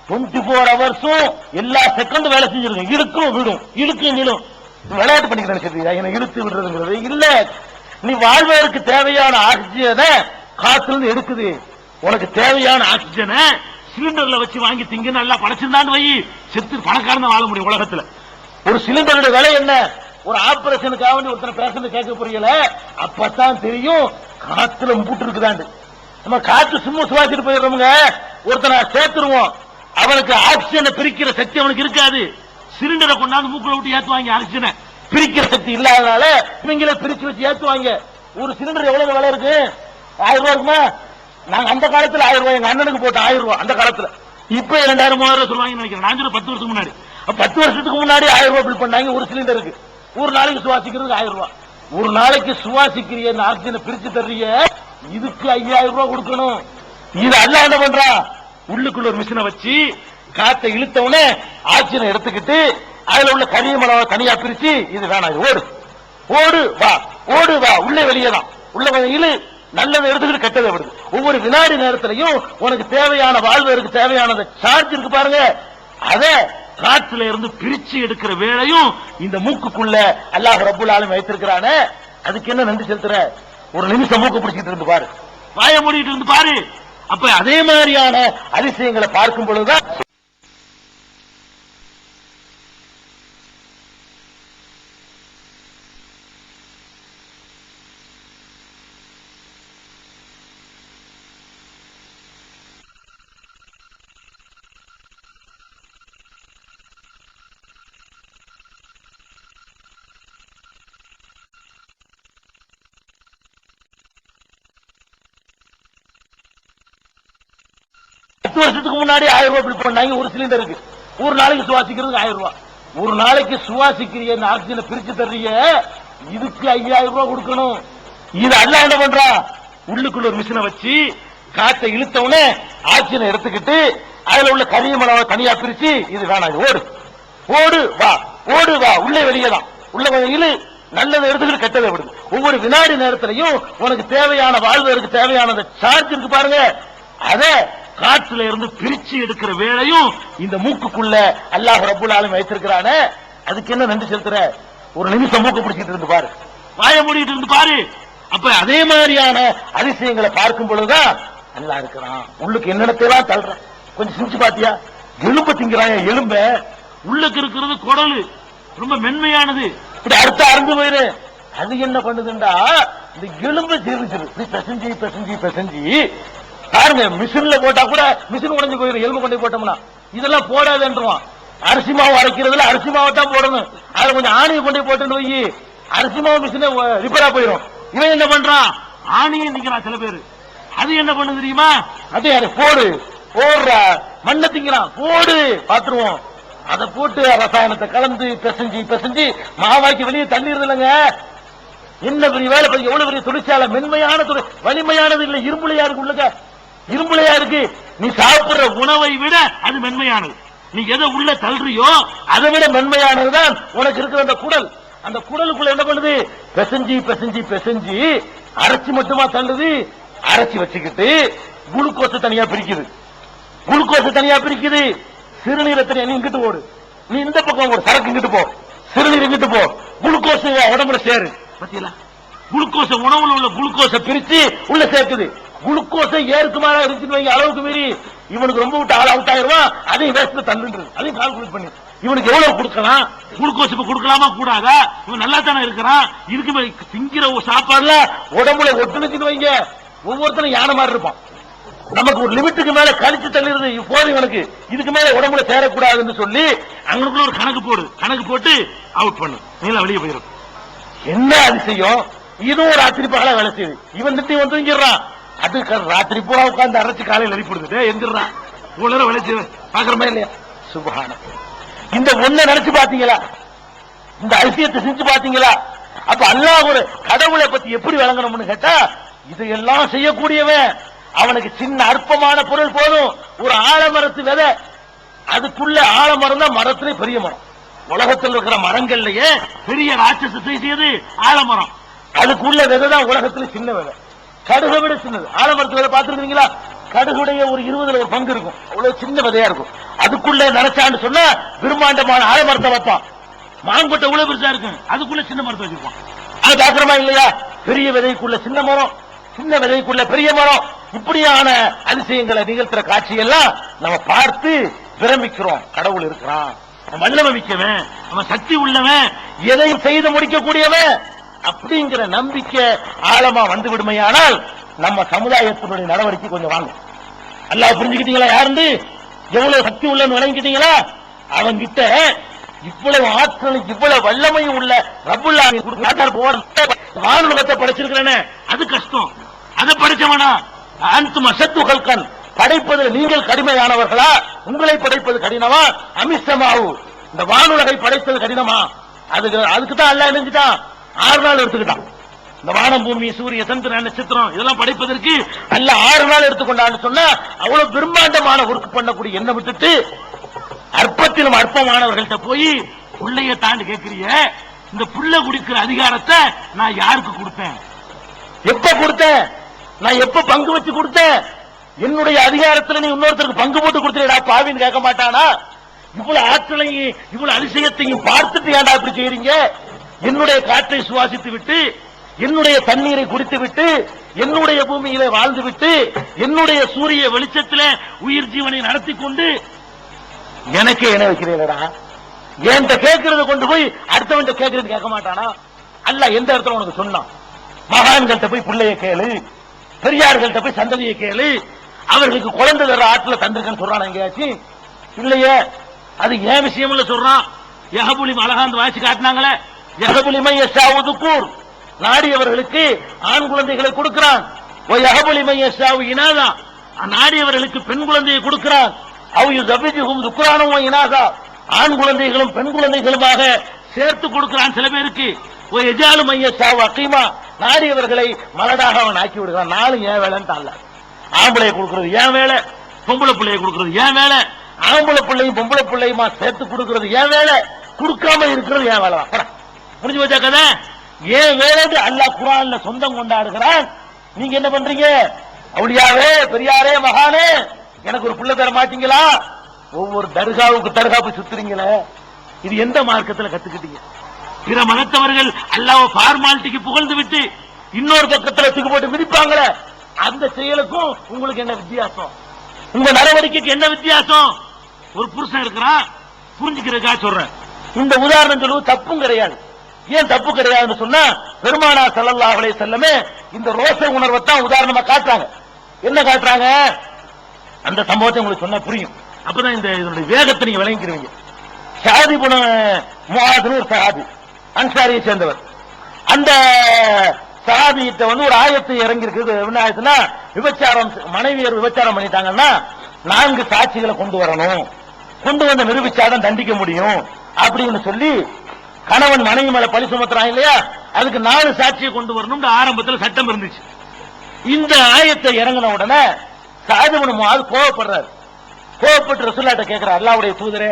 24 ஹவர்ஸும் எல்லா செகண்டும் வேலை செஞ்சிருக்கும், இழுக்கும் விடும், இழுக்கும் நீளும். விளையாட்டு பண்ணிக்க நினைச்சிருக்கீங்க, என்ன இழுத்து விடுறதுங்கிறது இல்ல. நீ வாழ்வதற்கு தேவையான ஆக்சிஜனை காத்துல இருந்து எடுக்குது. உனக்கு தேவையான ஆக்சிஜனை சிலிண்டர்ல வச்சு வாங்கி திங்க நல்லா படைச்சிருந்தான்னு வை, செத்து பணக்காரன் வாழ முடியும் உலகத்துல. ஒரு சிலிண்டருடைய விலை என்ன, ஒரு ஆபரேஷனுக்காக வேண்டி ஒருத்தனை பேசுறது கேட்க புரியல, அப்பதான் தெரியும் காத்துல மூட்டு இருக்குதாண்டு. நம்ம காற்று சும்மா சுவாசிட்டு போயிடுறோமுங்க, ஒருத்தனை சேர்த்துருவோம், அவனுக்கு ஆக்சிஜனை பிரிக்கிற சக்தி அவனுக்கு இருக்காது. சிலிண்டரை கொண்டாந்து மூக்குல விட்டு ஏத்துவாங்க, ஆக்சிஜனை பிரிக்கிற சக்தி இல்லாதனால இவங்கள பிரிச்சு வச்சு ஏத்துவாங்க. ஒரு சிலிண்டர் எவ்வளவு விலை இருக்கு, 1000 ரூபாய் இருக்குமா? நாங்க அந்த காலத்துல 1000 ரூபாய், எங்க அண்ணனுக்கு போட்டு 1000 ரூபாய் அந்த காலத்துல. இப்ப 2000 3000 சொல்லுவாங்க நினைக்கிறேன். நான் 10 வருஷத்துக்கு முன்னாடி, 10 வருஷத்துக்கு முன்னாடி 1000 ரூபாய் பில் பண்ணாங்க ஒரு சிலிண்டருக்கு. ஒரு நாளைக்கு சுவாசிக்கிறதுக்கு 1000 ரூபாய். ஒரு நாளைக்கு சுவாசிக்கிற இந்த ஆக்சிஜனை பிரிச்சு தர்றீங்க, இதுக்கு 5000 ரூபாய் கொடுக்கணும். இது அல்லாஹ் என்ன பண்றான், உள்ளுக்குள்ள ஒரு மிஷினை வச்சு காத்தை இழுத்தவனே ஆக்சிஜனை எடுத்துக்கிட்டு அதுல உள்ள கரியமளவை தனியா பிரிச்சு, இது வேணாம், ஓடு ஓடு வா, ஓடு வா, உள்ளே வெளியே தான், உள்ள இழு, நல்லதை எடுத்துக்கிட்டு கெட்டதை விடுது. ஒவ்வொரு வினாடி நேரத்திலையும் உனக்கு தேவையான வாழ்வதற்கு தேவையான சார்ஜ் இருக்கு பாருங்க, அத காற்றுல இருந்து பிரிச்சு எடுக்கிற வேலையும் இந்த மூக்குக்குள்ள அல்லாஹ் ரப்புல் ஆலமீன் வைத்திருக்கிறானே. அதுக்கு என்ன நன்றி செலுத்துற, ஒரு நிமிஷம் மூக்கு பிடிச்சிட்டு இருந்து பாரு, வாய மூடிட்டு இருந்து பாரு, அப்ப அதே மாதிரியான அதிசயங்களை பார்க்கும் பொழுதுதான் வருஷத்துக்கு முன்னாடி 1000 ரூபாய் பில் பண்ணாங்க ஒரு சிலிண்டருக்கு. ஒரு நாளைக்கு சுவாசிக்கிறதுக்கு 1000 ரூபாய். ஒரு நாளைக்கு சுவாசிக்கிற ஆக்சிஜனை பிரிச்சு தர்றீங்க, இதுக்கு 5000 ரூபாய் கொடுக்கணும். இது அல்லாஹ் என்ன பண்றான், உள்ளுக்குள்ள ஒரு மிஷினை வச்சு காற்றை இழுத்தவனே ஆக்சிஜனை எடுத்துக்கிட்டு அதுல உள்ள கரியமளவை தனியா பிரிச்சு இது வேணாம் ஓடு ஓடு வா ஓடு வா உள்ளே வெளியே தான் உள்ள இழு நல்லதை எடுத்துக்கிட்டு கெட்டதை விடுது. ஒவ்வொரு வினாடி நேரத்திலையும் உனக்கு தேவையான வாழ்வதற்கு தேவையான சார்ஜ் இருக்கு பாருங்க, அத காற்றுல இருந்து பிரிச்சு எடுக்கிற வேலையும் இந்த மூக்குக்குள்ள அல்லாஹ் ரப்புல் ஆலமீன் வைத்திருக்கிறானே. அதுக்கு என்ன நன்றி செலுத்துற? ஒரு நிமிஷம் மூக்கு பிடிச்சிட்டு இருந்து பாரு, வாய மூடிட்டு இருந்து பாரு. அப்ப அதே மாதிரியான அதிசயங்களை பார்க்கும் பொழுதுதான் நல்லா இருக்கிறான். உள்ளுக்கு என்னென்னத்தையெல்லாம் தள்ளுறான், கொஞ்சம் சிரிச்சு பாத்தியா? எலும்பு திங்கிறான், எலும்ப உள்ளுக்கு இருக்கிறது குடலு ரொம்ப மென்மையானது, இப்படி அறுத்த அறுந்து போயிரு. அது என்ன பண்ணுதுண்டா, இந்த எலும்பு ஜீர்ணிச்சிரு பெசஞ்சி பெசஞ்சி பெசஞ்சி பாருங்க. மிஷின்ல போட்டா கூட மிஷின் உடஞ்சு போயிடும், எலும்பு கொண்டு போட்டோம்னா. இதெல்லாம் போடாதுன்றான். அரிசி மாவு அரைக்கிறதுல அரிசி மாவை தான் போடணும், அதுல கொஞ்சம் ஆணியை கொண்டு போட்டு போய் அரிசி மாவு மிஷின் ரிப்பேரா போயிடும். இவன் என்ன பண்றான், ஆணியை நிக்கிறான் சில பேரு. அது என்ன பண்ணு தெரியுமா, அதே போடு போடுற மண்ணை திங்கிறான், போடு பாத்துருவோம். அதை போட்டு ரசாயனத்தை கலந்து பெசஞ்சி பெசஞ்சி மாவாக்கி வெளியே தண்ணீர் இல்லைங்க. என்ன பெரிய வேலை, எவ்வளவு பெரிய தொழிற்சாலை, மென்மையான வலிமையானது இல்ல, இரும்புலையா இருக்கு உள்ளக, இரும்புலையா இருக்கு. நீ சாப்பிடுற உணவை விட அது மென்மையானது. நீ எதை உள்ள தள்ளுறியோ அதை விட மென்மையானதுதான் உனக்கு இருக்கிற அந்த குடல். அந்த குடலுக்குள்ள என்ன பண்ணுது, பெசஞ்சி பெசஞ்சி பெசஞ்சி அரைச்சி மட்டுமா தள்ளுது. அரைச்சி வச்சுக்கிட்டு குளுக்கோஸை தனியா பிரிக்குது, குளுக்கோஸை தனியா பிரிக்குது. சிறுநீரை தனியா நீ இங்கிட்டு ஓடு, நீ இந்த பக்கம் ஒரு சரக்கு இங்கிட்டு போ, சிறுநீர் இங்கிட்டு போ, குளுக்கோஸ் உடம்புல சேரு. பத்தியா, குளுக்கோஸ உணவுல உள்ள குளுக்கோஸை பிரிச்சு உள்ள சேர்க்குது. குளுக்கோஸை ஏற்குமாறா இருந்துச்சு வைங்க, அளவுக்கு மீறி இவனுக்கு ரொம்ப விட்டு ஆள் அவுட் ஆயிருவான். அதையும் வேஸ்ட்ல தள்ளுன்றது, அதையும் கால்குலேட் பண்ணி இவனுக்கு எவ்வளவு கொடுக்கலாம், குளுக்கோஸ் இப்ப கொடுக்கலாமா கூடாதா, இவன் நல்லா தானே இருக்கிறான். இதுக்கு திங்கிற சாப்பாடுல உடம்புல ஒட்டுனுச்சுன்னு வைங்க, ஒவ்வொருத்தரும் யானை மாதிரி இருப்பான். நமக்கு ஒரு லிமிட்டுக்கு மேல கழிச்சு தள்ளிடுது போது இவனுக்கு, இதுக்கு மேல உடம்புல சேரக்கூடாதுன்னு சொல்லி அவங்களுக்குள்ள ஒரு கணக்கு போடு, கணக்கு போட்டு அவுட் பண்ணு, நீங்களா வெளியே போயிடும். என்ன அதிசயம், இதுவும் ராத்திரி பகலா வேலை செய்யுது. இவன் திட்டி வந்து தூங்கிடுறான், அது ராத்திரி பூரா உட்கார்ந்து அரைச்சு காலையில் எழுப்பிடுது, எந்திரான் இவ்வளவு வேலை செய்ய பாக்குறமே இல்லையா? சுபஹான. இந்த ஒன்ன நினைச்சு பாத்தீங்களா, இந்த அதிசயத்தை செஞ்சு பாத்தீங்களா? அப்ப அல்லாஹ் ஒரு கடவுளை பத்தி எப்படி விளங்கணும்னு கேட்டா, இதையெல்லாம் செய்யக்கூடியவன். அவனுக்கு சின்ன அற்பமான பொருள் போதும், ஒரு ஆலமரத்து விதை, அதுக்குள்ள ஆலமரம் தான் மரத்திலே பெரிய மரம். உலகத்தில் இருக்கிற மரங்கள்லயே பெரிய ராட்சசத்தை செய்து ஆலமரம், அதுக்குள்ள விதை தான் உலகத்துல சின்ன விதை, கடுகை விட சின்னது. ஆலமரத்து விதை பார்த்திருக்கீங்களா? கடுகுடைய ஒரு 20ல் ஒரு பங்கு இருக்கும், அவ்வளவு சின்ன விதையா இருக்கும். அதுக்குள்ள நினைச்சான்னு சொன்னா பிரம்மாண்டமான ஆலமரத்தை வைப்பான். மாங்கொட்டை உள்ள பெருசா இருக்கும், அதுக்குள்ள சின்ன மரத்தை வச்சிருப்பான். அது பாக்குறமா இல்லையா? பெரிய விதைக்குள்ள சின்ன மரம், சின்ன விதைக்குள்ள பெரிய மரம். இப்படியான அதிசயங்களை நிகழ்த்துற காட்சியெல்லாம் நம்ம பார்த்து பிரமிக்கிறோம். கடவுள் இருக்கிறான், வல்லமை மிக்கவன், அவன் சக்தி உள்ளவன், எதையும் செய்து முடிக்கக்கூடியவன் அப்படிங்கிற நம்பிக்கை ஆழமா வந்து விடுமையானால் நம்ம சமுதாயத்தினுடைய நடவடிக்கை கொஞ்சம் வாங்க. அல்லாஹ் புரிஞ்சுக்கிட்டீங்களா? யாருந்து எவ்வளவு சக்தி உள்ளன்னு விளங்கிட்டீங்களா? அவன் கிட்ட இவ்வளவு ஆற்றல் இவ்வளவு வல்லமையும் உள்ள ரப்புல் ஆலமீன் வானுலகத்தை படைச்சிருக்கிறேன்னு அது கஷ்டம். அதை படைச்சவனா அன்தும் அஷத்து கல்கன், படைப்பதில் நீங்கள் கடுமையானவர்களா, உங்களை படைப்பது கடினமா? அமிஷமாவு, இந்த வானுலகை படைப்பது கடினமா? அதுக்கு தான் அல்லாஹ் நினைஞ்சிட்டான் 6 நாள் எடுத்துக்கிட்டான். இந்த வானம் பூமி சூரிய சந்திரன் நட்சத்திரம் இதெல்லாம் படைப்பதற்கு அல்லாஹ் 6 நாள் எடுத்துக்கொண்டான்னு சொன்னா, அவ்வளவு பிரம்மாண்டமான ஒர்க் பண்ணக்கூடிய என்ன விட்டுட்டு அற்பத்திலும் அற்பமானவர்கள்ட்ட போய் புள்ளைய தாண்டி கேட்கிறிய, இந்த புள்ள குடிக்கிற அதிகாரத்தை நான் யாருக்கு கொடுத்தேன், எப்ப கொடுத்தேன், நான் எப்ப பங்கு வச்சு கொடுத்தேன், என்னுடைய அதிகாரத்தில் நீ இன்னொருத்தருக்கு பங்கு போட்டு கொடுத்துடா பாவின்னு கேட்க மாட்டானா? இவ்வளவு ஆற்றலையும் இவ்வளவு அதிசயத்தையும் பார்த்துட்டு ஏன்டா இப்படி செய்றீங்க? என்னுடைய காற்றை சுவாசித்து விட்டு என்னுடைய தண்ணீரை குடித்து விட்டு, என்னுடைய பூமியிலே வாழ்ந்து விட்டு, என்னுடைய சூரிய வெளிச்சத்தில் உயிர் ஜீவனை நடத்தி கொண்டு எனக்கு என்ன வைக்கிறீங்களா? என்கிட்ட கேட்கறத கொண்டு போய் அடுத்தவன் கேட்கறது கேட்க மாட்டானா? அல்ல எந்த இடத்துல உனக்கு சொன்னான்? மகான்கள்ட்ட போய் பிள்ளைய கேளு, பெரியார்கள்ட்ட போய் சந்ததியை கேளு, அவர்களுக்கு குழந்தை தர ஆற்றுல தந்திருக்கன்னு சொல்றான் எங்கேயாச்சும்? இல்லையே. அது ஏன் விஷயம் இல்ல சொல்றான். யஹபுலி அழகாந்து வாய்ச்சி காட்டினாங்களே, யஹபுலிமை யஷாவுதுக்கூர், நாடியவர்களுக்கு ஆண் குழந்தைகளை கொடுக்கிறான். யஹபுலிமை யஷாவு இனாதா, நாடியவர்களுக்கு பெண் குழந்தையை கொடுக்கிறான். அவு யுஸவ்விஜுஹும் துக்ரானும் வ இனாதா, ஆண் குழந்தைகளும் பெண் குழந்தைகளுமாக சேர்த்து கொடுக்கிறான் சில பேருக்கு. யஜாலு மை யஷாவு அகீமா, நாடியவர்களை மலடாக அவன் ஆக்கி விடுகிறான். நாலு ஏன் வேலைன்னு அல்ல. ஆம்பளை கொடுக்கிறது ஏன் வேலை, பொம்பளை பிள்ளையை கொடுக்கிறது ஏன் வேலை, ஆம்பளை பிள்ளையும் பொம்பளை பிள்ளையுமா சேர்த்து கொடுக்கிறது ஏன் வேலை, கொடுக்காம இருக்கிறது ஏன் வேலை தான். புரிஞ்சு வச்சா கதை. ஏன் வேலை அல்லாஹ் குர்ஆன்ல சொந்தம் கொண்டாடுகிறான். நீங்க என்ன பண்றீங்க? அவுலியாவே, பெரியாரே, மகானே, எனக்கு ஒரு பிள்ளை தர மாட்டீங்களா? ஒவ்வொரு தர்காவுக்கு தர்காப்பு சுத்துறீங்களே, இது எந்த மார்க்கத்தில் கத்துக்கிட்டீங்க? பிற மதத்தவர்கள் அல்லாஹ் ஃபார்மாலிட்டிக்கு புகழ்ந்து விட்டு இன்னொரு பக்கத்தில் தூக்கி போட்டு மிதிப்பாங்களே, அந்த செயலுக்கும் உங்களுக்கு என்ன வித்தியாசம்? உங்க நடவடிக்கைக்கு என்ன வித்தியாசம்? ஒரு புருஷன் இருக்கிறான், புரிஞ்சுக்கிறதுக்காக சொல்றேன். இந்த உதாரணம் சொல்லுவது தப்பும் கிடையாது. ஏன் தப்பு கிடையாதுன்னு சொன்னா, பெருமானார் ஸல்லல்லாஹு அலைஹி வஸல்லம் இந்த ரோச உணர்வை தான் உதாரணமா காட்டுறாங்க. என்ன காட்டுறாங்க? அந்த சம்பவத்தை உங்களுக்கு சொன்னா புரியும். அப்பதான் இந்த இதனுடைய வேகத்தை நீங்க விளங்கிக்கிறீங்க. ஷாதி புன முஆதுன்னு ஒரு சஹாபி, அன்சாரியை சேர்ந்தவர். அந்த சஹாபியிட்ட ஒரு ஆயத்து இறங்கி இருக்குது. என்ன ஆயத்துனா, விபச்சாரம், மனைவியர் விபச்சாரம் பண்ணிட்டாங்கன்னா 4 சாட்சிகளை கொண்டு வரணும், கொண்டு வந்து நிரூபிச்சாதான் தண்டிக்க முடியும் அப்படின்னு சொல்லி, கணவன் மனைவி மேல பழி சுமத்துறான் இல்லையா, அதுக்கு 4 சாட்சியை கொண்டு வரணும் ஆரம்பத்தில் சட்டம் இருந்துச்சு. இந்த ஆயத்தை இறங்கின உடனே ஸஅத் இப்னு முஆத் கோவப்படுறாரு. கோவப்பட்டு ரசூலுல்லாஹ்ட்ட கேட்கிறார், அல்லாஹ்வுடைய தூதரே,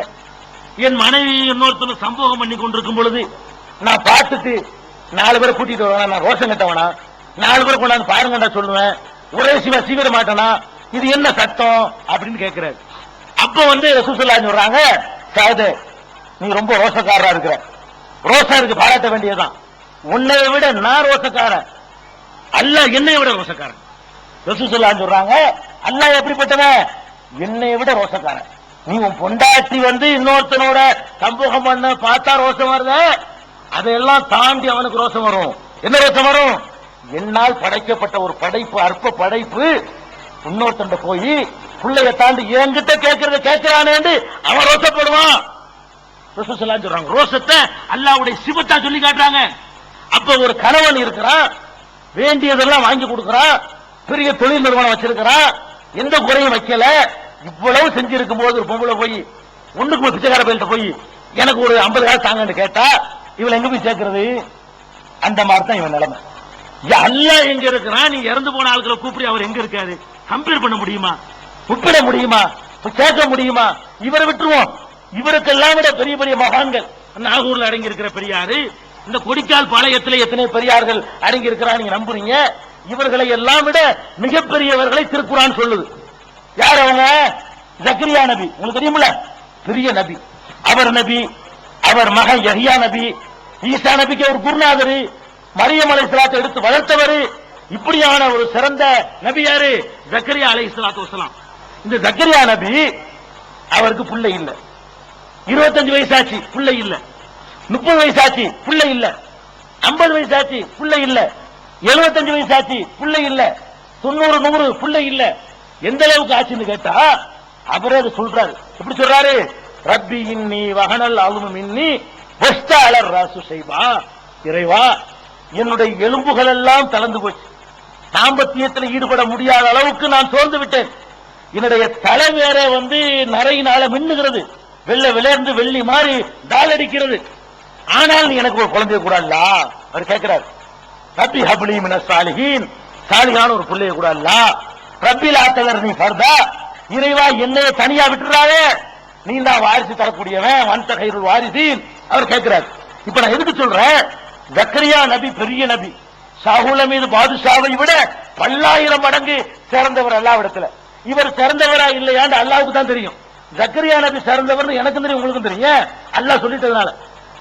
என் மனைவி இன்னொருத்தர் சம்பவம் பண்ணி கொண்டிருக்கும் பொழுது நான் பார்த்துட்டு 4 பேரை கூட்டிட்டு வருவேன், நான் ரோஷம் கட்டவனா? 4 பேரை கொண்டாந்து பாருங்கடா சொல்லுவேன், ஒரே சீக்கிர மாட்டேனா? இது என்ன சட்டம் அப்படின்னு கேட்கிறாரு. அப்ப ரசூலுல்லாஹ் சொல்றாங்க, ஸஅத், நீ ரொம்ப ரோஷக்காரரா இருக்கிற, ரோஷா இருக்கு, பாராட்ட வேண்டியதுதான். உன்னை விட நான் ரோஷக்காரன், அல்லாஹ் என்னை விட ரோஷக்காரன். ரசூலுல்லாஹ் சொல்றாங்க, அல்லாஹ் எப்படிப்பட்டவன்? என்னை விட ரோஷக்காரன். நீ உன் பொண்டாட்டி இன்னொருத்தனோட சம்பவம் பண்ண பார்த்தா ரோஷம் வருத, அதையெல்லாம் தாண்டி அவனுக்கு ரோஷம் வரும். என்ன ரோஷம் வரும்? என்னால் படைக்கப்பட்ட ஒரு படைப்பு, அற்ப படைப்பு, இன்னொருத்தன் போய் பிள்ளைய தாண்டி என்கிட்ட கேட்கறத கேட்கிறானே அவன் ரோஷப்படுவான். ரசூலுல்லாஹ் சொல்றாங்க, ரோஷத்தை அல்லாஹ்வுடைய சிபத்தா சொல்லி காட்டுறாங்க. அப்ப ஒரு கணவன் இருக்கிறான், வேண்டியதெல்லாம் வாங்கி கொடுக்கிறான், பெரிய தொழில் நிறுவனம் வச்சிருக்கிறான், எந்த குறையும் வைக்கல, இவ்வளவு செஞ்சிருக்கும் போது ஒரு பொம்பளை போய் ஒண்ணுக்கு பிச்சைக்கார பயில்கிட்ட போய் எனக்கு ஒரு 50 காசு தாங்கன்னு கேட்டா இவளை எங்க போய் சேர்க்கிறது? அந்த மாதிரி தான் இவன் நிலைமை. அல்லாஹ் எங்க இருக்கிறான், நீ இறந்து போன ஆட்களை கூப்பிடு, அவர் எங்க இருக்காரு? கம்பேர் பண்ண முடியுமா? ஒப்பிட முடியுமா? சேர்க்க முடியுமா? இவரை விட்டுருவோம். இவருக்கெல்லாம் விட பெரிய பெரிய மகான்கள் நாகூர்ல அடங்கி இருக்கிற பெரியாரு, இந்த கொடிக்கால் பாளையத்தில் எத்தனை பெரியார்கள் அடங்கி இருக்கிறா நீங்க நம்புறீங்க? இவர்களை எல்லாம் விட மிகப்பெரியவர்களை திருக்குரான் சொல்லுது. யார் அவங்க? ஜக்கரியா நபி, உங்களுக்கு தெரியுமில்ல, பெரிய நபி. அவர் நபி, அவர் மகன் யஹ்யா நபி, ஈசா நபிக்கு ஒரு குருநாதர், மரியம் அலைஹிஸ்ஸலாத்தை எடுத்து வளர்த்தவர். இப்படியான ஒரு சிறந்த நபி யாரு? ஜக்கரியா அலைஹிஸ்ஸலாத்து வஸலாம். இந்த ஜக்கரியா நபி, அவருக்கு பிள்ளை இல்ல. 25 வயசாச்சு, பிள்ளை இல்ல. 30 வயசாச்சு, பிள்ளை இல்ல. 50 வயசாச்சு, பிள்ளை இல்ல. 75 வயசாச்சு, பிள்ளை இல்ல. 90, 100 பிள்ளை இல்ல. எந்த அளவுக்கு ஆச்சுன்னு கேட்டா அவரே சொல்றாரு. எப்படி சொல்றாரு? ரப்பி இன்னி வஹனல் அல்மு மின்னி வஸ்தஅலர் ராசு ஷைபா, இறைவா என்னுடைய எலும்புகள் எல்லாம் தளர்ந்து போச்சு, தாம்பத்தியத்தில் ஈடுபட முடியாத அளவுக்கு நான் சோர்ந்து விட்டேன். என்னுடைய தலை வேற நரையினால மின்னுகிறது, வெள்ளை விளையாண்டு வெள்ளி மாறி டால் அடிக்கிறது. ஆனால் நீ எனக்கு ஒரு குழந்தைய கூட இல்ல. அவர் கேட்கிறார், ரப்பி ஹப்லி மினஸ் சாலிஹீன், சாலிஹான ஒரு பிள்ளைய கூட இல்ல. ரப்பி லா ததர்னி ஃபர்தா, இறைவா என்னைய தனியா விட்டுறாதே, நீ தான் வாரிசு தரக்கூடியவன், வன்த கைருல் வாரிசீன். அவர் கேட்கிறார். இப்ப நான் எதுக்கு சொல்றேன்? ஜக்கரியா நபி பெரிய நபி, ஷாஹுல் மீது பாதுஷாவை விட 10,000 மடங்கு சிறந்தவர் அல்லாஹ்விடத்துல. இவர் சிறந்தவரா இல்லையான்னு அல்லாஹ்வுக்கு தான் தெரியும். ஜக்கரியா நபி சிறந்தவர் எனக்கு தெரியும், உங்களுக்கும் தெரியும். அல்லாஹ் சொல்லிட்டதுனால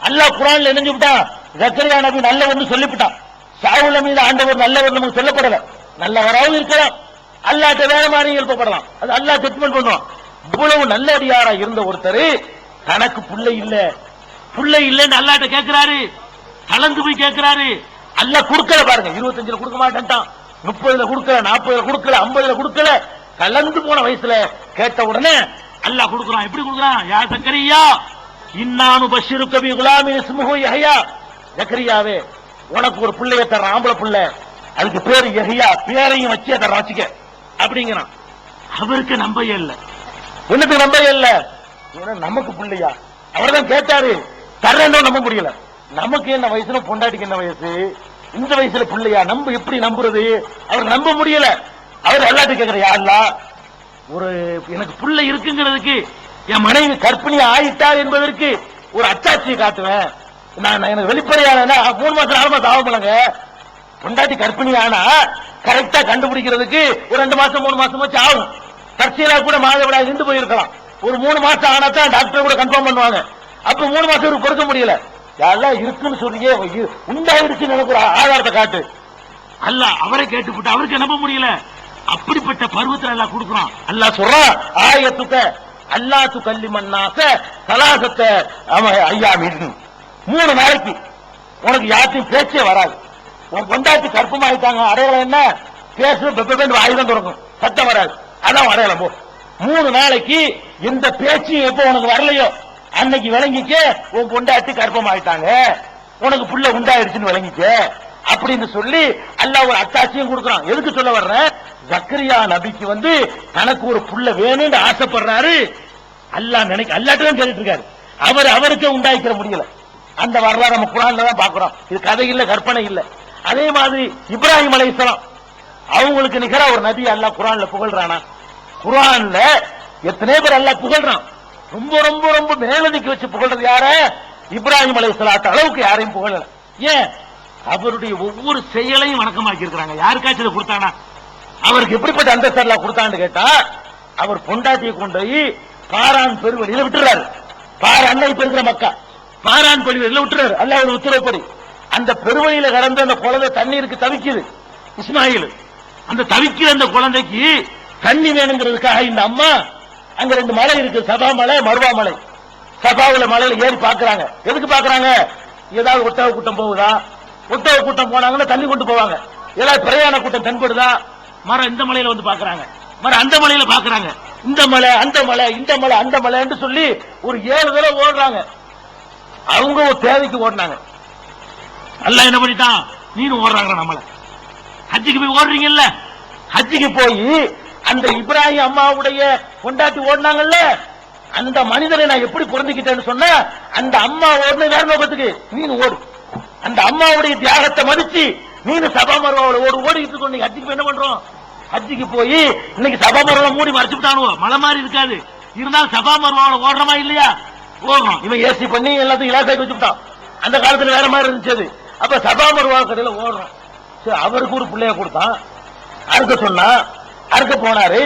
அல்லாஹ் குர்ஆன்ல என்ன சொல்லிட்டான்? ஜக்கரியா நபி நல்லவன்னு சொல்லிவிட்டான். சாவுல மீது ஆண்டவர் நல்லவர் நமக்கு சொல்லப்படல, நல்லவராகவும் இருக்கலாம், அல்லாட்ட வேற மாதிரி எழுப்பப்படலாம், அது அல்லா ஜட்மெண்ட் பண்ணுவான். இவ்வளவு நல்லடியாரா இருந்த ஒருத்தர் தனக்கு புள்ளை இல்லன்னு அல்லாட்ட கேட்கிறாரு, கலந்து போய் கேட்கிறாரு. அல்லா கொடுக்கல பாருங்க, 25 கொடுக்க மாட்டேன்ட்டான், 30 கொடுக்கல, 40 கொடுக்கல, 50 கொடுக்கல, கலந்து போன வயசுல கேட்ட உடனே அல்லா கொடுக்குறான். எப்படி கொடுக்குறான்? யா ஜக்கரியா இன்னானு பஷிருக்கு பி குலாமின் இஸ்முஹு யஹ்யா, ஜக்கரியாவே உனக்கு ஒரு பிள்ளைய தர்றான், ஆம்பளை பிள்ளை, அதுக்கு பேரு யஹ்யா, பேரையும் வச்சு அதை வச்சுக்க அப்படிங்கிறான். அவருக்கு நம்பையே இல்ல, உனக்கு நம்பையே இல்ல, நமக்கு பிள்ளையா? அவர் தான் கேட்டாரு, தர்றேன்னு நம்ப முடியல. நமக்கு என்ன வயசுல, பொண்டாட்டிக்கு என்ன வயசு, இந்த வயசுல பிள்ளையா நம்ம எப்படி நம்புறது? அவர் நம்ப முடியல. அவர் அல்லாஹ்ட்ட கேட்கிற, யா அல்லாஹ், ஒரு எனக்கு பிள்ளை இருக்குங்கிறதுக்கு, என் மனைவி கர்ப்பிணி ஆயிட்டார் என்பதற்கு ஒரு அச்சாட்சியை காட்டுவேன். நான் எனக்கு வெளிப்படையான 3 மாசம் 4 மாசம் ஆகும்லங்க, பொண்டாட்டி கர்ப்பிணி ஆனா கரெக்டா கண்டுபிடிக்கிறதுக்கு ஒரு 2 மாசம் 3 மாசம் வச்சு ஆகும். தற்செயலா கூட மாதவிடாய் நின்று போயிருக்கலாம். ஒரு 3 மாசம் ஆனா தான் டாக்டர் கூட கன்ஃபார்ம் பண்ணுவாங்க. அப்ப 3 மாசம் கொடுக்க முடியல. யாரெல்லாம் இருக்குன்னு சொல்லியே உண்டாயிருச்சுன்னு எனக்கு ஒரு ஆதாரத்தை காட்டு. அல்ல அவரை கேட்டுப்பட்டு அவருக்கு நம்ப முடியல. அப்படிப்பட்ட பருவத்தில் எல்லாம் கொடுக்குறான். அல்லாஹ் சொல்றான், ஆயத்துக்க அல்லாஹ் துகல்லிமன்னாஸ ஸலாஸத அய்யாமின், 3 நாளைக்கு உனக்கு யார்ட்டையும் பேச்சே வராது. உன் பொண்டாட்டி கற்பமாயிட்டாங்க, அடையாளம் என்ன? பேசு பெப்பேன்னு வாயுதான் தொடங்கும், சத்தம் வராது, அதான் அடையாளம். போ 3 நாளைக்கு எந்த பேச்சும் எப்போ உனக்கு வரலையோ அன்னைக்கு விளங்கிக்க உன் பொண்டாட்டி கற்பமாயிட்டாங்க, உனக்கு புள்ள உண்டாயிருச்சுன்னு விளங்கிக்க அப்படின்னு சொல்லி அல்லாஹ் ஒரு அத்தாட்சியும் கொடுக்குறான். எதுக்கு சொல்ல வர்றேன்? ஜக்கரியா நபிக்கு தனக்கு ஒரு புள்ள வேணும்னு ஆசைப்படுறாரு. அல்லாஹ் அல்லாஹ்ட்ட கேட்டுட்டு இருக்காரு. அவருக்கு உண்டாக்கிற முடியல. அந்த வரலாறு நம்ம குர்ஆன்ல தான் பாக்குறோம். இது கதை இல்ல, கற்பனை இல்ல. அதே மாதிரி இப்ராஹிம் அலைஹிஸ்ஸலாம் அவங்களுக்கு நிகரா ஒரு நபி அல்லாஹ் குர்ஆன்ல புகழ்றானா? குர்ஆன்ல எத்தனை பேர் அல்லாஹ் புகழ்றான். ரொம்ப ரொம்ப ரொம்ப மேலதிக்கு வச்சு புகழ்றது யார? இப்ராஹிம் அலைஹிஸ்ஸலாத்து அளவுக்கு யாரையும் புகழல. ஏன்? அவருடைய ஒவ்வொரு செயலையும் வணக்கமாக்கி இருக்கிறாங்க. யாருக்காச்சும் இதை கொடுத்தானா? அவருக்கு எப்படிப்பட்ட அந்தஸ்து அல்லாஹ் கொடுத்தான்னு கேட்டா, அவர் பொண்டாட்டியை கொண்டு போய் பாரான் பெருவெளியில விட்டுறாரு. அன்னை பெருகிற மக்கா பாரான் பெருவெளியில விட்டுறாரு அல்லாஹ் ஒரு உத்தரவுப்படி. அந்த பெருவெளியில கடந்த அந்த குழந்தை தண்ணீருக்கு தவிக்குது. இஸ்மாயில் அந்த தவிக்கிற அந்த குழந்தைக்கு தண்ணி வேணுங்கிறதுக்காக இந்த அம்மா அங்க 2 மலை இருக்கு, சபா மலை, மர்வா மலை. சபாவுல மலையில ஏறி பாக்குறாங்க. எதுக்கு பாக்குறாங்க? ஏதாவது ஒட்டக கூட்டம் போகுதா? ஒட்டக கூட்டம் போனாங்கன்னா தண்ணி கொண்டு போவாங்க. ஏதாவது பிரயாண கூட்டம் தென்படுதா? மரம் இந்த மலையில பாக்குறாங்க, மரம் அந்த மலையில பாக்குறாங்க. இந்த மலை அந்த மலை, இந்த மலை அந்த மலை சொல்லி ஒரு 7 தடவை ஓடுறாங்க. அவங்க ஒரு தேவைக்கு ஓடினாங்க. அல்லாஹ் என்ன பண்ணிட்டான்? நீனும் ஓடுறாங்க. நம்மள ஹஜ்ஜுக்கு போய் ஓடுறீங்கல்ல, ஹஜ்ஜுக்கு போய் அந்த இப்ராஹிம் அம்மாவுடைய கொண்டாட்டி ஓடினாங்கல்ல, அந்த மனிதனை நான் எப்படி பொருந்திக்கிட்டேன்னு சொன்னா, அந்த அம்மா ஓடுன வேற நோக்கத்துக்கு நீனு ஓடு. அந்த அம்மாவுடைய தியாகத்தை மதிச்சு நீனு சபா மர்வாவோட ஓடிக்கிட்டு இருக்கோம். நீங்க ஹஜ்ஜுக்கு என்ன பண்றோம்? ஹஜ்ஜுக்கு போய் இன்னைக்கு சபா மர்வாவை மூடி மறைச்சுட்டானுவோ, மலை மாதிரி இருக்காது, இருந்தாலும் சபா மர்வாவோட ஓடுறமா இல்லையா? ஓடுறோம். இவன் ஏசி பண்ணி எல்லாத்தையும் இலாசாக்கி வச்சுட்டான். அந்த காலத்துல வேற மாதிரி இருந்துச்சு. அப்ப சபா மர்வா கடையில ஓடுறோம். அவருக்கு ஒரு பிள்ளைய கொடுத்தான், அறுக்க சொன்னா, அறுக்க போனாரு.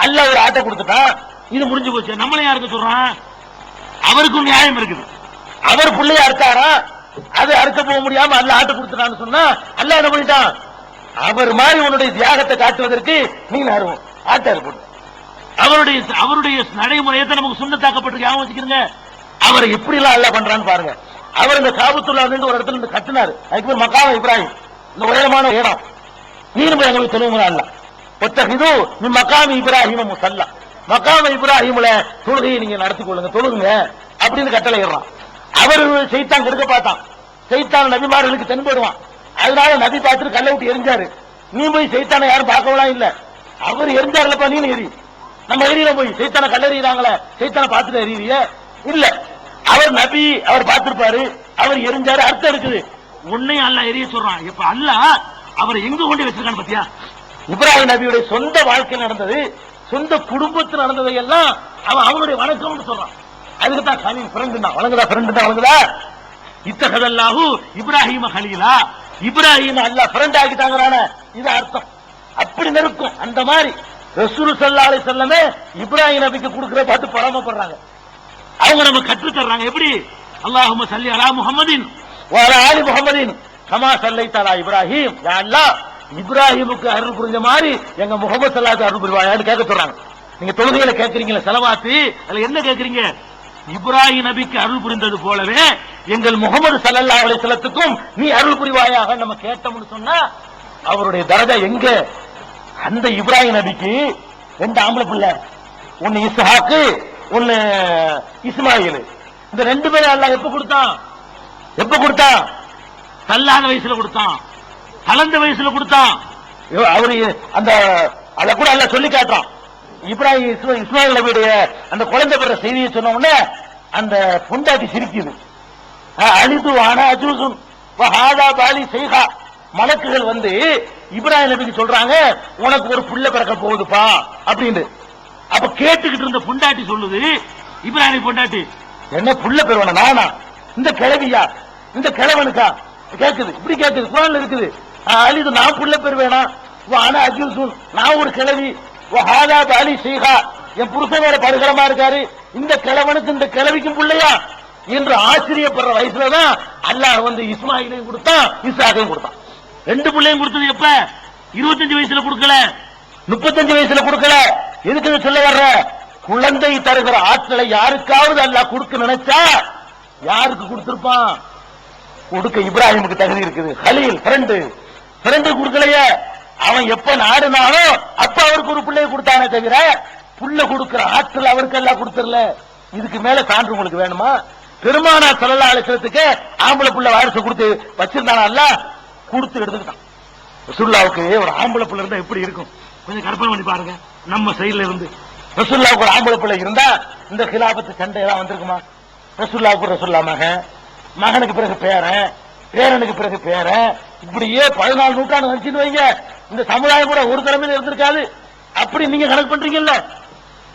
அல்லாஹ் ஒரு ஆட்டை கொடுத்துட்டான். இது முடிஞ்சு போச்சு. நம்மளையும் அறுக்க சொல்றான். அவருக்கும் நியாயம் இருக்குது. அவர் பிள்ளைய அறுத்தாரா, அது அறுக்க போக முடியாம அல்லாஹ் ஆட்டை கொடுத்துட்டான்னு சொன்னா அல்லாஹ் என்ன பண்ணிட்டான்? அவர் மாதிரி உன்னுடைய தியாகத்தை காட்டுவதற்கு நீ அறுவோம் ஆட்டை அறுப்போம். அவருடைய நடைமுறையத்தை நமக்கு சுண்ணத்தாக்கப்பட்டிருக்கு. ஞாபகம் வச்சுக்கிறீங்க. அவரை எப்படி எல்லாம் அல்லாஹ் பண்றான்னு பாருங்க. அவர் இந்த காபத்துல்லா ஒரு இடத்துல இருந்து கட்டினாரு. அதுக்கு பேர் மக்காம இப்ராஹிம், இந்த உயரமான இடம். நீரும் எங்களுக்கு தொழுவுங்களா? அல்ல ஒத்தகிது நீ மக்காம இப்ராஹிம முசல்லா, மக்காம இப்ராஹிம்ல தொழுகையை நீங்க நடத்திக் கொள்ளுங்க, தொழுகுங்க அப்படின்னு கட்டளை இடுறான். அவர் சைத்தான் கெடுக்க பார்த்தான். சைத்தான் நபிமார்களுக்கு தென்படுவான். அதனால நபி பார்த்துட்டு கல்லை விட்டு எரிஞ்சாரு. நீ போய் சைத்தானை யாரும் பார்க்கலாம் இல்ல, அவர் எரிஞ்சாருலப்பா, நீ எரி. நம்ம எரியல போய் சைத்தானை கல்லறிறாங்களே, சைத்தானை பார்த்துட்டு எரியறிய இல்ல. அவர் நபி, அவர் பார்த்திருப்பாரு, அவர் எரிஞ்சாரு. அர்த்தம் இருக்குது. உன்னையும் அல்லாஹ் எரிய சொல்றான். இப்ப அல்லாஹ் அவரை எங்க கொண்டு வச்சிருக்கான்னு பாத்தியா? இப்ராஹிம் நபியுடைய சொந்த வாழ்க்கையில் நடந்தது, சொந்த குடும்பத்தில் நடந்ததை எல்லாம் அவன் அவனுடைய வணக்கம்னு சொல்றான். அதுக்கு தான் கலீல் ஃப்ரெண்ட் தான் வழங்குதா, ஃப்ரெண்ட் தான் வழங்குதா. இத்தகதல்லாஹு இப்ராஹிம கலீலா, இப்ராஹிம் அல்லாஹ் ஃப்ரெண்ட் ஆக்கிட்டாங்கறானே, இது அர்த்தம். அப்படி நெருக்கும். அந்த மாதிரி ரசூல் ஸல்லல்லாஹு அலைஹி வஸல்லம் இப்ராஹிம் நபிக்கு கொடுக்கிற பார்த்து பராமப்படுறாங்க. அவங்க நம்ம கற்று தர்றாங்க. எப்படி? அல்லாஹும்ம ஸல்லி அலா முஹம்மதின் வ அலா ஆலி முஹம்மதின் கமா சல்லைத அலா இப்ராஹிம், யா அல்லாஹ் இப்ராஹிமுக்கு அருள் புரிஞ்ச மாதிரி எங்க முகமது ஸல்லல்லாஹு அருள் புரிவாயான்னு கேட்க சொல்றாங்க. நீங்க தொழுகையில கேட்கறீங்களா ஸலவாத்து, அதுல என்ன கேட்கறீங்க? இப்ராஹிம் நபிக்கு அருள் புரிந்தது போலவே எங்கள் முகமது ஸல்லல்லாஹு அலைஹி வஸல்லத்துக்கும் நீ அருள் புரிவாயாக நம்ம கேட்டோம்னு சொன்னா அவருடைய தரஜா எங்க? அந்த இப்ராஹிம் நபிக்கு 2 ஆம்பளை பிள்ளை, ஒன்னு இஸ்ஹாக்கு, ஒன்னு இஸ்மாயில். இந்த 2 பேரும் அல்லாஹ் எப்ப கொடுத்தான்? தள்ளாத வயசுல கொடுத்தான், கலந்த வயசுல கொடுத்தான். அவரு அந்த அத கூட அல்லாஹ் சொல்லி காட்டுறான். இப்ராஹிம் இஸ்மாயில் நபியுடைய அந்த குழந்தை பெற செய்தியை சொன்ன உடனே அந்த பொண்டாட்டி சிரிக்குது. அலிது ஆனா அஜூசுன் வஹாதா பாலி செய்ஹா. மலக்குகள் வந்து இப்ராஹிம் நபிக்கு சொல்றாங்க, உனக்கு ஒரு புள்ள பிறக்க போகுதுப்பா அப்படின்னு. அப்ப கேட்டுக்கிட்டு இருந்த பொண்டாட்டி சொல்லுது, இப்ராஹிம் பொண்டாட்டி, என்ன புள்ள பெறுவானா? நானா? இந்த கிழவியா? இந்த கிழவனுக்கா? கேக்குது, இப்படி கேக்குது, குரான்ல இருக்குது. அலிது நான் புள்ள பெறுவேனா? ஆனா அஜூசுன் நான் ஒரு கிழவி, வஹாதா பாலி செய்ஹா என் புருஷனோட படுகரமா இருக்காரு, இந்த கிழவனுக்கு இந்த கிழவிக்கும் பிள்ளையா என்று ஆச்சரியப்படுற வயசுலதான் அல்லாஹ் வந்து இஸ்மாயிலையும் கொடுத்தான், இஸ்ஹாக்கையும் கொடுத்தான். 2 பிள்ளையும் கொடுத்தது எப்ப? 25 வயசுல கொடுக்கல, 35 வயசுல கொடுக்கல. எதுக்கு சொல்ல வர்ற? குழந்தை தருகிற ஆற்றலை யாருக்காவது அல்லாஹ் கொடுக்க நினைச்சா யாருக்கு கொடுத்திருப்பான்? கொடுக்க இப்ராஹிமுக்கு தகுதி இருக்குது. கலீல் ஃப்ரெண்டு கொடுக்கலையே. அவன் எப்ப நாடுனாலும் அப்ப அவருக்கு ஒரு பிள்ளையை கொடுத்தானே தவிர புள்ள கொடுக்கிற ஆற்றல் அவருக்கு எல்லாம் கொடுத்துடல. இதுக்கு மேல சான்று உங்களுக்கு வேணுமா? பெருமானார் ஸல்லல்லாஹு அலைஹி வஸல்லத்துக்கு ஆம்பளை புள்ள வாரிசு கொடுத்து வச்சிருந்தானா? கொடுத்து எடுத்துக்கிட்டான். ரசூலுல்லாஹ்வுக்கு ஒரு ஆம்பளை புள்ள இருந்தா எப்படி இருக்கும்? கொஞ்சம் கற்பனை பண்ணி பாருங்க. நம்ம சைடுல இருந்து ரசூலுல்லாஹ்வுக்கு ஒரு ஆம்பளை புள்ள இருந்தா இந்த கிலாபத்து சண்டை எல்லாம் வந்திருக்குமா? ரசூலுல்லாஹ் மகனுக்கு பிறகு பேரனுக்கு பிறகு பேரன், இப்படியே 14 நூற்றாண்டு வந்துச்சுன்னு வைங்க, இந்த சமுதாயம் கூட ஒரு தலைமையில இருந்திருக்காது. அப்படி நீங்க கணக்கு பண்றீங்கல்ல.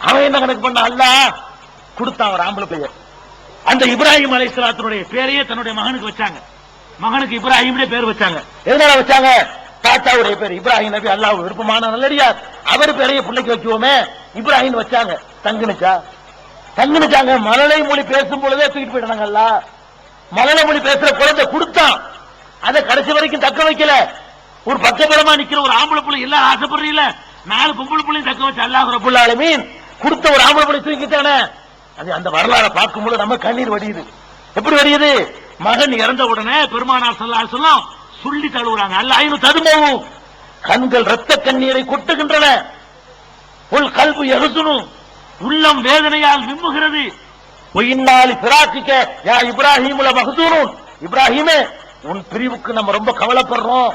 அவன் என்ன கணக்கு பண்ண? அல்லாஹ் கொடுத்தான் ஒரு ஆம்பளை பையன். அந்த இப்ராஹிம் அலைஹிஸ்ஸலாத்துடைய பேரையே தன்னுடைய மகனுக்கு வச்சாங்க. மகனுக்கு இப்ராஹிம் பேர் வச்சாங்க. எதனால வச்சாங்க? தாத்தாவுடைய பேர் இப்ராஹிம் நபி, அல்லாஹ் விருப்பமான நல்லடியார், அவர் பேரையே பிள்ளைக்கு வைக்குவோமே இப்ராஹிம் வச்சாங்க. தங்குனுச்சாங்க. மழலை மொழி பேசும் பொழுதே தூக்கிட்டு போயிட்டாங்க. அல்லாஹ் மழலை மொழி பேசுற குழந்தை கொடுத்தான், அதை கடைசி வரைக்கும் தக்க வைக்கல. ஒரு பக்கபலமா நிக்கிற ஒரு ஆம்பளை புள்ளை எல்லாம் ஆசைப்படுறீங்கள, 4 பொம்பளை புள்ளையும் தக்க வச்சு அல்லாஹ் ரப்பல் ஆலமீன் கொடுத்த ஒரு ஆம்பளை புள்ளை தூக்கிட்டானே. அது அந்த வரலாறை பார்க்கும்போது நம்ம கண்ணீர் வடியுது. எப்படி வடியுது? மகன் இறந்த உடனே பெருமானார் ஸல்லல்லாஹு அலைஹி வஸல்லம் சொல்லி தழுவுறாங்க. அல்லாஹ்வு ததுமவு, கண்கள் ரத்த கண்ணீரை கொட்டுகின்றன. உல் கல்பு யஹ்சுனு, உள்ளம் வேதனையால் விம்முகிறது. ஒயின்னாலி ஃபிராக்கிக யா இப்ராஹீம் லமஹ்சூனுன், இப்ராஹீமே உன் பிரிவுக்கு நம்ம ரொம்ப கவலைப்படுறோம்.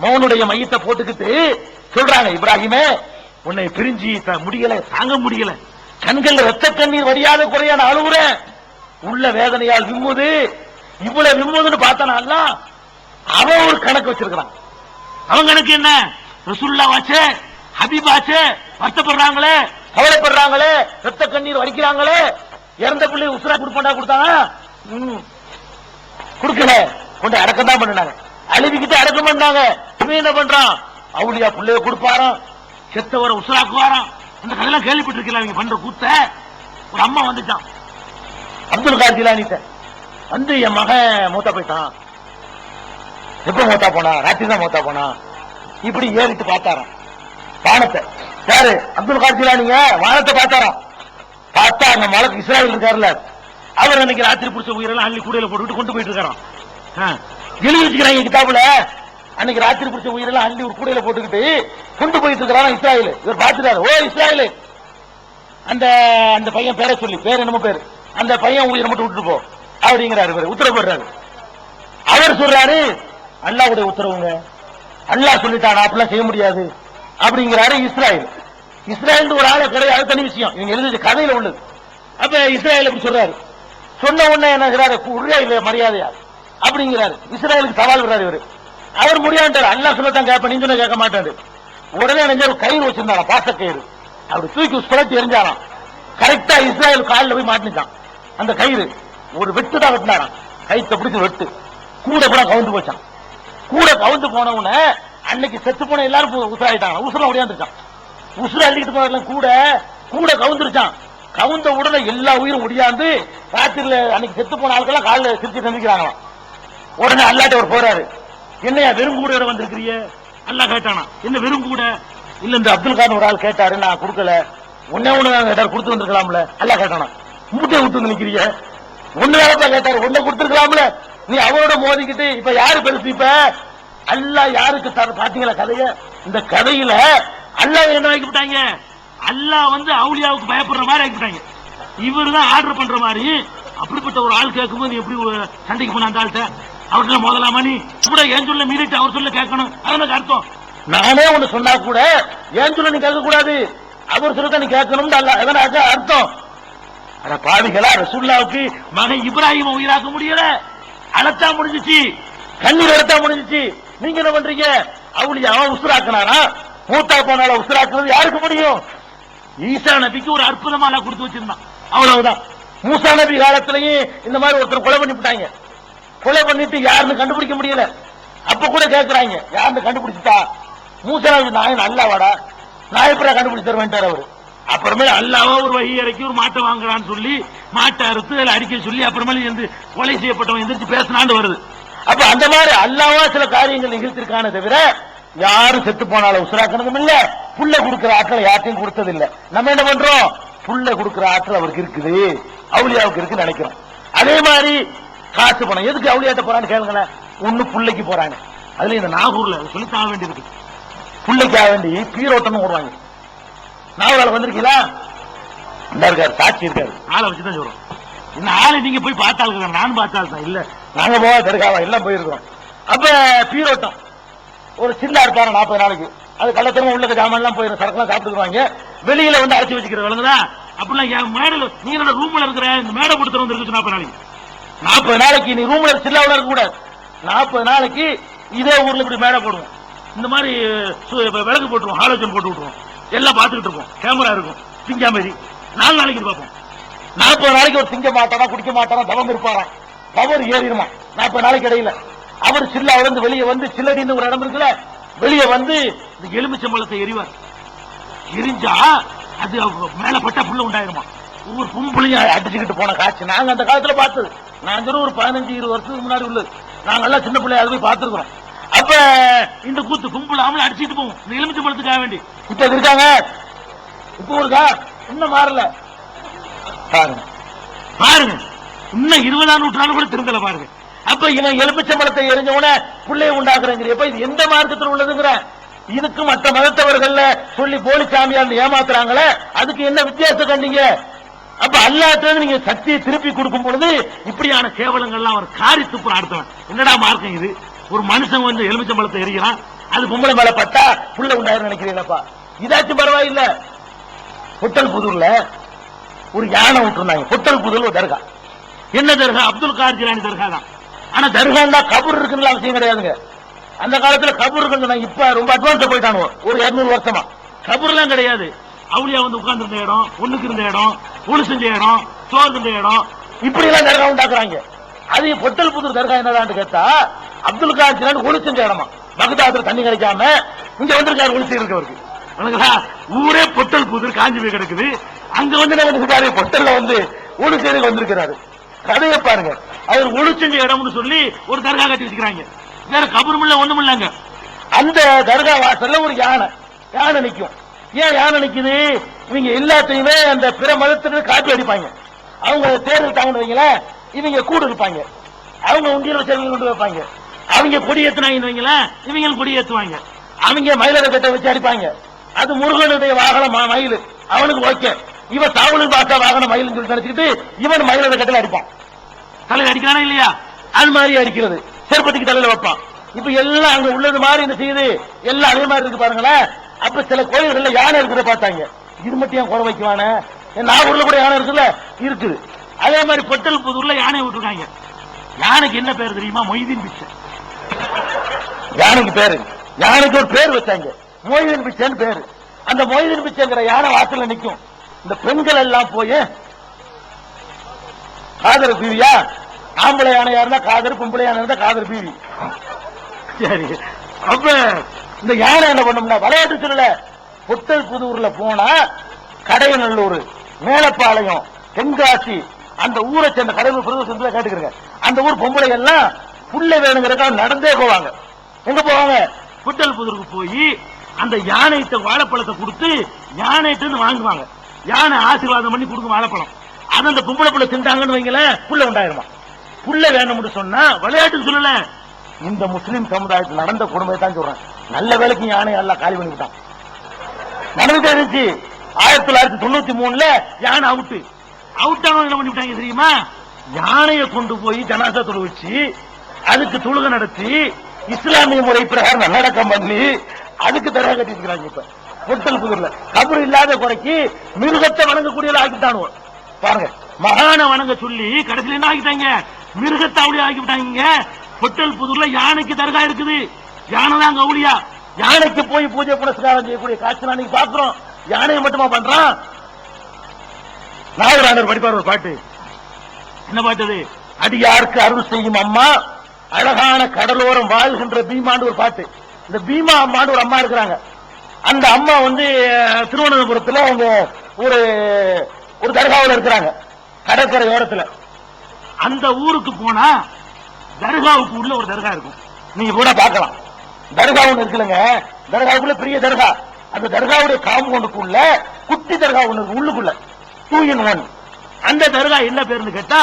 மௌனுடைய மையத்தை போட்டுக்கிட்டு சொல்றாங்க, இப்ராஹீமே உன்னை பிரிஞ்சு முடியல, தாங்க முடியல, கண்கள் ரத்த கண்ணீர் வடியாத குறையான அழுகுறேன், உள்ள வேதனையால் விம்முது. இவ்வளவு விம்முதுன்னு பார்த்தானா அல்லாஹ் அவன் ஒரு கணக்கு வச்சிருக்கான். அவன் கணக்கு என்ன? ரசூலுல்லாஹ் வாச்சே, ஹபீபாச்சே, வருத்தப்படுறாங்களே, கவலைப்படுறாங்களே, ரத்த கண்ணீர் வடிக்கிறாங்களே, இறந்த பிள்ளை உசுரா கொடுத்தாங்க, கொடுக்கல, கொண்டு அடக்கம் தான் பண்ணாங்க, அழுவிக்கிட்டு அடக்கம் பண்ணாங்க. இவன் என்ன பண்றான்? அவுலியா பிள்ளைய கொடுப்பாராம், செத்தவரை உசுராக்குவாராம். இந்த கதையெல்லாம் கேள்விப்பட்டிருக்கலாம். இவங்க பண்ற கூத்த. ஒரு அம்மா வந்துட்டான் அப்துல் காதர் ஜிலானிட்ட வந்து, என் மகன் மூத்தா போயிட்டான். எப்ப மூத்தா போனா? ராத்திரி தான் மூத்தா போனா. இப்படி ஏறிட்டு பார்த்தாராம் வானத்தை. யாரு? அப்துல் காதர் ஜிலானிங்க வானத்தை பார்த்தாராம். பார்த்தா அங்க மலக்கு இஸ்ராயல் இருக்காருல்ல, அவர் அன்னைக்கு ராத்திரி பிடிச்ச உயிரெல்லாம் அள்ளி கூடையில போட்டுவிட்டு கொண்டு போயிட்டு இருக்காராம். எழுதி வச்சுக்கிறாங்க கிதாபுல. அன்னைக்கு ராத்திரி பிடிச்ச உயிரெல்லாம் அள்ளி ஒரு கூடையில போட்டுக்கிட்டு கொண்டு போயிட்டு இருக்கிறான் இஸ்ராயல். இவர் பார்த்துட்டாரு, ஓ இஸ்ராயல், அந்த அந்த பையன் பேரை சொல்லி, பேர் என்னமோ பேரு, அந்த பையன் உயிரை மட்டும் விட்டுட்டு போ அப்படிங்கிறாரு. இவர் உத்தரவு போடுறாரு. அவர் சொல்றாரு, அல்லாஹ்வுடைய உத்தரவுங்க, அல்லாஹ் சொல்லிட்டானா, அப்படிலாம் செய்ய முடியாது அப்படிங்கிறாரு இஸ்ராயல். இஸ்ராயல் ஒரு ஆளை கிடையாது, தனி விஷயம், இவங்க எழுதி கதையில உள்ளது. அப்ப இஸ்ராயல் அப்படி சொல்றாரு. சொன்ன உடனே என்ன இல்ல மரியாதையா அப்படிங்கிறாரு. இஸ்ராயலுக்கு சவால் விடுறாரு இவரு. அவர் முடியாண்டாரு, அல்லாஹ் சொல்லத்தான் கேட்ப, நீங்க சொன்ன கேட்க மாட்டாரு. உடனே நெஞ்சாரு கயிறு வச்சிருந்தாராம், பாசக்கயிறு, அப்படி தூக்கி சுழட்டி எரிஞ்சாராம். கரெக்டா இஸ்ராயல் காலில் போய் மாட்டிச்சான். அந்த கயிறு ஒரு வெட்டு தான் வெட்டினாராம், கைத்தை பிடிச்சு வெட்டு. கூட கூட கவுந்து போச்சான். கூட கவுந்து போனவன அன்னைக்கு செத்து போன எல்லாரும் உசுராயிட்டாங்க. உசுரம் ஒடியாந்துருச்சான். உசுர அள்ளிக்கிட்டு போன கூட கூட கவுந்துருச்சான். கவுந்த உடனே எல்லா உயிரும் ஒடியாந்து ராத்திரில அன்னைக்கு செத்து போன ஆட்கள் காலில் சிரிச்சு சந்திக்கிறாங்களாம். உடனே அல்லாட்ட அவர் போறாரு, என்னையா வெறும் கூட வந்திருக்கிறிய? அல்ல கேட்டானா, என்ன வெறும் கூட? இல்ல இந்த அப்துல் கான் ஒரு ஆள் கேட்டாரு, நான் கொடுக்கல. ஒன்னே கேட்டாரு, கொடுத்து வந்திருக்கலாம்ல. அல்ல கேட்டானா, மூட்டை விட்டு நிக்கிறிய? ஒன்னு கேட்டாரு, ஒன்ன கொடுத்திருக்கலாம்ல. நீ அவரோட மோதிக்கிட்டு இப்ப யாரு பெருசு? இப்ப அல்லா யாருக்கு பாத்தீங்களா கதைய? இந்த கதையில அல்லா என்ன ஆக்கிவிட்டாங்க? அல்லா அவுலியாவுக்கு பயப்படுற மாதிரி ஆக்கிவிட்டாங்க. இவரு தான் ஆர்டர் பண்ற மாதிரி. அப்படிப்பட்ட ஒரு ஆள் கேட்கும்போது எப்படி சண்டைக்கு போன அந்த ஆள்கிட்ட அவர்கிட்ட மோதலாமா? நீ கூட ஏன் சொல்ல மீறிட்டு அவர் சொல்ல கேட்கணும். அதற்கு அர்த்தம் நானே ஒண்ணு சொன்னா கூட ஏன் சொல்ல நீ கேட்க கூடாது, அவர் சொல்ல நீ கேட்கணும் அர்த்தம். ஆனா பாவிகளா, ரசூலுல்லாஹ்வுக்கு மகன் இப்ராஹிம் உயிராக்க முடியல, அழைத்தா முடிஞ்சிச்சு, கண்ணீர் எடுத்தா முடிஞ்சிச்சு. நீங்க என்ன பண்றீங்க? அவுலியாவை உசுராக்கினாரா? மூத்தா போனால உசுராக்குறது யாருக்கு முடியும்? ஈசா நபிக்கு ஒரு அற்புதமா கொடுத்து வச்சிருந்தான், அவ்வளவுதான். மூசா நபி காலத்திலையும் இந்த மாதிரி ஒருத்தர் கொலை பண்ணிவிட்டாங்க. கொலை பண்ணிட்டு யாருன்னு கண்டுபிடிக்க முடியல. அப்ப கூட கேட்கிறாங்க, யாருன்னு கண்டுபிடிச்சிட்டா? மூசா நபி நாயன் அல்லாவாடா, நான் எப்ப கண்டுபிடிச்சு தருவேன்ட்டார் அவரு. அப்புறமே அல்லாவா ஒரு வகை இறக்கி ஒரு மாட்டை வாங்குறான்னு சொல்லி மாட்டை அறுத்து அதில் அறிக்கை சொல்லி அப்புறமேல இருந்து கொலை செய்யப்பட்டவன் எந்திரிச்சு பேசினான்னு வருது. அப்ப அந்த மாதிரி அல்லாவா சில காரியங்கள் நிகழ்த்திருக்கான தவிர யாரும் செத்து போனாலும் உசுராக்கணும் இல்ல. புள்ள கொடுக்கிற ஆற்றல் யார்ட்டையும் கொடுத்தது இல்ல. நம்ம என்ன பண்றோம்? புள்ள கொடுக்கிற ஆற்றல் அவருக்கு இருக்குது, அவுலியாவுக்கு இருக்குன்னு நினைக்கிறோம். அதே மாதிரி காசு பணம் எதுக்கு அவுலியாட்ட போறான்னு கேளுங்களேன். ஒண்ணு புள்ளைக்கு போறாங்க. அதுல இந்த நாகூர்ல சொல்லித்தாக வேண்டியிருக்கு. புள்ளைக்காக வேண்டி பீரோட்டம் ஓடுவாங்க. நாவலால வந்திருக்கீங்களா? இந்த இருக்காரு, சாட்சி இருக்காரு, ஆளை வச்சுதான் சொல்றோம். இந்த ஆளை நீங்க போய் பார்த்தாளுங்க, நான் பார்த்தாள் தான் இல்ல, நாங்க போவா தருகாவா எல்லாம் போயிருக்கிறோம். அப்ப பீரோட்டம் ஒரு சின்ன இருப்பாரு 40 நாளைக்கு. அது கள்ளத்தனமா உள்ள ஜாமான் எல்லாம் போயிடும், சரக்குலாம் சாப்பிட்டுக்குவாங்க. வெளியில அரைச்சி வச்சுக்கிற விளங்குதா? அப்படிலாம் மேடல நீங்க ரூம்ல இருக்கிற இந்த மேடை கொடுத்துட்டு வந்துருக்கு 40 நாளைக்கு. 40 நாளைக்கு நீ ரூம்ல சில்லாவில இருக்க கூடாது. 40 நாளைக்கு இதே ஊர்ல இப்படி மேடை போடுவோம். இந்த மாதிரி விளக்கு போட்டுருவோம், ஹாலோஜன் போட்டு விட்டுருவோம். எல்லாம் பார்த்துக்கிட்டு இருப்போம், கேமரா இருக்கும், திங்கா மாதிரி 4 நாளைக்கு பார்ப்போம். 40 நாளைக்கு ஒரு திங்க மாட்டானா, குடிக்க மாட்டானா, தவம் இருப்பாரா, பவர் ஏறிடுமா 40 நாளைக்கு இடையில. அவர் சில்லாவில இருந்து வெளியே வந்து, சில்லடின்னு ஒரு இடம் இருக்குல்ல, வெளியே வந்து இந்த எலுமிச்சம்பழத்தை எரிவார். எரிஞ்சா அது மேல பட்டா புள்ள உண்டாயிருமா. ஒவ்வொரு பொம்பளையும் அடிச்சுக்கிட்டு போன காட்சி நாங்க அந்த காலத்துல பார்த்தது. நான் ஒரு 15-20 வருஷத்துக்கு முன்னாடி உள்ளது. நாங்க எல்லாம் சின்ன பிள்ளைய போய் பார்த்துருக்கோம். அப்ப இந்த கூத்து கும்பலாம அடிச்சுட்டு போவோம் இந்த எலுமிச்சம்பழத்துக்காக வேண்டி. இப்ப இருக்காங்க, இப்ப இருக்கா, இன்னும் மாறல. பாருங்க பாருங்க, இன்னும் 20ஆம் நூற்றாண்டு கூட திருந்தல பாருங்க. அப்ப இவன் எலுமிச்சம்பழத்தை எரிஞ்சவன பிள்ளைய உண்டாக்குறேங்கிற இது எந்த மார்க்கத்தில் உள்ளதுங்கிற? இதுக்கு மற்ற மதத்தவர்கள் சொல்லி போலி சாமியார் ஏமாத்துறாங்களே, அதுக்கு என்ன வித்தியாசம் கண்டீங்க? அப்ப அல்லாஹ்ட்ட நீங்க சக்தியை திருப்பி கொடுக்கும் பொழுது இப்படியான கேவலங்கள்லாம் அவர் காரி துப்புற அடுத்தவன். என்னடா மார்க்கம் இது? ஒரு மனுஷன் எலுமிச்சம்பழத்தை எரிகிறான், அது பொம்பளை மேல பட்டா புள்ள உண்டாயிரம் நினைக்கிறீங்களப்பா? இதாச்சும் பரவாயில்ல. பொட்டல் புதூர்ல ஒரு யானை விட்டுருந்தாங்க. பொட்டல் புதூர் ஒரு தர்கா. என்ன தர்கா? அப்துல் கார் ஜிலானி தர்கா தான். ஆனா தர்கா கபூர் இருக்குன்னு அவசியம் கிடையாதுங்க. அந்த காலத்துல கபூர் இருக்கு, இப்ப ரொம்ப அட்வான்ஸா போயிட்டானுவோ ஒரு 200 வருஷமா. கபூர்லாம் கிடையாது. அவுலியா உட்கார்ந்து இருந்த இடம், ஒண்ணுக்கு இருந்த இடம், ஒளி செஞ்ச இடம், சோறு செஞ்ச இடம், இப்படி எல்லாம் தர்கா உண்டாக்குறாங்க. அது பொட்டல் புதூர் தர்கா என்னதான்னு கேட்டா, அப்துல் கார் ஜிலானி ஒளி செஞ்ச இடமா. பகதாதுல தண்ணி கிடைக்காம இங்க வந்திருக்காரு ஒளி செய்யறதுக்கு. ஊரே பொட்டல் புதூர் காஞ்சி போய் கிடக்குது. அங்க என்ன பொட்டல்ல ஒளி செய்ய வந்திருக்கிறாரு. கதையை பாருங்க. அவர் ஒளி செஞ்ச இடம்னு சொல்லி ஒரு தர்கா கட்டி வச்சுக்கிறாங்க. வேற கபரும் இல்ல, ஒண்ணும் இல்லங்க. அந்த தர்கா வாசல்ல ஒரு யானை நிக்கும். ஏன் யானை நிக்குது? இவங்க எல்லாத்தையுமே அந்த பிற மதத்தினர் காப்பி அடிப்பாங்க. அவங்க தேர்தல் தாங்கன்னு வைங்களேன், இவங்க கூடு இருப்பாங்க. அவங்க உண்டியல் செல்வங்கள் கொண்டு வைப்பாங்க. அவங்க கொடி ஏத்துனாங்கன்னு வைங்களேன், இவங்க கொடி ஏத்துவாங்க. அவங்க மயிலரை கட்ட வச்சு அடிப்பாங்க. அது முருகனுடைய வாகனம் மயில், அவனுக்கு ஓகே. இவன் சாவலுக்கு பார்த்தா வாகனம் மயில் சொல்லி நினைச்சுக்கிட்டு இவன் மயிலரை கட்டல அடிப்பான். தலையில அடிக்கிறானா இல்லையா? அது மாதிரி அடிக்கிறது. செருப்பத்துக்கு தலையில வைப்பான். இப்ப எல்லாம் அங்க உள்ளது மாதிரி இந்த செய்யுது, எல்லாம் அதே மாதிரி இருக்கு பாருங்களேன். அப்ப சில கோயில்கள்ல யானை இருக்கிறத பார்த்தாங்க. இது மட்டும் குறை வைக்குவானே, நாகூர்ல கூட யானை இருக்குல்ல, இருக்குது. அதே மாதிரி பொட்டல் புதூர்ல யானை விட்டுருக்காங்க. யானைக்கு என்ன பேர் தெரியுமா? மொய்தீன் பிச்சை. யானைக்கு பேரு, யானைக்கு ஒரு பேர் வச்சாங்க, மொய்தீன் பிச்சைன்னு பேரு. அந்த மொய்தீன் பிச்சைங்கிற யானை வாசல்ல நிக்கும். இந்த பெண்கள் எல்லாம் போய் காதர் பீவியா, ஆம்பளை யானை யாருன்னா காதர், பொம்பளை யானை இருந்தா காதர் பீவி. சரி, அப்ப இந்த யானை என்ன பண்ணும்னா, விளையாட்டு சொல்லல, பொட்டல் புதூர்ல போனா கடையநல்லூர், மேலப்பாளையம், தென்காசி, அந்த ஊரை சேர்ந்த கடையில் பிரதேசத்துல கேட்டுக்கிறேன். அந்த ஊர் பொம்பளை எல்லாம் புள்ள வேணுங்கிறதுக்காக நடந்தே போவாங்க. எங்க போவாங்க? புட்டல் புதருக்கு போய் அந்த யானைகிட்ட வாழைப்பழத்தை கொடுத்து யானைகிட்ட வாங்குவாங்க. யானை ஆசீர்வாதம் பண்ணி கொடுக்கும் வாழைப்பழம். அது அந்த பொம்பளை புள்ள திண்டாங்கன்னு வைங்கள, புள்ள உண்டாயிருமா. புள்ள வேணும்னு சொன்னா விளையாட்டுன்னு சொல்லல, இந்த முஸ்லிம் சமுதாயத்தில் நடந்த கொடுமை தான் சொல்றேன். நல்ல வேலைக்கு யானை எல்லாம் காலி பண்ணிவிட்டான். நடந்துட்டே இருந்துச்சு. 1993 யானை அவுட் ஆனவங்க என்ன பண்ணிவிட்டாங்க தெரியுமா? யானையை கொண்டு போய் ஜனாசா தொழு வச்சு அதுக்கு தொழுகை நடத்தி இஸ்லாமிய முறை பிரகாரம் நல்லடக்கம் பண்ணி அதுக்கு தரகா கட்டி இருக்கிறாங்க. இப்ப புத்தல் புதூர்ல கபர் இல்லாத குறைக்கு மிருகத்தை வணங்கக்கூடிய ஆக்கிட்டானு பாருங்க. மகான வணங்க சொல்லி கடைசியில் என்ன ஆகிட்டாங்க? மிருகத்தை அவளியா ஆக்கிவிட்டாங்க. புத்தல் புதூர்ல யானைக்கு தர்கா இருக்குது. யானை தான் கவுளியா. யானைக்கு போய் பூஜை புனஸ்காரம் செய்யக்கூடிய காட்சி நான் நீங்க பாக்குறோம். யானையை மட்டுமா பண்றான்? நாகராணர் படிப்பார் ஒரு பாட்டு. என்ன பாட்டு? அடியாருக்கு அருள் செய்யும் அம்மா, அழகான கடலோரம் வாழ்கின்ற பீமாண்டு ஒரு பாட்டு. இந்த பீமா அம்மாண்டு ஒரு அம்மா இருக்கிறாங்க. அந்த அம்மா திருவனந்தபுரத்தில் அவங்க ஒரு தர்காவில் இருக்கிறாங்க, கடற்கரை ஓரத்தில். அந்த ஊருக்கு போனா தர்காவுக்கு உள்ள ஒரு தர்கா இருக்கும். நீங்க கூட பார்க்கலாம். தர்கா ஒண்ணு இருக்குல்லங்க, தர்காவுக்குள்ள பெரிய தர்கா. அந்த தர்காவுடைய காம்பவுண்டுக்குள்ள குட்டி தர்கா ஒண்ணு இருக்கு உள்ளுக்குள்ள, 2 in 1. அந்த தர்கா என்ன பேருன்னு கேட்டா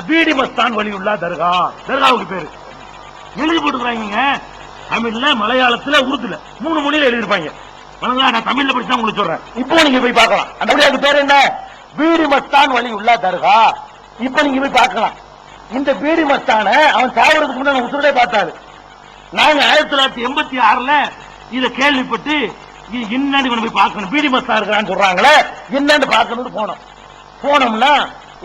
பீடி மஸ்தான் வலியுள்ளா தர்கா. தர்காவுக்கு பேரு எழுதி போட்டுக்கிறாங்க. தமிழ்ல, மலையாளத்துல, உருதுல 3 மொழியில எழுதிருப்பாங்க. நான் தமிழ்ல படிச்சா உங்களுக்கு சொல்றேன். இப்போ நீங்க போய் பார்க்கலாம். அந்த பேர் என்ன? பீடி மஸ்தான் வலியுள்ளா தர்கா. இப்ப நீங்க போய் பார்க்கலாம். இந்த பீடி மஸ்தான அவன் சாவறதுக்கு முன்னாடி உசுரே பார்த்தாரு. நாங்க 1986 இத கேள்விப்பட்டு என்னன்னு போய் பார்க்கணும், பீடி மஸ்தான் இருக்கிறான்னு சொல்றாங்களே, என்னன்னு பார்க்கணும்னு போனோம். போனோம்னா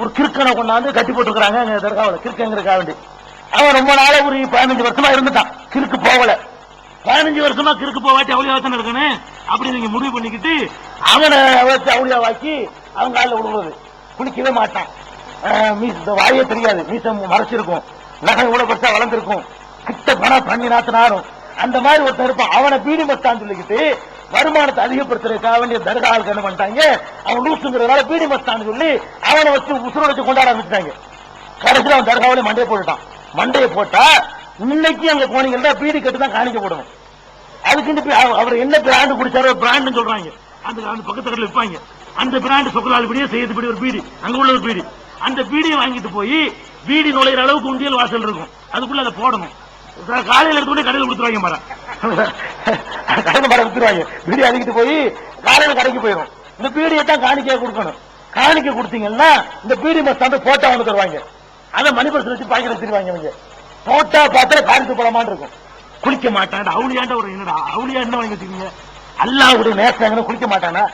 ஒரு கிறுக்கனை கொண்டாந்து கட்டி போட்டுருக்காங்க தர்காவில். கிறுக்கங்கிறக்காக வேண்டி அவன் ரொம்ப நாள ஒரு 15 வருஷமா இருந்துட்டான். கிறுக்கு போகல. 15 வருஷமா கிறுக்கு போவாட்டி அவளியாவத்தான இருக்கணும். அப்படி நீங்க முடிவு பண்ணிக்கிட்டு அவனை வச்சு அவளியாவாக்கி அவங்க காலில் விடுவது. குளிக்கவே மாட்டான். வாயே தெரியாது, மீசம் மறைச்சிருக்கும், நகை கூட பெருசா வளர்ந்துருக்கும், கிட்ட பணம் பண்ணி நாத்தினாரும். அந்த மாதிரி ஒருத்தர் இருப்பான். அவனை பீடி மஸ்தான் சொல்லிக்கிட்டு வருமானத்தை அதிகப்படுத்துறதுக்காக வேண்டிய தர்காவுக்கு என்ன பண்ணிட்டாங்க, அவன் லூசுங்கிறதுனால பீடி மஸ்தான் சொல்லி அவனை வச்சு உசுர வச்சு கொண்டாட ஆரம்பிச்சிட்டாங்க. கடைசியில் அவன் தர்காவில மண்டையை போட்டுட்டான். மண்டையை போட்டா இன்னைக்கு அங்க போனீங்கன்னா பீடி கட்டு தான் காணிக்க போடணும். அதுக்கு அவர் என்ன பிராண்டு குடிச்சாரோ பிராண்டு சொல்றாங்க. அந்த பக்கத்துல விற்பாங்க. அந்த பிராண்டு சொக்கலாலுபடியே செய்யறதுபடி ஒரு பீடி, அங்க உள்ள ஒரு பீடி. அந்த பீடியை வாங்கிட்டு போய் பீடி நுழையிற அளவுக்கு உண்டியல் வாசல் இருக்கும், அதுக்குள்ள அதை போடணும். காலையில் எடுத்து கடையில் கொடுத்துருவாங்க. மரம் கடையில் மரம் வித்துருவாங்க. பீடி அடிக்கிட்டு போய் காலையில கடைக்கு போயிடும். இந்த பீடியை தான் காணிக்கையா கொடுக்கணும். காணிக்கை கொடுத்தீங்கன்னா இந்த பீடி மஸ்தான் போட்டா வந்து தருவாங்க. அதை மணிபர்ஸ் வச்சு பாக்கெட் வச்சிருவாங்க. போட்டா பார்த்தா காணிக்கு போலாமான் இருக்கும். குளிக்க மாட்டான். அவுளியாண்ட ஒரு என்னடா அவுளியா என்ன வாங்கி வச்சுக்கீங்க? அல்லாவுடைய நேசம் குளிக்க மாட்டானா?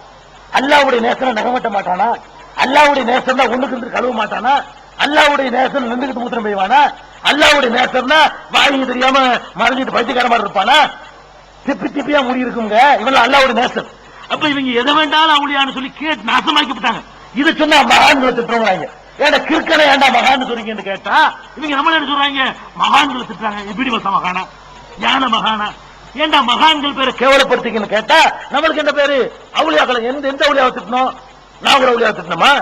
அல்லாவுடைய நேசம் நகமட்ட மாட்டானா? அல்லாவுடைய நேசம் தான் ஒண்ணுக்கு கழுவ மாட்டானா? அல்லாவுடைய நேசம் நின்றுகிட்டு மூத்திரம் பெய்வானா? அல்லாவுடைய நேசம்னா வாங்கி தெரியாம மறைஞ்சிட்டு பைத்தியக்கார மாதிரி இருப்பானா? திப்பி திப்பியா முடி இருக்குங்க. இவன் அல்லாவுடைய நேசம். அப்ப இவங்க எதை வேண்டாலும் அவளியான்னு சொல்லி கேட்டு நாசமாக்கி விட்டாங்க. இது சொன்னா மகான்களை திட்டுறாங்க. ஏன்டா கிறுக்கனை ஏன்டா மகான்னு சொல்றீங்கன்னு கேட்டா இவங்க நம்ம என்ன சொல்றாங்க? மகான்களை திட்டுறாங்க. எப்படி வச மகானா, ஞான மகானா? ஏன்டா மகான்கள் பேரை கேவலப்படுத்திக்கன்னு கேட்டா நம்மளுக்கு என்ன பேரு? அவளியாக்களை எந்த அவளியாவை திட்டணும்? நான் கூட அவளியாவை திட்டணுமா?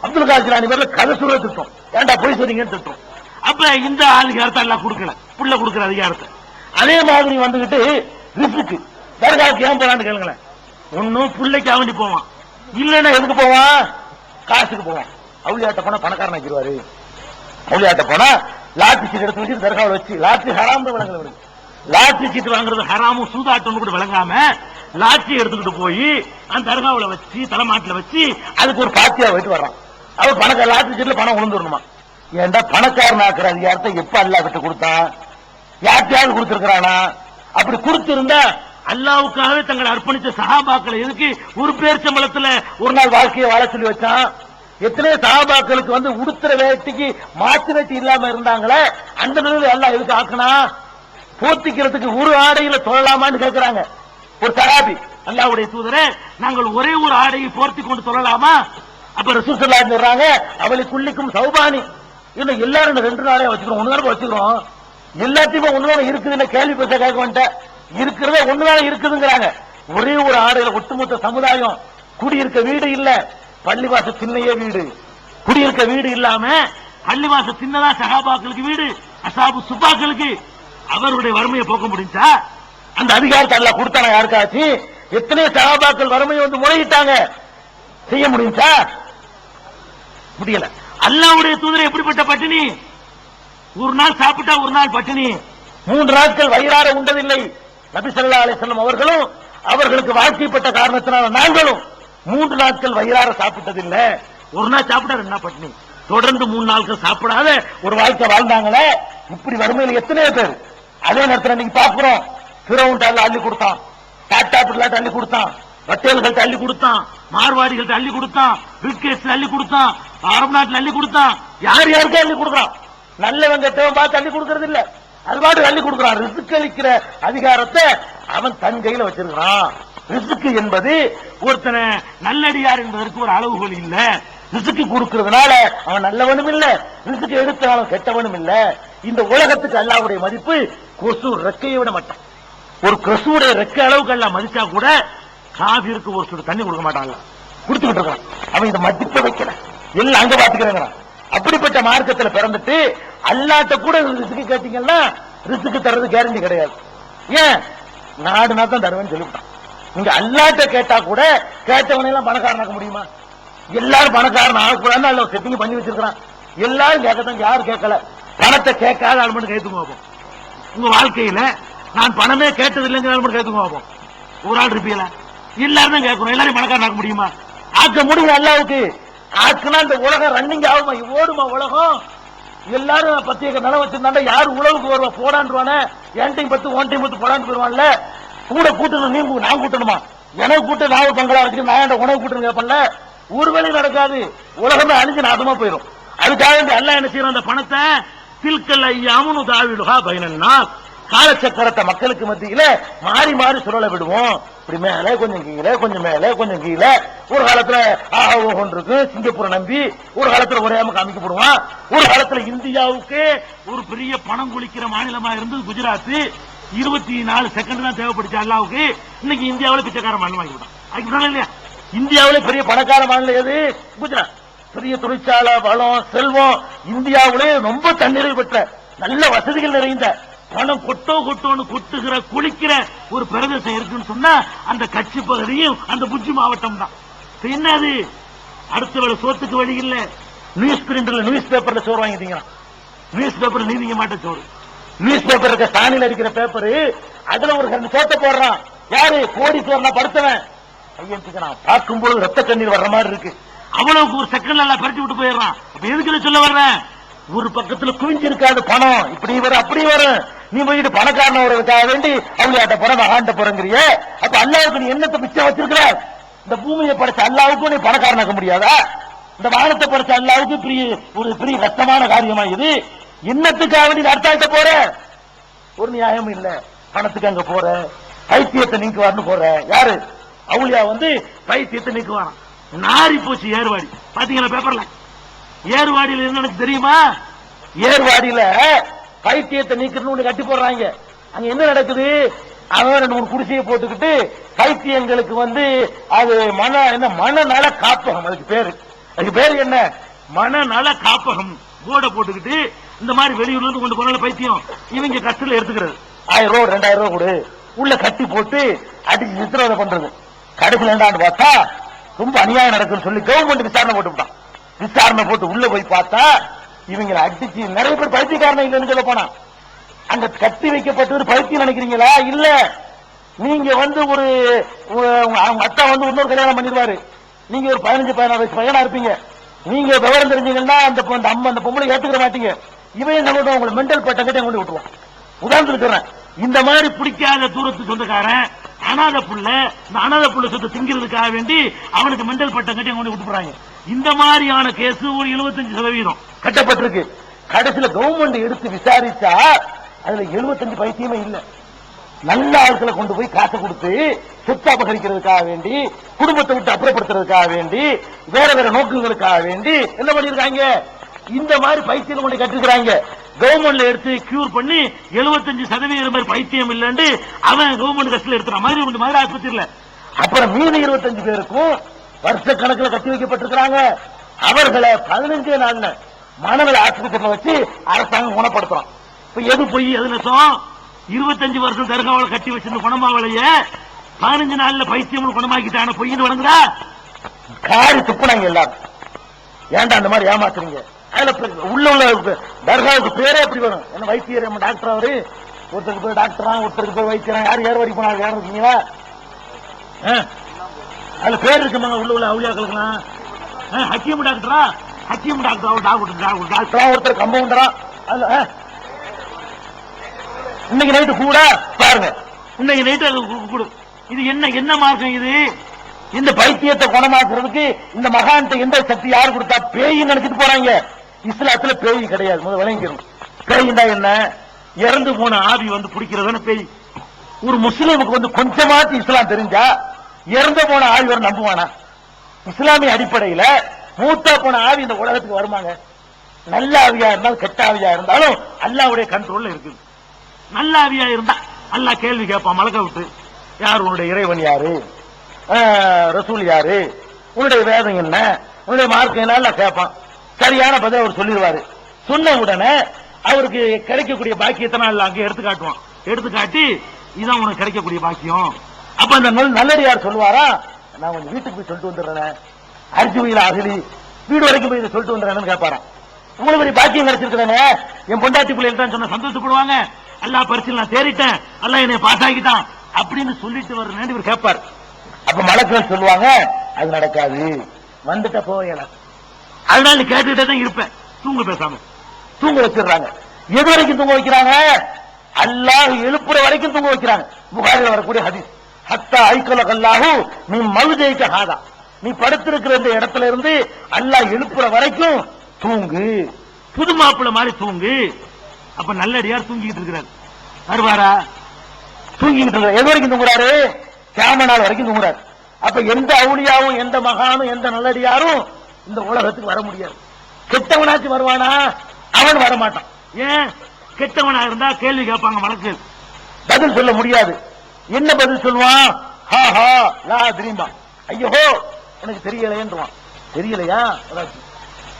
அப்துல் காதர் ஜிலானி பேர்ல கதை சொல்ல திட்டம். ஏன்டா போய் சொன்னீங்கன்னு திட்டம். அப்ப இந்த அதிகாரத்தை எல்லாம் கொடுக்கல, புள்ள கொடுக்கிற அதிகாரத்தை. அதே மாதிரி வந்துகிட்டு ரிஸ்க்கு தர்காவுக்கு ஏன் போறான்னு கேளுங்களேன். ஒன்னும் பிள்ளைக்கு அவண்டி போவான், இல்லன்னா எதுக்கு போவான்? காசுக்கு போவான். அவளியாட்ட போனா பணக்காரன் ஆக்கிடுவாரு. அவளியாட்ட போனா லாட்ரி சீட் எடுத்து வச்சு தர்காவில் வச்சு, லாட்ரி ஹராம் தான் விளங்கல. லாட்ரி சீட்டு வாங்குறது ஹராமும் சூதாட்டம் கூட விளங்காம லாட்ரி எடுத்துக்கிட்டு போய் அந்த தர்காவில் வச்சு தலைமாட்டில் வச்சு அதுக்கு ஒரு பாத்தியா போயிட்டு வர்றான். அவர் பணக்கார லாட்ரி சீட்ல பணம் உழுந்துடணுமா? ஏன்டா பணக்காரன் ஆக்குற அதிகாரத்தை எப்ப அல்லா கிட்ட கொடுத்தான்? யார்ட்டையாவது கொடுத்திருக்கிறானா? அப்படி கொடுத்திருந்தா அல்லாவுக்காகவே தங்களை அர்ப்பணிச்ச சஹாபாக்களை எதுக்கு ஒரு பேர் சம்பளத்துல ஒரு நாள் வாழ்க்கையை வாழ சொல்லி வச்சான்? எத்தனை சஹாபாக்களுக்கு உடுத்துற வேட்டிக்கு மாற்று வேட்டி இல்லாம இருந்தாங்களே, அந்த நிலையில எல்லாம் எதுக்கு ஆக்கனா? போத்திக்கிறதுக்கு ஒரு ஆடையில தொழலாமான்னு கேட்கிறாங்க ஒரு சஹாபி. அல்லாஹ்வுடைய தூதரே, நாங்கள் ஒரே ஒரு ஆடையை போர்த்தி கொண்டு தொழலாமா? அப்ப ரசூல் ஸல்லல்லாஹு அலைஹி சொல்றாங்க, அவளுக்குள்ளிக்கும் சௌபானி. இன்னும் எல்லாரும் 2 நாளையா வச்சுக்கிறோம், 1 நாள் வச்சுக்கிறோம். எல்லாத்தையுமே 1 நாள் இருக்குதுன்னு கேள்வி பேச கேட்க வந்துட்டேன். இருக்கிறத 1 நாள் இருக்குதுங்கிறாங்க. ஒரே ஒரு ஆடையில ஒட்டுமொத்த சமுதாயம். குடியிருக்க வீடு இல்ல, பள்ளிவாச சின்னையே வீடு. குடியிருக்க வீடு இல்லாம பள்ளிவாச சின்னதா சஹாபாக்களுக்கு வீடு, அஸ்ஹாபு சுஃபாக்களுக்கு. அவருடைய வறுமையை போக்க முடிஞ்சா? அந்த அதிகாரத்தை அல்லாஹ் கொடுத்தானா யாருக்காச்சு? எத்தனை சஹாபாக்கள் வறுமையை வந்து முறையிட்டாங்க, செய்ய முடிஞ்சா? முடியல. அல்லாஹ்வுடைய தூதர் எப்படிப்பட்ட பட்டினி? ஒரு நாள் சாப்பிட்டா ஒரு நாள் பட்டினி, 3 நாட்கள் வயிறார உண்டதில்லை. நபி ஸல்லல்லாஹு அலைஹி வஸல்லம் அவர்களும் அவர்களுக்கு வாழ்க்கைப்பட்ட காரணத்தினால நாங்களும் 3 நாட்கள் வயிறார சாப்பிட்டதில்லை. ஒரு நாள் சாப்பிட்டா 2 நாள் பட்டினி, தொடர்ந்து 3 நாட்கள் சாப்பிடாத ஒரு வாழ்க்கை வாழ்ந்தாங்களே. இப்படி வறுமையில் எத்தனையோ பேர். அதே நேரத்தில் நீங்க பாக்குறோம், பிறவுண்ட அள்ளி கொடுத்தான், டாடா பிள்ளாட்ட அள்ளி கொடுத்தான், வட்டேல்கள்ட்ட அள்ளி கொடுத்தான், மார்வாடிகள்ட்ட அள்ளி கொடுத்தான், பிரிகேட்ஸ் அள்ளி கொடுத்தான், அரபு நாட்டில் அள்ளி கொடுத்தான். யார் யாருக்கும் அள்ளி கொடுக்குறான். நல்லவன் கெட்டவன் பார்த்து அள்ளி கொடுக்கறது இல்ல, அதுபாடு அள்ளி கொடுக்கிறான். ரிஸ்க் அளிக்கிற அதிகாரத்தை அவன் தன் கையில வச்சிருக்கிறான். ரிஸ்க் என்பது ஒருத்தனை நல்லடியார் என்பதற்கு ஒரு அளவுகோல் இல்ல. ரிஸ்க் கொடுக்கிறதுனால அவன் நல்லவனும் இல்ல, ரிஸ்க் எடுத்தாலும் கெட்டவனும் இல்ல. இந்த உலகத்துக்கு அல்லாஹ்வுடைய மதிப்பு கொசு ரெக்கையை விட மாட்டான். ஒரு கொசுடைய ரெக்கை அளவுக்கு எல்லாம் மதிச்சா கூட காபிருக்கு ஒரு சுடு தண்ணி கொடுக்க மாட்டாங்க, கொடுத்துக்கிட்டு இருக்கான். அவன் இந்த மதிப்பை வைக்கல, எல்லாம் அங்க பாத்துக்கிறாங்க. அப்படிப்பட்ட மார்க்கத்தில் பிறந்துட்டு அல்லாட்ட கூட ரிஸ்க் கேட்டீங்கன்னா ரிஸ்க் தர்றது கேரண்டி கிடையாது. ஏன்? நாடுனா தான் தருவேன்னு சொல்லிவிட்டான். நீங்க அல்லாட்ட கேட்டா கூட கேட்டவனை எல்லாம் பணக்காரனாக்க முடியுமா? எல்லாரும் பணக்காரன் ஆகக்கூடாதுன்னு அல்ல செட்டிங் பண்ணி வச்சிருக்கான். எல்லாரும் கேட்கத்தான், யாரும் கேட்கல. பணத்தை கேட்காத ஆள் மட்டும் கேட்டுங்க பார்ப்போம். உங்க வாழ்க்கையில நான் பணமே கேட்டது இல்லைங்கிற ஆள் மட்டும் கேட்டுங்க பார்ப்போம். ஒரு ஆள் இருப்பீங்களா? எல்லாரும் தான் கேட்கணும். எல்லாரும் பணக்காரன் ஆக்க முடியுமா? ஆக்க முடியும். அல்லாவுக்கு ஆக்குனா இந்த உலகம் ரன்னிங் ஆகுமா? ஓடுமா உலகம்? எல்லாரும் 10 ஏக்கர் நிலம் வச்சிருந்தாண்டா யாரு உழவுக்கு வருவா? போடான்றானே, என் டைம் 10 ஒன் டைம் 10 போடான்னு போயிருவான்ல. கூட கூட்டணும், நீ நான் கூட்டணுமா? எனக்கு கூட்ட நான் பங்களா வச்சு நான் உணவு கூட்டணும் கேட்பல. ஒரு வேலை நடக்காது, உலகமே அழிஞ்சு நாசமா போயிடும். அதுக்காக எல்லாம் என்ன செய்யறோம்? அந்த பணத்தை தில்கல் ஐயாமுனு தாவிடுகா பைனன்னா, காலச்சக்கரத்தை மக்களுக்கு மத்தியில மாறி மாறி சுழல விடுவோம். இப்படி மேல கொஞ்சம் கீழே, கொஞ்சம் மேல கொஞ்சம் கீழே. ஒரு காலத்துல ஒன்றுக்கு சிங்கப்பூரை நம்பி, ஒரு காலத்துல ஒரேம காமிக்கப்படுவான். ஒரு காலத்துல இந்தியாவுக்கு ஒரு பெரிய பணம் குளிக்கிற மாநிலமா இருந்தது குஜராத். 24 செகண்ட் தான் தேவைப்படுச்சு அல்லாவுக்கு. இன்னைக்கு இந்தியாவில் பிச்சைக்கார மாநிலம் ஆகிவிட்டான் இல்லையா? இந்தியாவிலே பெரிய பணக்கார மாநிலம் எது? குஜராத். பெரிய தொழிற்சாலை, வளம், செல்வம், இந்தியாவிலே ரொம்ப தண்ணீரை பெற்ற நல்ல வசதிகள் நிறைந்த, பணம் கொட்டோன்னு கொட்டுகிற குளிக்கிற ஒரு பிரதேசம் இருக்குன்னு சொன்னா அந்த கட்சி பகுதியும் அந்த புஜ்ஜி மாவட்டம் தான். என்னது? அடுத்த வேலை சோத்துக்கு வழி இல்ல. நியூஸ் பிரிண்டர்ல நியூஸ் பேப்பர்ல சோறு வாங்கிட்டீங்க. நியூஸ் பேப்பர் நீதிங்க மாட்ட சோறு. நியூஸ் பேப்பர் இருக்க சாணியில் அடிக்கிற பேப்பர், அதுல ஒரு 2 சோத்தை போடுறான். யாரு? கோடீஸ்வரனா படுத்தவன் ஐயன் பார்க்கும்போது ரத்த கண்ணீர் வர்ற மாதிரி இருக்கு. அவ்வளவுக்கு ஒரு செகண்ட் எல்லாம் பறிச்சு விட்டு போயிடுறான். அப்ப எதுக்கு சொல்ல வர்றேன்? ஒரு பக்கத்துல குவிஞ்சிருக்காது பணம், இப்படி வரும் அப்படி வரும். நீ போயிட்டு பணக்காரன வருவதற்காக வேண்டி அவங்களாட்ட போற மகாண்ட போறங்கிறிய. அப்ப அல்லாவுக்கு நீ என்னத்தை மிச்சம் வச்சிருக்கிற? இந்த பூமியை படைச்ச அல்லாவுக்கும் நீ பணக்காரனாக்க முடியாதா? இந்த வானத்தை படைச்ச அல்லாவுக்கு ஒரு பெரிய கஷ்டமான காரியமா இது? என்னத்துக்காக வேண்டி அர்த்தாட்ட போற? ஒரு நியாயம் இல்ல. பணத்துக்கு அங்க போற, பைத்தியத்தை நீக்குவார்னு போற. யாரு? அவுளியா வந்து பைத்தியத்தை நீக்குவாராம். நாரி போச்சு ஏர்வாடி. பாத்தீங்களா பேப்பர்ல? ஏர்வாடியில் என்ன தெரியுமா? ஏர்வாடியில பைத்தியத்தை நீக்கணும்னு கட்டி போடுறாங்க. அங்க என்ன நடக்குது? அவன் 2-3 குடிசையை போட்டுக்கிட்டு பைத்தியங்களுக்கு வந்து அது மனநல காப்பகம். அதுக்கு பேரு என்ன? மனநல காப்பகம். போர்டை போட்டுக்கிட்டு இந்த மாதிரி வெளியூர்ல இருந்து கொண்டு போனால பைத்தியம் இவங்க கட்டில எடுத்துக்கிறது. 1000 ரூபா 2000 ரூபா கொடு, உள்ள கட்டி போட்டு அடிச்சு சித்திரவதை பண்றது. கடைசியில் என்னடான்னு பார்த்தா ரொம்ப அநியாயம் நடக்குன்னு சொல்லி கவர்மெண்ட் விசாரணை போட்டுவிட்டான். விசாரணை போட்டு உள்ள போய் பார்த்தா இவங்களை அடிச்சு நிறைய பேர் பைத்தியக்காரன் இல்லைன்னு சொல்ல போனா. அங்க கட்டி வைக்கப்பட்டு பைத்தியம் நினைக்கிறீங்களா? இல்ல. நீங்க வந்து அவங்க அத்தா வந்து இன்னொரு கல்யாணம் பண்ணிடுவாரு. நீங்க ஒரு 15-16 வயசு பையனா இருப்பீங்க. நீங்க விவரம் தெரிஞ்சீங்கன்னா அந்த பொம்பளை ஏத்துக்கிற மாட்டீங்க. இவன் என்ன பண்ணுவோம்? உங்களை மென்டல் பட்டம் கட்டி கொண்டு விட்டுருவான். உதாரணத்துக்கு சொல்றேன். இந்த மாதிரி பிடிக்காத தூரத்து சொந்தக்காரன் அனாத புள்ள, இந்த அனாத புள்ள சொத்து திங்கிறதுக்காக வேண்டி அவனுக்கு மெண்டல் பட்டம் கட்டி கொண்டு விட்டுறாங்க. இந்த மாதிரியான கேஸ் ஒரு 75% கட்டப்பட்டிருக்கு. கடைசியில கவர்மெண்ட் எடுத்து விசாரிச்சா அதுல 75 பைத்தியமே இல்ல. நல்ல ஆட்களை கொண்டு போய் காசை கொடுத்து சொத்து அபகரிக்கிறதுக்காக வேண்டி, குடும்பத்தை விட்டு அப்புறப்படுத்துறதுக்காக வேண்டி, வேற வேற நோக்கங்களுக்காக வேண்டி என்ன பண்ணிருக்காங்க? இந்த மாதிரி பைத்தியம் கொண்டு கட்டிருக்கிறாங்க. கவர்மெண்ட்ல எடுத்து கியூர் பண்ணி 75% பேர் பைத்தியம் இல்லன்னு அவன் கவர்மெண்ட் கட்சியில் எடுத்துற மாதிரி ஆஸ்பத்திரியில. அப்புறம் மீது 25 பேருக்கும் வருஷ கணக்கில் கட்டி வைக்கப்பட்டிருக்கிறாங்க. அவர்களை 15 நாள்ல மனநல ஆஸ்பத்திரியில வச்சு அரசாங்கம் குணப்படுத்துறோம். இப்ப எது பொய் எது நெசம்? 25 வருஷம் தர்காவில் கட்டி வச்சிருந்த குணமாவளைய 15 நாள்ல பைத்தியம் குணமாக்கிட்டான பொய்ன்னு வழங்குதா? காரி துப்புனாங்க எல்லாரும். ஏன்டா அந்த மாதிரி ஏமாத்துறீங்க? உள்ள தர்காவுக்கு பேரே எப்படி வரும்? என்ன வைத்தியர் டாக்டர் அவரு? ஒருத்தருக்கு போய் டாக்டரா, ஒருத்தருக்கு போய் வைத்தியரா, யார் யார் வரைக்கும் போனாங்க? யாரும் இருக்கீங்களா? அதுல பேர் இருக்குமாங்க உள்ள அவுளியாக்களுக்குலாம். ஹக்கீம் டாக்டரா, ஹக்கீம் டாக்டர் டாக்டரா, ஒருத்தர் கம்பவுண்டரா. அதுல இன்னைக்கு நைட்டு கூட பாருங்க, இன்னைக்கு நைட்டு கூட. இது என்ன மார்க்கம்? இது இந்த பைத்தியத்தை குணமாக்குறதுக்கு இந்த மகான்ட்ட எந்த சக்தி யாரு கொடுத்தா? பேய் நினைச்சிட்டு போறாங்க. இஸ்லாத்துல பேய் கிடையாது, முதல் விளங்கிடும். பேய்னா என்ன? இறந்து போன ஆவி வந்து பிடிக்கிறதுன்னு பேய். ஒரு முஸ்லீமுக்கு வந்து கொஞ்சமாச்சு இஸ்லாம் தெரிஞ்சா இறந்து போன ஆவி வர நம்புவானா? இஸ்லாமிய அடிப்படையில மூத்தா போன ஆவி இந்த உலகத்துக்கு வருமாங்க? நல்ல ஆவியா இருந்தாலும் கெட்ட ஆவியா இருந்தாலும் அல்லாஹ்வுடைய கண்ட்ரோல்ல இருக்குது. நல்ல ஆவியா இருந்தா அல்லாஹ் கேள்வி கேட்பான் மலக்க விட்டு, யார் உன்னுடைய இறைவன் யாரு, ரசூல் யாரு, உன்னுடைய வேதம் என்ன, உன்னுடைய மார்க்கம் என்ன கேட்பான். சரியான பதில் அவர் சொல்லிடுவாரு. சொன்ன உடனே அவருக்கு கிடைக்கக்கூடிய பாக்கியத்தை நான் அங்கே எடுத்து காட்டுவான். எடுத்து காட்டி இதான் உனக்கு கிடைக்கக்கூடிய பாக்கியம். அப்ப அந்த நல்லடியார் சொல்லுவாரா, நான் கொஞ்சம் வீட்டுக்கு போய் சொல்லிட்டு வந்துடுறேன், அரிஜுவையில் அகலி வீடு வரைக்கும் போய் சொல்லிட்டு வந்துடுறேன்னு கேட்பாரான். உங்களுக்கு பெரிய பாக்கியம் கிடைச்சிருக்கிறேன்னு என் பொண்டாட்டி பிள்ளைகள் சொன்ன சந்தோஷப்படுவாங்க. அல்லா பரிசு நான் தேறிட்டேன், அல்லா என்னை பாஸ் ஆகிட்டான் அப்படின்னு சொல்லிட்டு வர்றேன்னு இவர் கேட்பார். அப்ப மலக்கள் சொல்லுவாங்க, அது நடக்காது, வந்துட்ட போயல. அதனால கேட்டுக்கிட்டே தான் இருப்பேன். தூங்க பேசாம தூங்க வச்சிடுறாங்க. எது வரைக்கும் தூங்க வைக்கிறாங்க? அல்லாஹ் எழுப்புற வரைக்கும் தூங்க வைக்கிறாங்க. புகாரில் வரக்கூடிய ஹதீஸ், ஹத்தா ஐக்கலக அல்லாஹு நீ மவுஜைக்க ஹாதா, நீ படுத்திருக்கிற இந்த இடத்துல இருந்து அல்லாஹ் எழுப்புற வரைக்கும் தூங்கு, புது மாப்பிள்ள மாதிரி தூங்கு. அப்ப நல்லடியார் தூங்கிட்டு இருக்கிறார். வருவாரா? தூங்கிட்டு இருக்கிறார். எது வரைக்கும் தூங்குறாரு? கியாம நாள் வரைக்கும் தூங்குறாரு. அப்ப எந்த அவுளியாவும் எந்த மகானும் எந்த நல்லடியாரும் இந்த உலகத்துக்கு வர முடியாது. கெட்டவனாச்சு வருவானா? அவன் வரமாட்டான். ஏன்? கெட்டவனா இருந்தா கேள்வி கேட்பாங்க வழக்கு, பதில் சொல்ல முடியாது. என்ன பதில் சொல்லுவான்? ஹா ஹா லா தெரியுமா, ஐயோ எனக்கு தெரியலையேன்றான். தெரியலையா?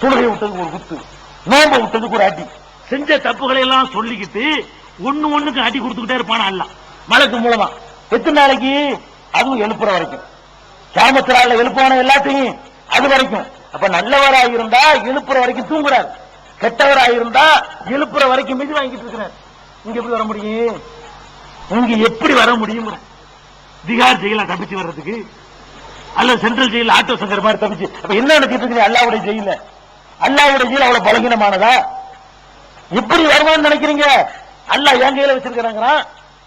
தொழுகை விட்டதுக்கு ஒரு குத்து, நோம்ப விட்டதுக்கு ஒரு அடி, செஞ்ச தப்புகளை எல்லாம் சொல்லிக்கிட்டு ஒண்ணுக்கு அடி கொடுத்துக்கிட்டே இருப்பானா அல்ல மலக்கு மூலமா. எத்தனை நாளைக்கு? அதுவும் எழுப்புற வரைக்கும். கியாமத்தினால எழுப்புவான எல்லாத்தையும் அது வரைக்கும். அப்ப நல்லவராக இருந்தா எழுப்புற வரைக்கும் தூங்குறார், கெட்டவராக இருந்தா எழுப்புற வரைக்கும் மிதி வாங்கிட்டு இருக்கிறார். இங்க எப்படி வர முடியும்? இங்க எப்படி வர முடியும்? திகார் ஜெயில தப்பிச்சு வர்றதுக்கு அல்ல சென்ட்ரல் ஜெயில ஆட்டோ சங்கர் மாதிரி தப்பிச்சு. அப்ப என்ன நினைச்சிட்டு இருக்கு? அல்லாவுடைய ஜெயில, அல்லாவுடைய ஜெயில அவ்வளவு பலகீனமானதா? எப்படி வருவான்னு நினைக்கிறீங்க? அல்லா என் கையில வச்சிருக்கிறாங்க.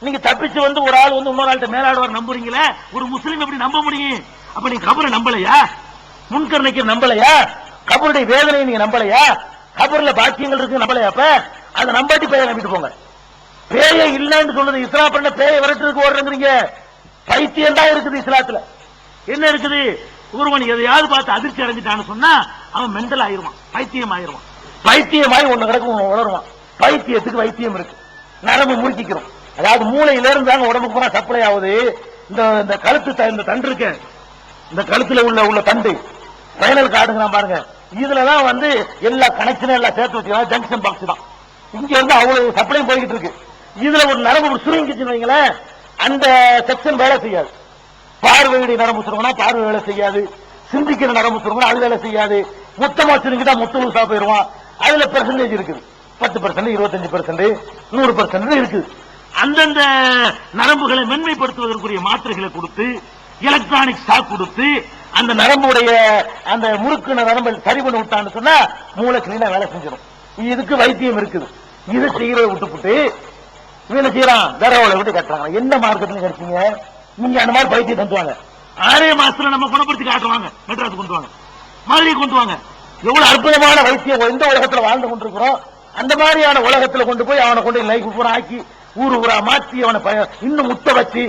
நீங்க தப்பிச்சு வந்து ஒரு ஆள் வந்து இன்னொரு ஆள்கிட்ட மேலாடுவார் நம்புறீங்களே, ஒரு முஸ்லீம் எப்படி நம்ப முடியும்? அப்ப நீங்க கபரை நம்பலையா? முன்கர் நக்கீர் நம்பலையா? கபருடைய வேதனையை நீங்க நம்பலையா? கபர்ல பாக்கியங்கள் இருக்கு நம்பலையா? அப்ப அதை நம்பாட்டி பேய நம்பிட்டு போங்க. பேய இல்லன்னு சொல்றது இஸ்லாம் பண்ண பேய விரட்டுறதுக்கு ஓடுறீங்க. பைத்தியம் தான் இருக்குது இஸ்லாத்துல. என்ன இருக்குது? ஒருவன் எதையாவது பார்த்து அதிர்ச்சி அடைஞ்சிட்டான்னு சொன்னா அவன் மெண்டல் ஆயிருவான், பைத்தியம் ஆயிருவான். பைத்தியமாய் ஒண்ணு கிடக்கும், உணருவான். பைத்தியத்துக்கு வைத்தியம் இருக்கு, நரம்பு முறுக்கிக்கிறோம். அதாவது மூளையில இருந்தாங்க உடம்புக்கு போனா சப்ளை ஆகுது. இந்த கழுத்து, இந்த தண்டு இருக்கு, இந்த கழுத்துல உள்ள தண்டு ஸ்பைனல் கார்டுங்க பாருங்க, இதுலதான் வந்து எல்லா கனெக்ஷனும் எல்லாம் சேர்த்து வச்சுக்கலாம். ஜங்ஷன் பாக்ஸ் தான். இங்க வந்து அவ்வளவு சப்ளை போய்கிட்டு இருக்கு. இதுல ஒரு நரம்பு சுருங்கிச்சுன்னு வைங்களேன், அந்த செக்ஷன் வேலை செய்யாது. பார்வையுடைய நரம்பு சுருங்கினா பார்வை வேலை செய்யாது, சிந்திக்கிற நரம்பு சுருங்கினா அது வேலை செய்யாது. மொத்தமா சுருங்கிட்டா மொத்த ஊசா போயிருவான். அதுல பெர்சன்டேஜ் இருக்குது, 10%, 25%, 100% இருக்குது. அந்தந்த நரம்புகளை மென்மைப்படுத்துவதற்குரிய மாத்திரைகளை கொடுத்து, எலக்ட்ரானிக் ஷாக் கொடுத்து அந்த நரம்புடைய அந்த முறுக்கு நரம்பு சரி பண்ணி விட்டான்னு சொன்னா மூளை கிளீனா வேலை செஞ்சிடும். இதுக்கு வைத்தியம் இருக்குது. இது செய்யறதை விட்டுப்புட்டு இவனை செய்யறான், தரவளை விட்டு கட்டுறாங்க. எந்த மார்க்கத்துல கிடைச்சீங்க நீங்க? அந்த மாதிரி வைத்தியம் தந்துவாங்க. 6 மாசத்துல நம்ம குணப்படுத்தி காட்டுவாங்க. மெட்ராஸ் கொண்டு வாங்க, மதுரை கொண்டு வாங்க. எவ்வளவு அற்புதமான வைத்தியம் எந்த உலகத்துல வாழ்ந்து கொண்டிருக்கிறோம். அந்த மாதிரியான உலகத்துல கொண்டு போய் அவனை கொண்டு லைஃப் பூரா ஆக்கி ஊரு ஊரா மாற்றி அவனை இன்னும் முத்த வச்சு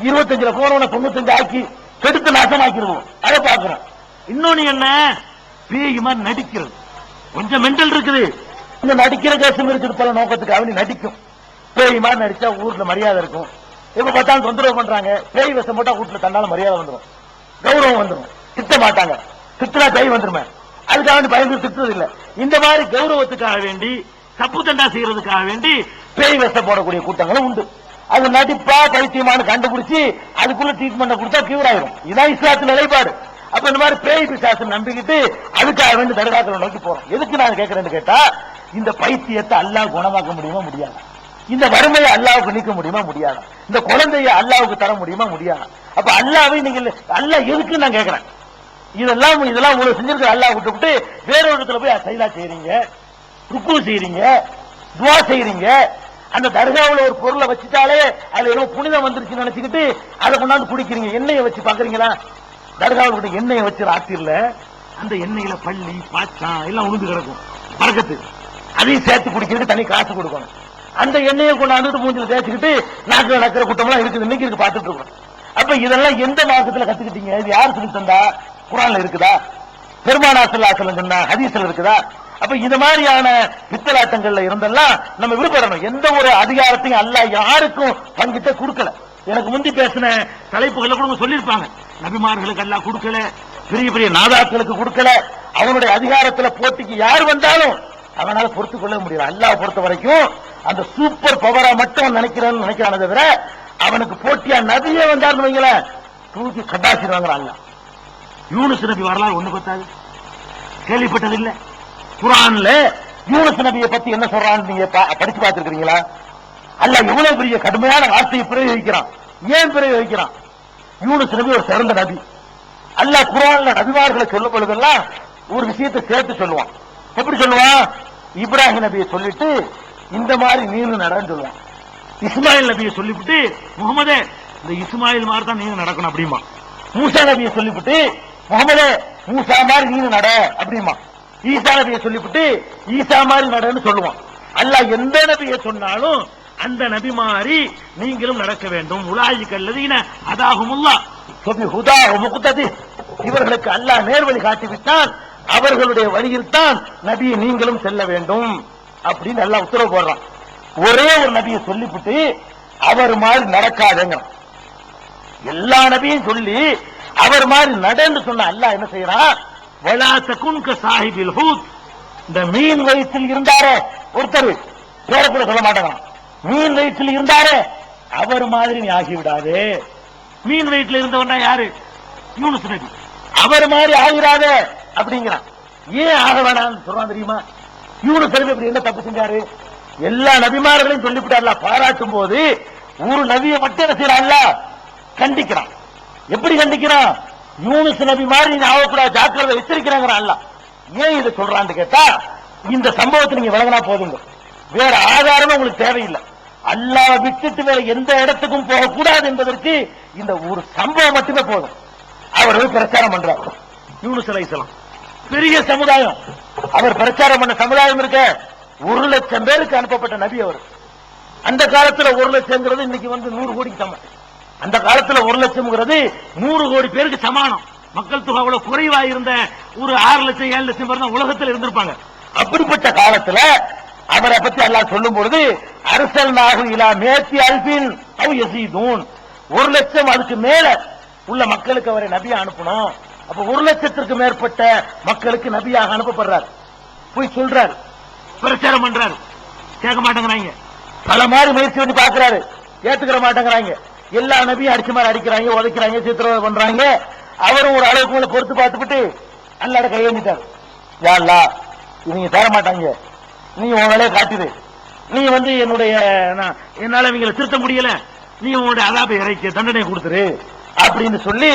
25ல போனவனை 95 ஆக்கி கெடுத்து நாசமாக்கிடுவோம். அதை பாக்குறோம். இன்னொன்னு என்ன? பேய் மாதிரி நடிக்கிறது. கொஞ்சம் மென்டல் இருக்குது. இந்த நடிக்கிற கேசம் இருக்குது, பல நோக்கத்துக்காக நடிக்கும். பேய் மாதிரி நடிச்சா ஊர்ல மரியாதை இருக்கும். எப்ப பார்த்தாலும் தொந்தரவு பண்றாங்க. பேய் விஷம் போட்டா வீட்டுல தன்னால மரியாதை வந்துடும், கௌரவம் வந்துடும். திட்ட மாட்டாங்க, திட்டா பேய் வந்துருமே. அதுக்காக பயந்து திட்டுறது இல்ல. இந்த மாதிரி கௌரவத்துக்காக வேண்டி, தப்பு தண்டா செய்யறதுக்காக வேண்டி பேய் விஷம் போடக்கூடிய கூட்டங்களும் உண்டு. அது நடிப்பா பைத்தியமான கண்டுபிடிச்சு அதுக்குள்ள ட்ரீட்மெண்ட் கொடுத்தா கியூர் ஆயிரும். இதான் இஸ்லாத்து நிலைப்பாடு. அப்ப இந்த மாதிரி பேய் பிசாசம் நம்பிக்கிட்டு அதுக்காக வேண்டி தர்காக்களை நோக்கி போறோம். எதுக்கு நான் கேட்கிறேன்னு கேட்டா, இந்த பைத்தியத்தை அல்லாஹ் குணமாக்க முடியுமா முடியாது? இந்த வறுமையை அல்லாஹ்வுக்கு நீக்க முடியுமா முடியாது? இந்த குழந்தையை அல்லாஹ்வுக்கு தர முடியுமா முடியாது? அப்ப அல்லாஹ்வை நீங்க அல்லாஹ் எதுக்கு நான் கேட்கிறேன். இதெல்லாம் உங்களுக்கு செஞ்சிருக்க அல்லாஹ் விட்டு வேற ஒரு இடத்துல போய் சைலா செய்றீங்க, ருக்கு செய்றீங்க, துவா செய்றீங்க. அந்த தர்காவுல ஒரு பொருளை வச்சுட்டாலே அதுல ஏதோ புனிதம் வந்துருச்சு நினைச்சுக்கிட்டு அதை கொண்டாந்து குடிக்கிறீங்க. எண்ணெயை வச்சு பாக்குறீங்களா? தர்காவுல எண்ணெயை வச்சு ராத்திரில அந்த எண்ணெயில பள்ளி பாச்சான் எல்லாம் உழுந்து கிடக்கும் பறக்கத்து. அதையும் சேர்த்து குடிக்கிறதுக்கு தனி காசு கொடுக்கணும். அந்த எண்ணெயை கொண்டாந்து மூஞ்சில தேய்ச்சிக்கிட்டு நாட்டில் நடக்கிற குட்டம்லாம் இருக்குது. இன்னைக்கு இருக்கு பார்த்துட்டு இருக்கோம். அப்ப இதெல்லாம் எந்த மார்க்கத்துல கத்துக்கிட்டீங்க? இது யார் சொல்லி தந்தா? குர்ஆன்ல இருக்குதா? பெருமானார் ஸல்லல்லாஹு அலைஹி வஸல்லம் சொன்ன ஹதீஸ்ல இருக்குதா? அப்ப இந்த மாதிரியான பித்தலாட்டங்கள்ல இருந்தெல்லாம் நம்ம விடுபடணும். எந்த ஒரு அதிகாரத்தையும் அல்லாஹ் யாருக்கும் பங்கிட்ட கொடுக்கல. எனக்கு முந்தி பேசின தலைப்புகளை கூட சொல்லியிருப்பாங்க. நபிமார்களுக்கு அல்லாஹ் கொடுக்கல, பெரிய பெரிய நாதாக்களுக்கு கொடுக்கல. அவனுடைய அதிகாரத்துல போட்டிக்கு யார் வந்தாலும் அவனால பொறுத்துக் கொள்ள முடியல. அல்லாஹ் பொறுத்த வரைக்கும் அந்த சூப்பர் பவரா மட்டும் நினைக்கிறானே தவிர அவனுக்கு போட்டியா நபியே வந்தாருன்னு வைங்கள தூக்கி கட்டாசிடுவாங்க. அல்லாஹ் யூனுஸ் நபி வரலாறு ஒண்ணு பத்தாது, கேள்விப்பட்டது இல்ல. குர்ஆன்ல யூனுஸ் நபியை பத்தி என்ன சொல்றான்னு நீங்க படிச்சு பார்த்திருக்கீங்களா? அல்லாஹ் எவ்வளவு பெரிய கடுமையான வார்த்தையை பிரயோகிக்கிறான். ஏன் பிரயோகிக்கிறான்? யூனுஸ் நபி ஒரு சிறந்த நபி. அல்லாஹ் குர்ஆன்ல நபிமார்களை சொல்லும் பொழுதெல்லாம் ஒரு விஷயத்தை சேர்த்து சொல்லுவான். எப்படி சொல்லுவான்? இப்ராஹிம் நபியை சொல்லிட்டு இந்த மாதிரி நீனு நடன்னு சொல்லுவான். இஸ்மாயில் நபியை சொல்லிவிட்டு முகமதே இந்த இஸ்மாயில் மாதிரி தான் நீங்க நடக்கணும் அப்படிமா. மூசா நபியை சொல்லிவிட்டு முகமதே மூசா மாதிரி நீனு நட அப்படிமா. ஈசா நபியை சொல்லிவிட்டு ஈசா மாதிரி நடன்னு சொல்லுவான். அல்லாஹ் எந்த நபியை சொன்னாலும் அந்த நபி மாதிரி நீங்களும் நடக்க வேண்டும். உலாயிக்கல்லதீன அதாஹுமுல்லாஹ் ஃபபிஹுதாஹு முக்ததி. இவர்களுக்கு அல்லாஹ் நேர்வழி காட்டிவிட்டான், அவர்களுடைய வழியில் தான் நபி நீங்களும் செல்ல வேண்டும் அப்படின்னு அல்லாஹ் உத்தரவு போடுறான். ஒரே ஒரு நபியை சொல்லிவிட்டு அவர் மாதிரி நடக்காதங்க. எல்லா நபியும் சொல்லி அவர் மாதிரி நடந்து சொன்ன அல்லாஹ் என்ன செய்யறான்? வலா தகுன் க சாஹிபில் ஹூத். இந்த மீன் வயிற்றில் இருந்தாரே ஒருத்தர், பேரை கூட சொல்ல மாட்டாங்க. மீன் வயிற்றில் இருந்தாரே அவர் மாதிரி நீ ஆகிவிடாதே. மீன் வயிற்றில் இருந்தவனா யாரு? யூனுஸ் நபி. அவர் மாதிரி ஆகிறாதே அப்படிங்கிறான். ஏன் ஆக வேணாம்னு சொல்றான் தெரியுமா? யூனுஸ் நபி அப்படி என்ன தப்பு செஞ்சாரு? எல்லா நபிமார்களையும் சொல்லிவிட்டார்ல, பாராட்டும் போது ஒரு நபியை மட்டும் என்ன செய்யறான்ல? கண்டிக்கிறான். எப்படி கண்டிக்கிறான்? யூனுஸ் நபி மாதிரி நீ ஆகக்கூடாது, ஜாக்கிரதை எச்சரிக்கிறாங்க. ஏன் இதை சொல்றான்னு கேட்டா, இந்த சம்பவத்தை நீங்க விளங்கினா போதுங்க, வேற ஆதாரமும் உங்களுக்கு தேவையில்லை. அல்லாஹ் விட்டுட்டு வேற எந்த இடத்துக்கும் போகக்கூடாது என்பதற்கு இந்த ஒரு சம்பவம் மட்டுமே போதும். அவர் பிரச்சாரம் பண்றார். யூனுஸ் அலைஹிஸ்ஸலாம் பெரிய சமுதாயம். அவர் பிரச்சாரம் பண்ண சமுதாயம் இருக்க 1,00,000 பேருக்கு அனுப்பப்பட்ட நபி அவர். அந்த காலத்துல 1,00,000 இன்னைக்கு 100 கோடிக்கு சமம். அந்த காலத்துல 1,00,000 100 கோடி பேருக்கு சமானம். மக்கள் தொகை அவ்வளவு குறைவா இருந்த ஒரு 6 லட்சம் 7 லட்சம் பேர் தான் உலகத்தில் இருந்திருப்பாங்க. அப்படிப்பட்ட காலத்துல அவரை பத்தி அல்லாஹ் சொல்லும் பொழுது அர்சல்நாஹு இலா மேத்தி அல்பின் அவ் யஸீதூன், 1,00,000 அதுக்கு மேல உள்ள மக்களுக்கு அவரை நபியா அனுப்பணும். அப்ப 1,00,000க்கு மேற்பட்ட மக்களுக்கு நபியாக அனுப்பப்படுறார். போய் சொல்றாரு, பிரச்சாரம் பண்றாரு. கேட்க மாட்டேங்கிறாங்க. பல மாதிரி முயற்சி பண்ணி பாக்குறாரு, ஏத்துக்கிற மாட்டேங்கிறாங்க. எல்லா நபியும் அடிச்ச மாதிரி அடிக்கிறாங்க, உதைக்கிறாங்க, சித்திரவதை பண்றாங்க. அவரும் ஒரு அளவுக்கு மேல பொறுத்து பார்த்துட்டு அல்லாஹ்ட கையேந்திட்டார். யா அல்லாஹ், இவங்க தர மாட்டாங்க, நீ உன் வேலையை காட்டுது, நீ என்னால இவங்களை திருத்த முடியல, நீ உன்னுடைய அதாபை இறைக்க தண்டனை கொடுத்துரு அப்படின்னு சொல்லி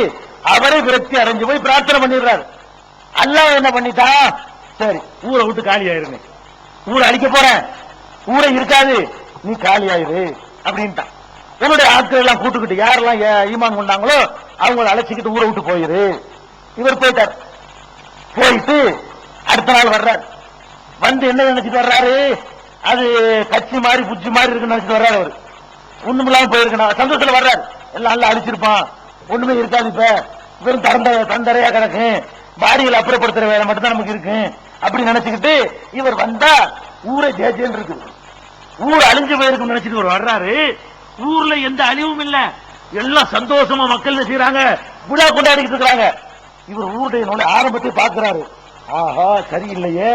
அவரே விரக்தி அடைஞ்சு போய் பிரார்த்தனை பண்ணிடுறாரு. அல்லாஹ் என்ன பண்ணிட்டான்? சரி, ஊரை விட்டு காலி ஆயிருங்க, ஊரை அழிக்க போறேன், ஊரை இருக்காது, நீ காலி ஆயிரு அப்படின்ட்டான். உன்னுடைய ஆட்கள் எல்லாம் கூட்டுக்கிட்டு யாரெல்லாம் ஈமான் கொண்டாங்களோ அவங்களை அழைச்சிக்கிட்டு ஊரை விட்டு போயிரு. இவர் போயிட்டார். போயிட்டு அடுத்த நாள் வர்றாரு. வந்து என்ன நினைச்சிட்டு வர்றாரு? அது கட்சி மாதிரி புச்சி மாதிரி இருக்குன்னு நினைச்சிட்டு வர்றாரு. அவர் ஒண்ணுமில்லாம போயிருக்கணும், சந்தோஷத்துல வர்றாரு. எல்லாம் நல்லா அழிச்சிருப்பான், ஒண்ணுமே இருக்காது, இப்ப வெறும் தந்தரையா கிடக்கு, பாடியில் அப்புறப்படுத்துற வேலை மட்டும் தான் நமக்கு இருக்கு அப்படி நினைச்சுக்கிட்டு இவர் வந்தா ஊரை ஜேஜேன்னு இருக்குது, ஊர் அழிஞ்சு போயிருக்குன்னு நினைச்சிட்டு இவர் வர்றாரு. ஊர்ல எந்த அழிவும் இல்ல, எல்லாம் சந்தோஷமா மக்கள் செய்யறாங்க, விழா கொண்டாடிக்கிட்டு இருக்கிறாங்க. இவர் ஊருடைய ஆரம்பத்தை பார்க்கிறாரு. ஆஹா, சரியில்லையே,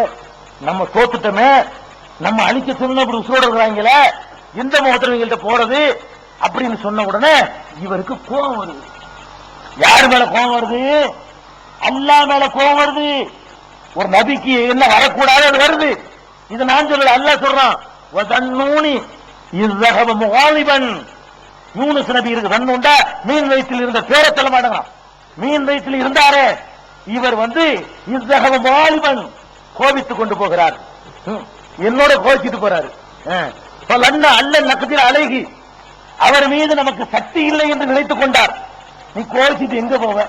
நம்ம தோத்துட்டோமே, நம்ம அழிக்க சொன்ன அப்படி உசுரோட இருக்கிறாங்களே, எந்த முகத்துல இவங்கள்ட்ட போறது அப்படின்னு சொன்ன உடனே இவருக்கு கோபம் வருது. யாரு மேல கோபம் வருது? அல்லாஹ் மேல கோபம் வருது. ஒரு நபிக்கு என்ன வரக்கூடாது அது வருது. இது நான் சொல்லல, அல்லாஹ் சொல்றான். வதன்னூனி இஸ்ஸஹப முகாலிபன். யூனுஸ் நபி இருக்கு தன்னுண்டா மீன் வயிற்றில் இருந்த பேரை சொல்ல மாட்டேங்கிறான். மீன் வயிற்றில் இருந்தாரே இவர் இஸ்ஸஹப முகாலிபன் கோபித்துக் கொண்டு போகிறார். என்னோட கோபிச்சுட்டு போறாரு. அல்ல நக்கத்தில் அழகி அவர் மீது நமக்கு சக்தி இல்லை என்று நினைத்துக் கொண்டார். நீ கோபிச்சுட்டு எங்க போவ?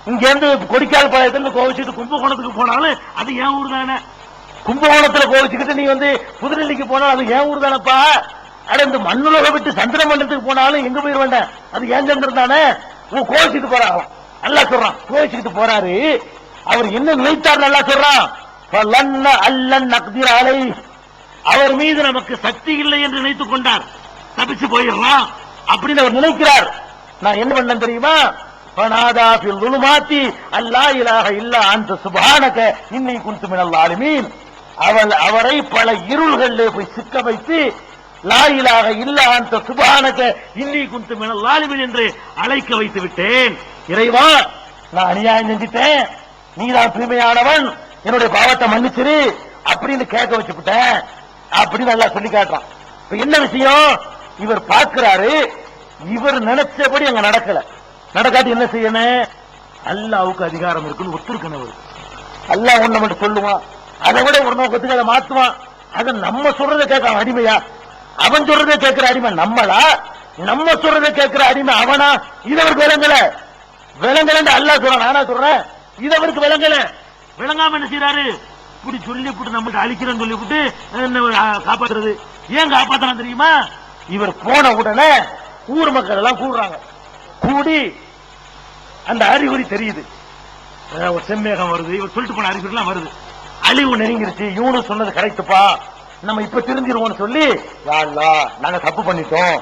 இங்க இருந்து கொடிக்கால் பாளையத்தில் கோவிச்சுட்டு கும்பகோணத்துக்கு போனாலும் அது ஏன் ஊர் தானே. கும்பகோணத்துல கோவிச்சுக்கிட்டு நீ புதுடெல்லிக்கு போனாலும் அது ஏன் ஊர் தானப்பா. அட மண்ணுலக விட்டு சந்திர மண்டலத்துக்கு போனாலும் எங்க போயிட வேண்டாம், அது ஏன் சந்திரம் தானே. கோவிச்சுட்டு போறான். அல்லா சொல்றான் கோவிச்சுக்கிட்டு போறாரு. அவர் என்ன நினைத்தார் நல்லா சொல்றான். அவர் மீது நமக்கு சக்தி இல்லை என்று நினைத்துக் கொண்டார், தப்பிச்சு போயிடலாம் அப்படின்னு அவர் நினைக்கிறார். நான் என்ன பண்ணேன் தெரியுமா? ஃபனாதா ஃபில் ظுலுமாத்தி அல்லா இலாஹ இல்லா அன்த சுப்ஹானக இன்னி குன்து மினல் ஸாலிமீன். அவரை பல இருள்களிலே போய் சிக்க வைத்து லா இலாஹ இல்லா அன்த சுப்ஹானக இன்னி குன்து மினல் ஸாலிமீன் என்று அழைக்க வைத்து விட்டேன். இறைவா, நான் அநியாயம் செஞ்சிட்டேன், நீதான் தூய்மையானவன், என்னுடைய பாவத்தை மன்னிச்சிரு அப்படின்னு கேட்க வச்சுட்டேன் அப்படின்னு நல்லா சொல்லி காட்டுறான். இப்ப என்ன விஷயம்? இவர் பார்க்கிறாரு, இவர் நினைச்சபடி அங்க நடக்கல. நடக்காட்டி என்ன செய்யணும்? அல்லாவுக்கு அதிகாரம் இருக்குன்னு ஒத்துருக்கணும். அல்லாஹ் ஒண்ணு மட்டும் சொல்லுவான், அதை விட ஒரு நோக்கத்துக்கு அதை மாத்துவான். அதை நம்ம சொல்றதை கேட்க அடிமையா? அவன் சொல்றதை கேட்கிற அடிமை நம்மளா? நம்ம சொல்றதை கேட்கிற அடிமை அவனா? இது அவருக்கு விளங்கல. விளங்கலன்னு அல்லாஹ் சொல்றான், நானா சொல்றேன். இது அவருக்கு விளங்கல. விளங்காம என்ன செய்யறாரு? இப்படி சொல்லிவிட்டு நம்மகிட்ட அழிக்கிறேன்னு சொல்லிவிட்டு காப்பாற்றுறது. ஏன் காப்பாத்தலாம் தெரியுமா? இவர் போன உடனே ஊர் மக்கள் எல்லாம் கூடுறாங்க. கூடி அந்த அறிகுறி தெரியுது, ஒரு செம்மேகம் வருது. இவர் சொல்லிட்டு போன அறிகுறி எல்லாம் வருது. அழிவு நெருங்கிருச்சு, யூனுஸ் சொன்னது கரெக்டுப்பா, நம்ம இப்ப தெரிஞ்சிருவோம்னு சொல்லி, யா அல்லாஹ் நாங்க தப்பு பண்ணிட்டோம்,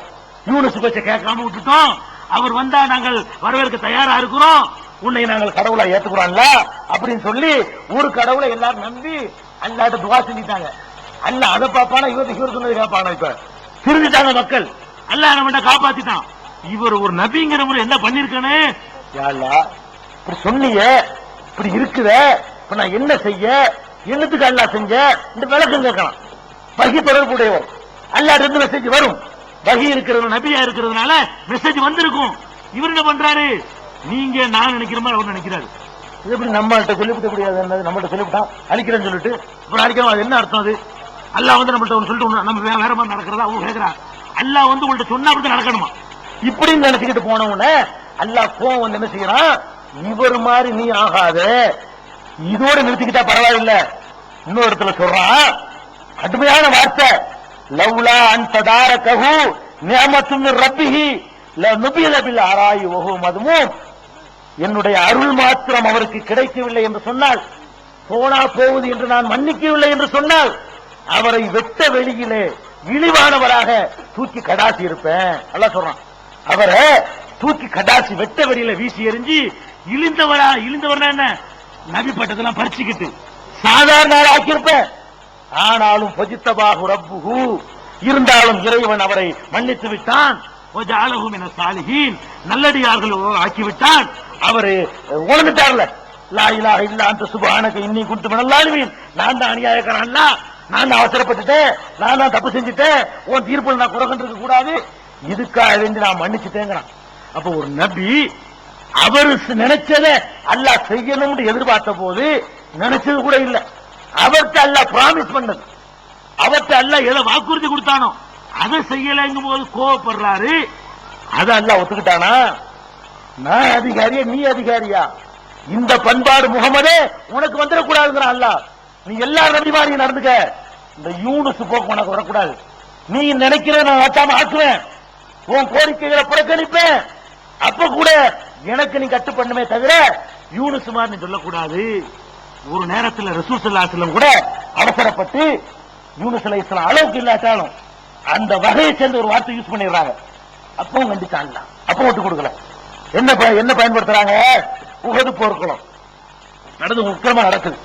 யூனுஸ் பேச்ச கேட்காம விட்டுட்டோம், அவர் வந்தா நாங்கள் வரவேற்க தயாரா இருக்கிறோம், உன்னை நாங்கள் கடவுளா ஏத்துக்கிறோம்ல அப்படின்னு சொல்லி ஒரு கடவுளை எல்லாரும் நம்பி அல்லாட்ட துவா செஞ்சிட்டாங்க. அல்ல அதை பாப்பானா இவர் சொன்னது கேட்பானா? இப்ப திருந்துட்டாங்க மக்கள். அல்லாஹ் நம்ம காப்பாத்திட்டான். இவர் ஒரு நபிங்கிற முறை என்ன பண்ணிருக்கானே? யா அல்லாஹ் இப்படி சொன்னீங்க, இப்படி இருக்குத, இப்ப நான் என்ன செய்ய, என்னத்துக்கு அல்லாஹ் செஞ்ச இந்த விளக்கம் கேட்கலாம். வகி தொடர்புடையவர், அல்லாஹ் இருந்து மெசேஜ் வரும். வகி இருக்கிறது, நபியா இருக்கிறதுனால மெசேஜ் வந்திருக்கும். இவர் என்ன பண்றாரு? நீங்க நான் நினைக்கிற மாதிரி அவர் நினைக்கிறாரு. இது எப்படி நம்மள்ட்ட சொல்லிவிட முடியாது? நம்மள்ட்ட சொல்லிவிட்டான் அழிக்கிறேன்னு சொல்லிட்டு அப்புறம் அழிக்கிறோம், அது என்ன அர்த்தம்? அது அல்லாஹ் நம்மள்ட்ட சொல்லிட்டு நம்ம வேற மாதிரி நடக்கிறதா அவங்க கேட்கிறார். அல்லாஹ் உங்கள்ட்ட சொன்னா அப்படி நடக்கணுமா இப்படின்னு நினைச்சுக்கிட்டு போனவன அல்லாஹ் கோவம் என்ன செய்யறான்? இவர் மாதிரி நீ ஆகாத, இதோட நிறுத்திக்கிட்டா பரவாயில்ல. இன்னொரு இடத்துல சொல்றான், கடுமையான வார்த்தை, லவ்லா அன் ததாரகஹு நிஅமத்தும் மின் ரப்பிஹி லநுபில பில் ஆராயி வஹு மதுமூம். என்னுடைய அருள் மாத்திரம் அவருக்கு கிடைக்கவில்லை என்று சொன்னால், போனா போவது என்று நான் மன்னிக்கவில்லை என்று சொன்னால், அவரை வெட்ட வெளியிலே இழிவானவராக தூக்கி கடாசி இருப்பேன். அல்லாஹ் சொல்றான், அவரை தூக்கி கடாசி வெட்ட வெளியில வீசி எறிஞ்சி இழிந்தவரா என்ன நபி பட்டத்தெல்லாம் பறிச்சுக்கிட்டு சாதாரண ஆக்கியிருப்பேன். ஆனாலும் பொஜித்தபாகு ரப்புஹு, இருந்தாலும் இறைவன் அவரை மன்னித்து விட்டான். நல்லடியார்கள் ஆக்கிவிட்டான். அவரு உணர்ந்துட்டார்ல, லா இலாஹ இல்லா அன்த சுப்ஹானக இன்னி குன்து மினல் ஸாலிமீன். நான் தான் அநியாயக்காரன், நான் தான் அவசரப்பட்டுட்டேன், நான் தான் தப்பு செஞ்சுட்டேன், உன் தீர்ப்பில் நான் குறை கண்டிருக்க கூடாது, இதுக்காக வேண்டி நான் மன்னிச்சுட்டேங்கிறான். அப்ப ஒரு நபி அவரு நினைச்சதை அல்லாஹ் செய்யணும்னு எதிர்பார்த்த போது நினைச்சது கூட இல்ல. அவர்கிட்ட அல்லாஹ் பிராமிஸ் பண்ணது, அவர்கிட்ட அல்லாஹ் எதை வாக்குறுதி கொடுத்தானோ அதை செய்யலைங்கும் போது கோவப்படுறாரு. அதை அல்லாஹ் ஒத்துக்கிட்டானா? நான் அதிகாரியா நீ அதிகாரியா? இந்த பண்பாடு முகமதே உனக்கு வந்துடக்கூடாதுங்கிறான் அல்லாஹ். நீ எல்லா நபிமாரியும் நடந்துக்க, இந்த யூனுஸ் போக்கு உனக்கு வரக்கூடாது. நீ நினைக்கிற நான் ஆட்டாம ஆக்குவேன், உன் கோரிக்கைகளை புறக்கணிப்பேன், அப்ப கூட எனக்கு நீ கட்டுப்பண்ணுமே தவிர யூனுஸ் மாதிரி நீ சொல்லக்கூடாது. ஒரு நேரத்தில் ரசூல் ஸல்லல்லாஹு அலைஹி வஸல்லம் கூட அவசரப்பட்டு யூனுஸ் அலைஹிஸ்ஸலாம் அளவுக்கு இல்லாட்டாலும் அந்த வகையை சேர்ந்த ஒரு வார்த்தை யூஸ் பண்ணிடுறாங்க. அப்பவும் கண்டிச்சான், அப்ப விட்டு கொடுக்கல. என்ன பயன்படுத்துறாங்க? உஹது போர்க்களம் நடந்து உக்கிரமா நடக்குது.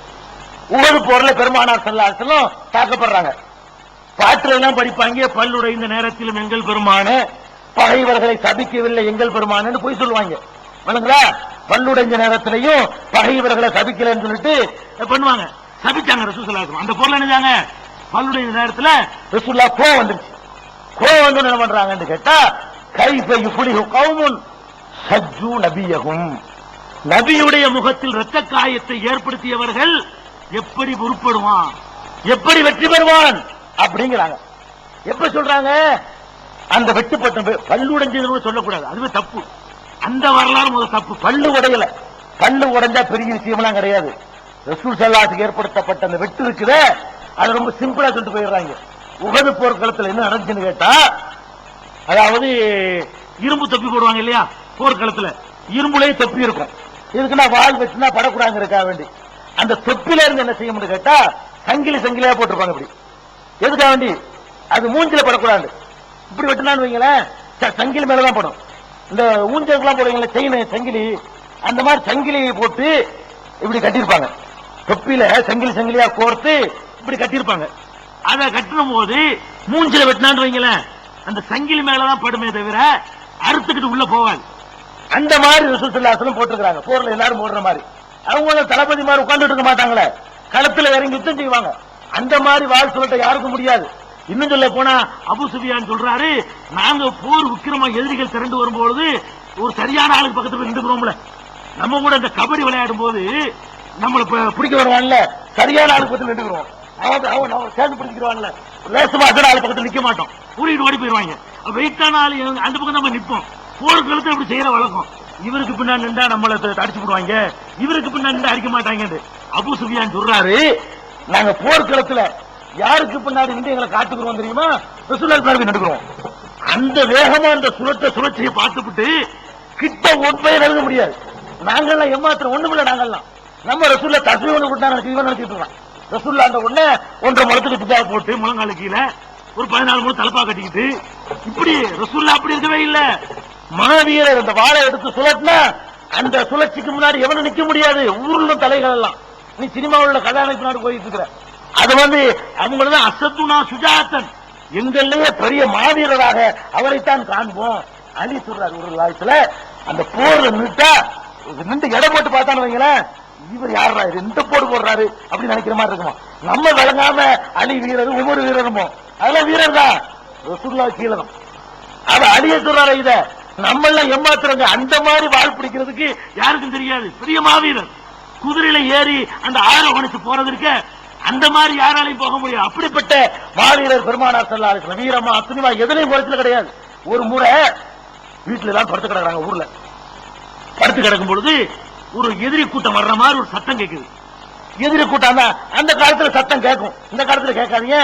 உஹது போர்ல பெருமானார் ஸல்லல்லாஹு அலைஹி வஸல்லம் தாக்கப்படுறாங்க. பாட்டுல எல்லாம் படிப்பாங்க, பல்லுடைந்த நேரத்திலும் எங்கள் பெருமான பகைவர்களை சபிக்கவில்லை எங்கள் பெருமானு போய் சொல்லுவாங்க. வணங்களா, பல்லுடைஞ்ச நேரத்திலையும் பகைவர்களை சபிக்கலன்னு சொல்லிட்டு பண்ணுவாங்க. சபிச்சாங்க ரசூல் ஸல்லல்லாஹு அலைஹி வஸல்லம். அந்த பொருள் என்னதாங்க, பல்லுடைஞ்ச நேரத்துல ரசூலுல்லாஹ் கோவம் வந்துருச்சு. கோவம் வந்து என்ன பண்றாங்கன்னு கேட்டா, கைஃப யுஃப்லிஹு கௌமுன் சஜ்ஜு நபியஹும், நபியுடைய முகத்தில் இரத்த காயத்தை ஏற்படுத்தியவர்கள் எப்படி உருப்படுவான், எப்படி வெற்றி பெறுவான் அப்படிங்கிறாங்க. எப்ப சொல்றாங்க, அந்த வெட்டுப்பட்ட பல்லுடைஞ்சது சொல்லக்கூடாது, அதுவே தப்பு. அந்த வரலாறு முதல் தப்பு. பல்லு உடையல, பல்லு உடைஞ்சா பெரிய விஷயம்லாம் கிடையாது. ரசூல் ஸல்லல்லாஹு ஏற்படுத்தப்பட்ட அந்த வெட்டு இருக்குதே, அது ரொம்ப சிம்பிளா சொல்லிட்டு போயிடுறாங்க. உஹது போர்க்களத்தில் என்ன நடந்துச்சுன்னு கேட்டா, அதாவது இரும்பு தொப்பி போடுவாங்க இல்லையா போர்க்களத்துல, இரும்புலயே தொப்பி இருக்கும். இதுக்குன்னா வால் வச்சுனா படக்கூடாது இருக்கா வேண்டி அந்த தொப்பில இருந்து என்ன செய்ய முடியும் கேட்டா, சங்கிலி சங்கிலியா போட்டிருப்பாங்க. இப்படி எதுக்காக வேண்டி, அது மூஞ்சில படக்கூடாது. இப்படி வெட்டினான்னு வைங்களேன், சங்கிலி மேலதான் படும். இந்த ஊஞ்சலுக்குலாம் போடுவீங்களா செயின் சங்கிலி, அந்த மாதிரி சங்கிலியை போட்டு இப்படி கட்டியிருப்பாங்க. தொப்பில சங்கிலி சங்கிலியா கோர்த்து இப்படி கட்டியிருப்பாங்க. அதை கட்டும் போது மூஞ்சில வெட்டினான்னு வைங்களேன், அந்த சங்கிலி மேலதான் படுமே தவிர அறுத்துக்கிட்டு உள்ள போவாது. அந்த மாதிரி ரசூல் ஸல்லல்லாஹு அலைஹி வஸல்லம் போட்டிருக்காங்க. போர்ல எல்லாரும் போடுற மாதிரி. அவங்க தளபதி மாதிரி உட்கார்ந்துட்டு இருக்க மாட்டாங்களே, களத்துல இறங்கி யுத்தம் செய்வாங்க. அந்த மாதிரி வாழ் சொல்லிட்ட யாருக்கும் முடியாது. இன்னும் சொல்ல போனா அபூ சுஃபியான் சொல்றாரு, நாங்க போர் விக்கிரமா எதிரிகள் திரண்டு வரும்போது ஒரு சரியான ஆளுக்கு பக்கத்துல நின்றுக்கிறோம்ல, நம்ம கூட இந்த கபடி விளையாடும் போது நம்மள பிடிக்க வருவான்ல, சரியான ஆளுக்கு பக்கத்துல நின்றுக்கிறோம். அவன் சேர்ந்து பிடிச்சிருவான்ல, லேசமா ஆளு பக்கத்துல நிக்க மாட்டோம், கூட்டிட்டு ஓடி போயிருவாங்க. வெயிட்டான ஆளு அந்த பக்கம் நம்ம நிற்போம். போர்க்களத்தை அப்படி செய்யற வழக்கம். இவருக்கு பின்னாடி நின்றா நம்மளை அடிச்சு போடுவாங்க, இவருக்கு பின்னாடி நின்றா அடிக்க மாட்டாங்க. அபூ சுஃபியான் சொல்றாரு, நாங்க போர்க்களத்துல யாருக்கு பின்னாடி நின்று எங்களை காட்டுக்கிறோம் தெரியுமா, ரசூலுல்லாஹி பின்னாடி நின்றுக்கிறோம். அந்த வேகமா அந்த சுழற்சியை பார்த்துவிட்டு கிட்ட ஒன்பே எழுத முடியாது. நாங்கெல்லாம் ஏமாத்திரம் ஒண்ணுமில்ல, நாங்கெல்லாம் நம்ம ரசூலுல்லாஹ் தஸ்பீஹ் ஒண்ணு விட்டாங்க, இவன் நினைச்சிட்டு இருக்கான். ரசூலுல்லாஹ் அந்த ஒண்ணே 1.5 முழத்துக்கு துப்பா போட்டு முழங்கால கீழே ஒரு 14 முழம் தலப்பா கட்டிக்கிட்டு இப்படி ரசூலுல்லாஹ் அப்படி இருக்கவே இல்ல. மாவீரர் அந்த வாளை எடுத்து சுழட்டினா அந்த சுழற்சிக்கு முன்னாடி எவனும் நிக்க முடியாது. ஊர்ல தலைகள் எல்லாம், நீ சினிமாவில் உள்ள கதாநாயகி நாடு போயிட்டு இருக்கிற, அது வந்து அவங்களதான் அசத்துனா சுஜாத்தன், எங்கள்லயே பெரிய மாவீரராக அவரைத்தான் காண்போம். அலி சொல்றாரு ஒரு காலத்துல, அந்த போர்ல நின்று எடை போட்டு பார்த்தான்னு வைங்களேன், இவர் யாரா இந்த போடு போடுறாரு அப்படின்னு நினைக்கிற மாதிரி இருக்குமா. நம்ம விளங்காம அலி வீரர் ஒவ்வொரு வீரருமோ, அதெல்லாம் வீரர் தான், ரசூலுல்லாஹ் கீழே தான். அவ அலிய சொல்றாரு, இத நம்ம எல்லாம் ஏமாத்துறங்க. அந்த மாதிரி வாழ் பிடிக்கிறதுக்கு யாருக்கும் தெரியாது. பெரிய மாவீரர் குதிரையில ஏறி அந்த ஆரோகணிச்சு போறதுக்கு அந்த மாதிரி யாராலையும் போக முடியும். அப்படிப்பட்ட மாவீரர் பெருமானார் ஸல்லல்லாஹு அலைஹி வஸல்லம் வீரமா அத்துணிமா எதுலையும் குறைச்சல கிடையாது. ஒரு முறை வீட்டுல எல்லாம் படுத்து கிடக்குறாங்க, ஊர்ல படுத்து கிடக்கும் பொழுது ஒரு எதிரி கூட்டம் வர்ற மாதிரி ஒரு சத்தம் கேட்குது. எதிரி கூட்டம் தான் அந்த காலத்துல சத்தம் கேட்கும், இந்த காலத்துல கேட்காதீங்க.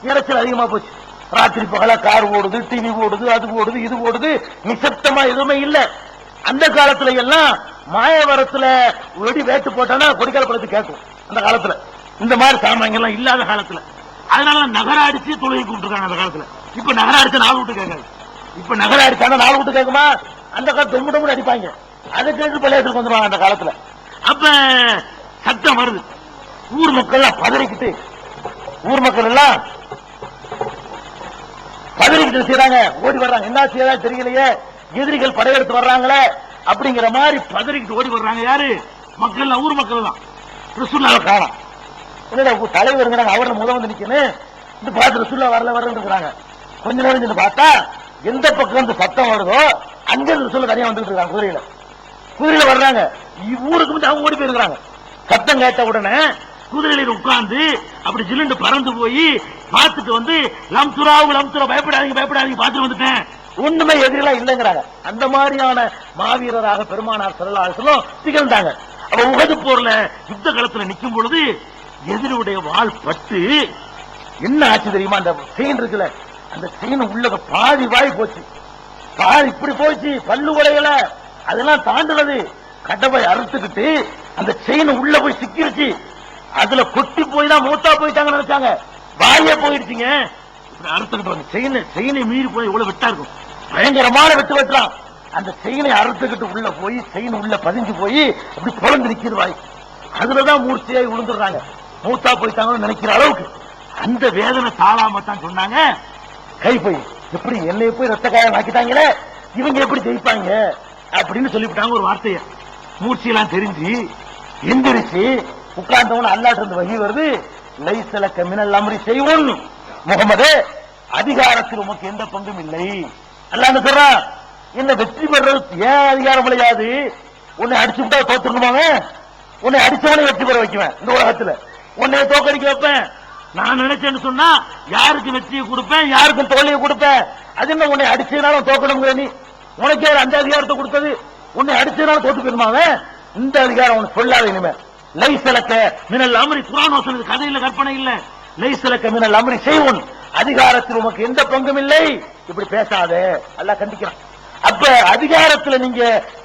இறைச்சல் அதிகமா போச்சு. ராத்திரி பகலா கார் ஓடுது, டிவி ஓடுது, அது ஓடுது, இது ஓடுது, நிசப்தமா எதுவுமே இல்ல. அந்த காலத்துல எல்லாம் மாயவரத்துல வெடி வேட்டு போட்டானா கொடிக்காலப்படத்து கேட்கும். அந்த காலத்துல இந்த மாதிரி சாமான்கள் இல்லாத காலத்துல, அதனால நகர அடிச்சு தொழுகை கூப்பிட்டுருக்காங்க அந்த காலத்துல. இப்ப நகர அடிச்சா 4 வீட்டு கேட்காது. இப்ப நகர அடிச்சா 4 வீட்டு கேட்குமா? அந்த காலத்துல தொம்பு அடிப்பாங்க, அதை கேட்டு பள்ளியத்துக்கு வந்துருவாங்க அந்த காலத்துல. அப்ப சத்தம் வருது, ஊர் மக்கள் எல்லாம் பதறிக்கிட்டு, ஊர் மக்கள் எல்லாம் பதறிக்கிட்டு செய்யறாங்க, ஓடி வர்றாங்க. என்ன செய்யறா தெரியலையே, எதிரிகள் படையெடுத்து வர்றாங்களே அப்படிங்கிற மாதிரி பதறிக்கிட்டு ஓடி வர்றாங்க. யாரு? மக்கள், ஊர் மக்கள் தான். ரசூலுல்லாஹ் காணோம். என்னடா தலைவருங்கிறாங்க, அவர்ல வந்து நிக்கணும். இந்த பார்த்து ரசூலுல்லாஹ் வரல இருக்கிறாங்க. கொஞ்ச நேரம் சென்று பார்த்தா எந்த பக்கம் இந்த சத்தம் வருதோ அங்க ரசூலுல்லாஹ் தனியா வந்துட்டு இருக்காங்க. குதிரையில வர்றாங்க. ஊருக்கு வந்து அவங்க ஓடி போயிருக்காங்க. சத்தம் கேட்ட உடனே குதிரையில உட்கார்ந்து அப்படி ஜிலுண்டு பறந்து போய் பார்த்துட்டு வந்து லம் துரா பயப்படாதீங்க பார்த்துட்டு வந்துட்டேன். ஒண்ணுமே எதிரெல்லாம் இல்லைங்கிறாங்க. அந்த மாதிரியான மாவீரராக பெருமானார் ஸல்லல்லாஹு அலைஹி வஸல்லம் திகழ்ந்தாங்க. அப்ப உஹது போர்ல யுத்த களத்துல நிக்கும் பொழுது எதிரியுடைய வாள் பட்டு என்ன ஆச்சு தெரியுமா? அந்த செயின் இருக்குல்ல, அந்த செயின் உள்ள பாதி வாய் போச்சு, பாதி இப்படி போச்சு, பல்லு உடையல, அதெல்லாம் தாண்டுறது. கடவை அறுத்துக்கிட்டு அந்த செயின் உள்ள போய் சிக்கிருச்சு. அதுல கொட்டி போய் தான் மூத்தா போயிட்டாங்க நினைச்சாங்க, வாயே போயிடுச்சுங்க. இப்படி அறுத்துக்கிட்டு வந்து செயினை மீறி போய் இவ்வளவு வெட்டா இருக்கும், பயங்கரமான வெட்டுறான். அந்த செயினை அறுத்துக்கிட்டு உள்ள போய் செயின் உள்ள பதிஞ்சு போய் அப்படி குழந்து நிக்கிறது வாய். அதுலதான் மூர்த்தியாய் விழுந்துடுறாங்க, மூத்தா போயிட்டாங்கன்னு நினைக்கிற அளவுக்கு அந்த வேதனை தாளாம தான் சொன்னாங்க, கை போய் எப்படி என்னைய போய் ரத்த காயம் ஆக்கிட்டாங்களே, இவங்க எப்படி ஜெயிப்பாங்க அப்படின்னு சொல்லிவிட்டாங்க. ஒரு வார்த்தைய மூர்ச்சியெல்லாம் தெரிஞ்சு எந்திரிச்சு உட்கார்ந்தவன அல்லாஹ் இருந்து வகி வருது, லைஸலக மினல் அம்ரி ஷைஉன், முகமது அதிகாரத்தில் உமக்கு எந்த பங்கும் இல்லை. அல்லாஹ் சொல்றான், என்ன வெற்றி பெறது ஏன் அதிகாரம் விளையாது, உன்னை அடிச்சு விட்டா தோத்துருமாங்க, உன்னை அடிச்சவனை வெற்றி பெற வைக்குவேன் இந்த உலகத்துல, உன்னை தோக்கடிக்க வைப்பேன். நான் நினைச்சேன்னு சொன்னா யாருக்கு வெற்றியை கொடுப்பேன், யாருக்கும் தோல்வியை கொடுப்பேன். அது என்ன உன்னை அடிச்சதுனாலும் தோக்கணுங்கிற நீ, உனக்கே அந்த அதிகாரத்தை கொடுத்தது, உன்னை அடிச்சதுனாலும் தோத்து போயிருமாவே, இந்த அதிகாரம் உனக்கு சொல்லாத இனிமே. லைஸலக மினல் அம்ரி, குர்ஆன் வசனம், கதையில கற்பனை இல்ல. லைஸலக மினல் அம்ரி ஷைஉன், அதிகாரத்தில் உமக்கு எந்த பங்கும் இல்லை, இப்படி பேசாதே அல்லாஹ் கண்டிக்கிறான். அப்ப அதிகாரத்துல நீங்க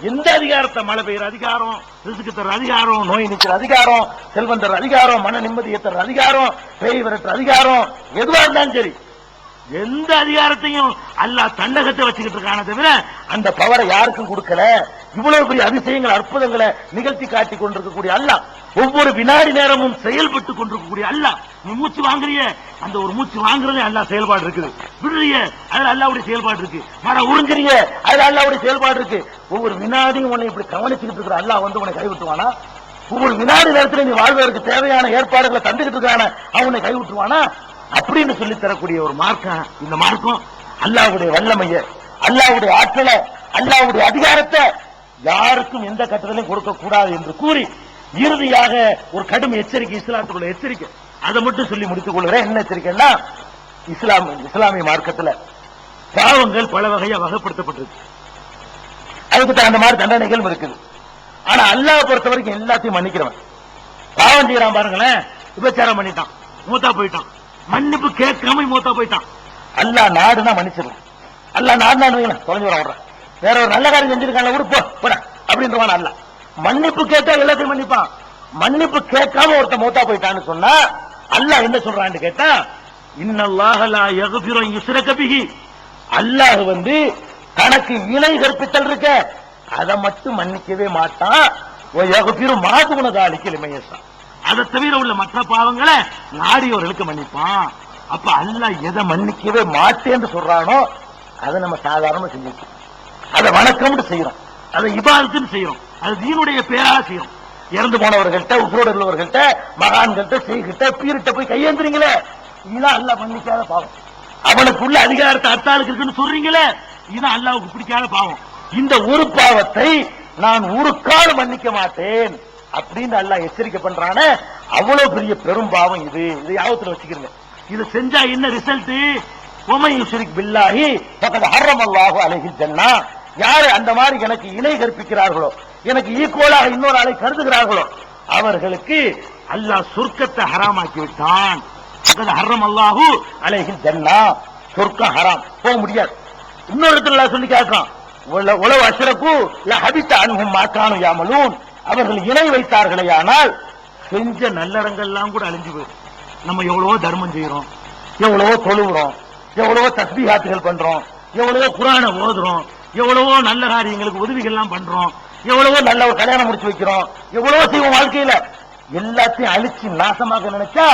எந்த அதிகாரத்தை, மழை பெய்யற அதிகாரம், ரிஸ்க் தர அதிகாரம், நோய் நீக்கிற அதிகாரம், செல்வம் தர அதிகாரம், மன நிம்மதியை தர அதிகாரம், பேய் விரட்டுற அதிகாரம், எதுவா இருந்தாலும் சரி, எந்த அதிகாரத்தையும் அல்லாஹ் தண்டகத்தை வச்சுக்கிட்டு இருக்கான தவிர அந்த பவரை யாருக்கும் கொடுக்கல. இவ்வளவு பெரிய அதிசயங்கள் அற்புதங்களை நிகழ்த்தி காட்டி கொண்டிருக்கக்கூடிய அல்லாஹ், ஒவ்வொரு வினாடி நேரமும் செயல்பட்டு கொண்டிருக்கக்கூடிய அல்லாஹ், நீ மூச்சு வாங்குறிய, அந்த ஒரு மூச்சு வாங்குறதே அல்லாஹ் செயல்பாடு இருக்குது. விடுறிய, அதுல அல்லாஹ்வுடைய செயல்பாடு இருக்கு. மர உறிஞ்சிரிய, அதுல அல்லாஹ்வுடைய செயல்பாடு இருக்கு. ஒவ்வொரு வினாடியும் உன்னை இப்படி கவனிச்சுக்கிட்டு இருக்கிற அல்லாஹ் வந்து உன்னை கைவிட்டுவானா? ஒவ்வொரு வினாடி நேரத்தில் நீ வாழ்வதற்கு தேவையான ஏற்பாடுகளை தந்துகிட்டு இருக்கான அவனை கைவிட்டுவானா? அப்படின்னு சொல்லி தரக்கூடிய ஒரு மார்க்கம் இந்த மார்க்கம். அல்லாஹ்வுடைய வல்லமைய, அல்லாஹ்வுடைய ஆற்றலை, அல்லாஹ்வுடைய அதிகாரத்தை யாருக்கும் எந்த கட்டத்திலையும் கொடுக்க கூடாது என்று கூறி இறுதியாக ஒரு கடும் எச்சரிக்கை, இஸ்லாத்துக்குள்ள எச்சரிக்கை, அதை மட்டும் சொல்லி முடித்துக் கொள்கிறேன். என்ன எச்சரிக்கைன்னா, இஸ்லாமிய மார்க்கத்தில் பாவங்கள் பல வகையா வகைப்படுத்தப்பட்டிருக்கு. அதுக்கு தகுந்த மாதிரி தண்டனைகள் இருக்குது. ஆனா அல்லாஹ் பொறுத்த வரைக்கும் எல்லாத்தையும் மன்னிக்கிறவன். பாவம் செய்யறான் பாருங்களேன், விபச்சாரம் பண்ணிட்டான், மூத்தா போயிட்டான், மன்னிப்பு கேட்காம மூத்தா போயிட்டான், அல்லாஹ் நாடுனா மன்னிச்சிடலாம். அல்லாஹ் நாடுனா தொலைஞ்சு வர வேற ஒரு நல்ல காரியம் செஞ்சிருக்காங்க, விடு போட அப்படின்றவான். அல்லாஹ் மன்னிப்பு கேட்டா எல்லாத்தையும் மன்னிப்பான். மன்னிப்பு கேட்காம ஒருத்த மூத்தா போயிட்டான்னு சொன்னா அல்லாஹ் என்ன சொல்றான்னு கேட்டா, இன்னல்லாஹ லா யக்ஃபிரு அன் யுஷ்ரக பிஹி, அல்லாஹ் வந்து தனக்கு இணை கற்பித்தல் இருக்க அதை மட்டும் மன்னிக்கவே மாட்டான். யக்ஃபிரு மா தூன ذلك லிமன் யஷா, அதை தவிர உள்ள மற்ற பாவங்களை நாடியவர்களுக்கு மன்னிப்பான். அப்ப அல்லாஹ் எதை மன்னிக்கவே மாட்டேன்னு சொல்றானோ அதை நம்ம சாதாரணமா செஞ்சிருக்கோம், அதை வணக்கம்னு செய்யறோம், அதை இபாதத்துன்னு செய்யறோம், அது தீனுடைய பேரா செய்யறோம். இறந்து போனவர்கள்ட்ட, உயிரோடு உள்ளவர்கள்ட்ட, மகான்கள்ட்ட, செய்கிட்ட, பீரிட்ட போய் கையேந்துறீங்களே, இதுதான் அல்லாஹ் மன்னிக்காத பாவம். அவனுக்கு உள்ள அதிகாரத்தை அத்தாளுக்கு இருக்குன்னு சொல்றீங்களே, இதுதான் அல்லாஹ்வுக்கு பிடிக்காத பாவம். இந்த ஒரு பாவத்தை நான் ஒரு காலம் மன்னிக்க மாட்டேன் அப்படின்னு அல்லாஹ் எச்சரிக்கை பண்றானே, அவ்வளவு பெரிய பெரும் பாவம் இது. இதை யாவத்துல வச்சுக்கிறீங்க. இது செஞ்சா என்ன ரிசல்ட்? வமன் யுஷ்ரிக் பில்லாஹி ஃபகத் ஹர்ரமல்லாஹு அலைஹில் ஜன்னா, யாரு அந்த மாதிரி எனக்கு இணை கற்பிக்கிறார்களோ, எனக்கு ஈக்குவலாக இன்னொரு ஆளை கருதுகிறார்களோ, அவர்களுக்கு அல்லாஹ் சொர்க்கத்தை ஹராமாக்கி விட்டான். ஃபகத் ஹர்ரமல்லாஹு அலைஹில் ஜன்னா, சொர்க்கம் ஹராம், போக முடியாது. இன்னொரு இடத்துல சொல்லி கேட்கிறான், உலவ அஷ்ரகு லஹபித அன்ஹும் மா கானூ யஅமலூன், அவர்கள் இணை வைத்தார்களே ஆனால் செஞ்ச நல்லறங்கள்லாம் கூட அழிஞ்சு போயிடும். நம்ம எவ்வளவோ தர்மம் செய்யறோம், எவ்வளவோ தொழுகிறோம், எவ்வளவோ தஸ்பீஹாத்துகள் பண்றோம், எவ்வளவோ குர்ஆனை ஓதுறோம், எவ்வளவோ நல்ல காரியங்களுக்கு உதவிகள் எல்லாம் பண்றோம், எவ்வளவோ நல்ல ஒரு கல்யாணம் முடிச்சு வைக்கிறோம், எவ்வளவோ செய்வோம். வாழ்க்கையில எல்லாத்தையும் அழிச்சு நாசமாக நினைச்சா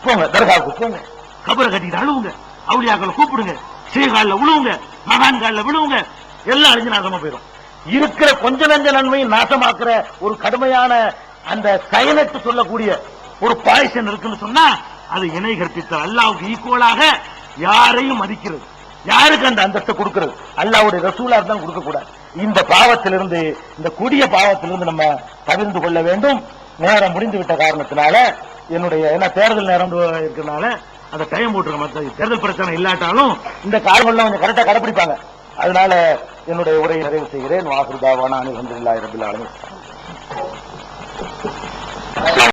போங்க, தர்காவுக்கு போங்க, கபரை கட்டிட்டு அழுவுங்க, அவுலியாக்களை கூப்பிடுங்க, சீகால்ல விழுவுங்க, மகான்கால்ல விழுவுங்க, எல்லாம் அழிஞ்சு நாசமா போயிடும். இருக்கிற கொஞ்ச நஞ்ச நன்மையை நாசமாக்குற ஒரு கடுமையான அந்த சயனத்து சொல்லக்கூடிய ஒரு பாய்சன் இருக்குன்னு சொன்னா அது இணை கற்பித்த அல்லாஹ்வுக்கு ஈக்குவலாக யாரையும் மதிக்கிறது, யாருக்கு அந்த அந்தஸ்தை கொடுக்கிறது, அல்லாஹ்வுடைய ரசூலா தான் கொடுக்க கூடாது. இந்த பாவத்திலிருந்து, இந்த கொடிய பாவத்திலிருந்து நம்ம தவிர்த்து கொள்ள வேண்டும். நேரம் முடிந்து விட்ட காரணத்தினால என்னுடைய தேர்தல் நேரம் இருக்கிறதுனால அந்த டைம் போட்டுருக்க, தேர்தல் பிரச்சனை இல்லாட்டாலும் இந்த காலங்கள்லாம் கொஞ்சம் கரெக்டா கடைபிடிப்பாங்க. அதனால என்னுடைய உரையை நிறைவு செய்கிறேன். வாஹிரு தாவானா அல்ஹம்துலில்லாஹி ரப்பில் ஆலமீன்.